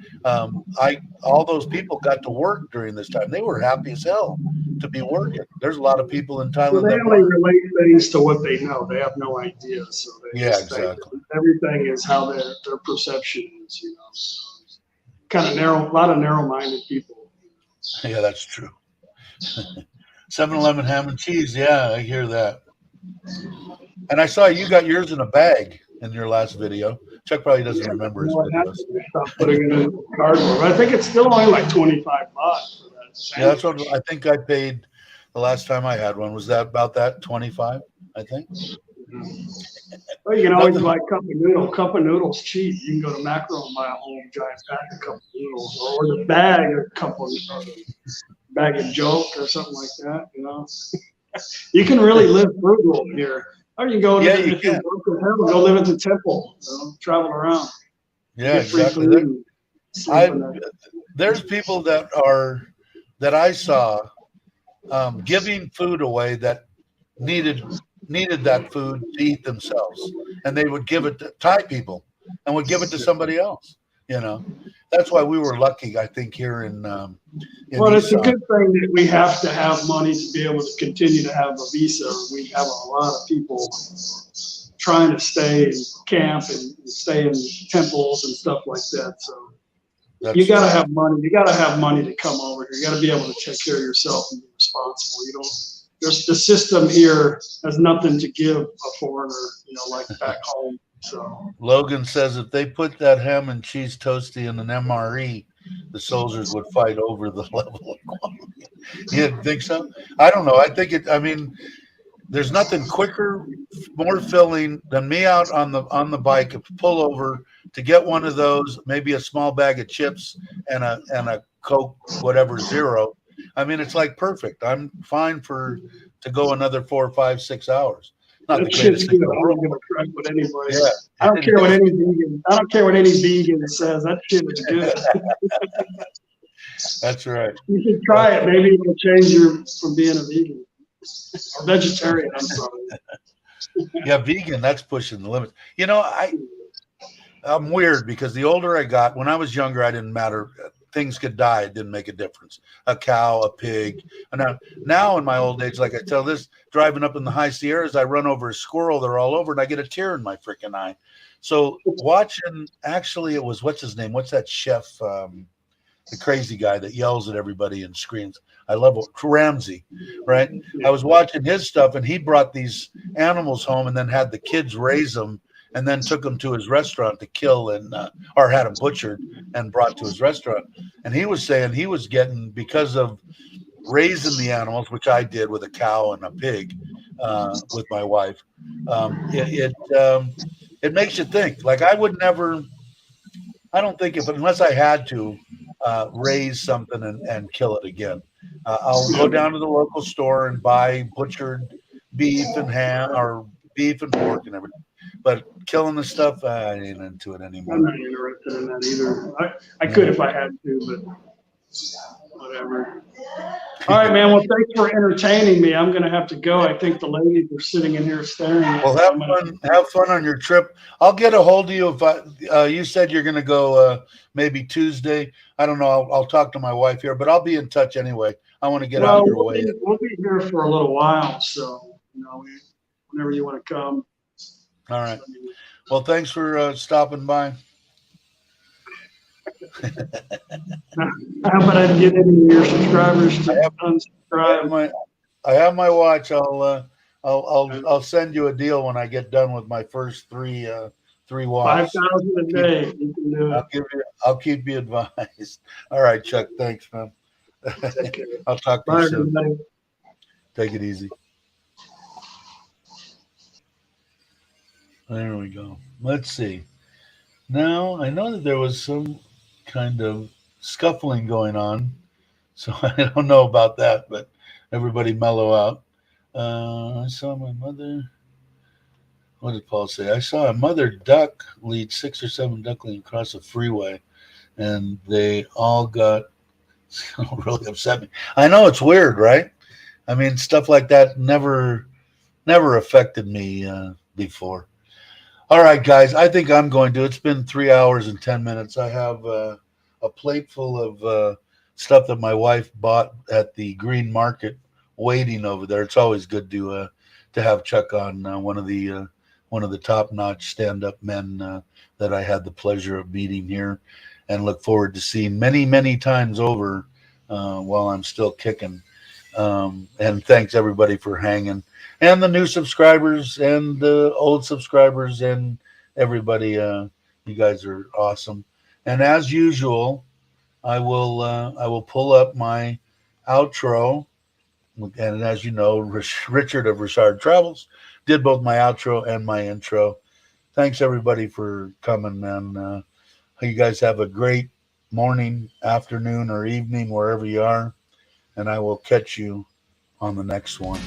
[SPEAKER 1] All those people got to work during this time. They were happy as hell to be working. There's a lot of people in Thailand
[SPEAKER 4] Well, they
[SPEAKER 1] that
[SPEAKER 4] only
[SPEAKER 1] work.
[SPEAKER 4] relate things to what they know. They have no idea, so they
[SPEAKER 1] Yeah,
[SPEAKER 4] just think
[SPEAKER 1] exactly.
[SPEAKER 4] everything is how their perception is. So kind of narrow, a lot of narrow-minded people.
[SPEAKER 1] Yeah, that's true. 7-Eleven ham and cheese. Yeah, I hear that. And I saw you got yours in a bag in your last video. Chuck probably doesn't remember his videos.
[SPEAKER 4] Stop putting it in cardboard. But I think it's still only like $25 for that.
[SPEAKER 1] Yeah, that's what I think I paid the last time I had one. Was that about that 25? I think.
[SPEAKER 4] Well, you can always buy a cup of noodles. Cup of noodles cheap. You can go to Macro and buy a whole giant pack of cup of noodles, or the bag, bag of joke or something like that. You can really live frugal here. Or you can go if you're broke as hell, go live at the temple. Travel around.
[SPEAKER 1] Yeah, exactly. There's people that I saw giving food away that needed that food to eat themselves, and they would give it to Thai people and would give it to somebody else. That's why we were lucky, I think, here in
[SPEAKER 4] well, it's a good thing that we have to have money to be able to continue to have a visa. We have a lot of people trying to stay in camp and stay in temples and stuff like that. So you got to have money. You got to have money to come over here. You got to be able to take care of yourself and be responsible. The system here has nothing to give a foreigner, like back home. So
[SPEAKER 1] Logan says if they put that ham and cheese toasty in an MRE, the soldiers would fight over the level of quality. You didn't think so? I don't know. I think there's nothing quicker, more filling than me out on the bike, pull over to get one of those, maybe a small bag of chips and a Coke, whatever, zero. I mean, it's like perfect. I'm fine to go another 4, 5, 6 hours. Not the greatest thing in the world.
[SPEAKER 4] With anybody.
[SPEAKER 1] Yeah.
[SPEAKER 4] I don't care what any vegan says. That shit is good.
[SPEAKER 1] That's right.
[SPEAKER 4] You should try it. Maybe it'll change you from being a vegan or vegetarian. I'm sorry.
[SPEAKER 1] Yeah, vegan. That's pushing the limits. I'm weird because the older I got, when I was younger, I didn't matter. Things could die. It didn't make a difference. A cow, a pig. And now in my old age, like I tell this, driving up in the high Sierras, I run over a squirrel. They're all over, and I get a tear in my freaking eye. So watching, actually, it was, what's his name? What's that chef? The crazy guy that yells at everybody and screams. I love it. Ramsey, right? I was watching his stuff, and he brought these animals home and then had the kids raise them and then took them to his restaurant to kill or had them butchered and brought to his restaurant. And he was saying he was getting, because of raising the animals, which I did with a cow and a pig with my wife, it makes you think. Like I don't think unless I had to raise something and kill it again. I'll go down to the local store and buy butchered beef and ham or beef and pork and everything. But killing the stuff, I ain't into it anymore.
[SPEAKER 4] I'm not interested in that either. I could if I had to, but whatever. All right, man. Well, thanks for entertaining me. I'm going to have to go. I think the ladies are sitting in here staring at me.
[SPEAKER 1] Well, have fun on your trip. I'll get a hold of you if you said you're going to go maybe Tuesday. I don't know. I'll talk to my wife here, but I'll be in touch anyway. I want to get out of your way.
[SPEAKER 4] We'll be here for a little while, so whenever you want to come.
[SPEAKER 1] All right. Well, thanks for stopping by.
[SPEAKER 4] How about I get any of your subscribers to unsubscribe?
[SPEAKER 1] I have my watch. I'll send you a deal when I get done with my first three watches.
[SPEAKER 4] 5,000 a day. You can do it.
[SPEAKER 1] I'll keep you advised. All right, Chuck. Thanks, man. I'll talk to you soon.
[SPEAKER 4] Everybody.
[SPEAKER 1] Take it easy. There we go. Let's see. Now, I know that there was some kind of scuffling going on, so I don't know about that, but everybody mellow out. I saw my mother. What did Paul say? I saw a mother duck lead 6 or 7 duckling across a freeway, and they all got really upset me. I know it's weird, right? I mean, stuff like that never affected me before. All right, guys, I think I'm going to. It's been 3 hours and 10 minutes. I have a plate full of stuff that my wife bought at the green market, waiting over there. It's always good to have Chuck on, one of the top notch stand up men that I had the pleasure of meeting here, and look forward to seeing many times over while I'm still kicking. And thanks everybody for hanging, and the new subscribers and the old subscribers and everybody. You guys are awesome. And as usual, I will pull up my outro. And as you know, Richard of Richard Travels did both my outro and my intro. Thanks everybody for coming, and you guys have a great morning, afternoon, or evening wherever you are. And I will catch you on the next one.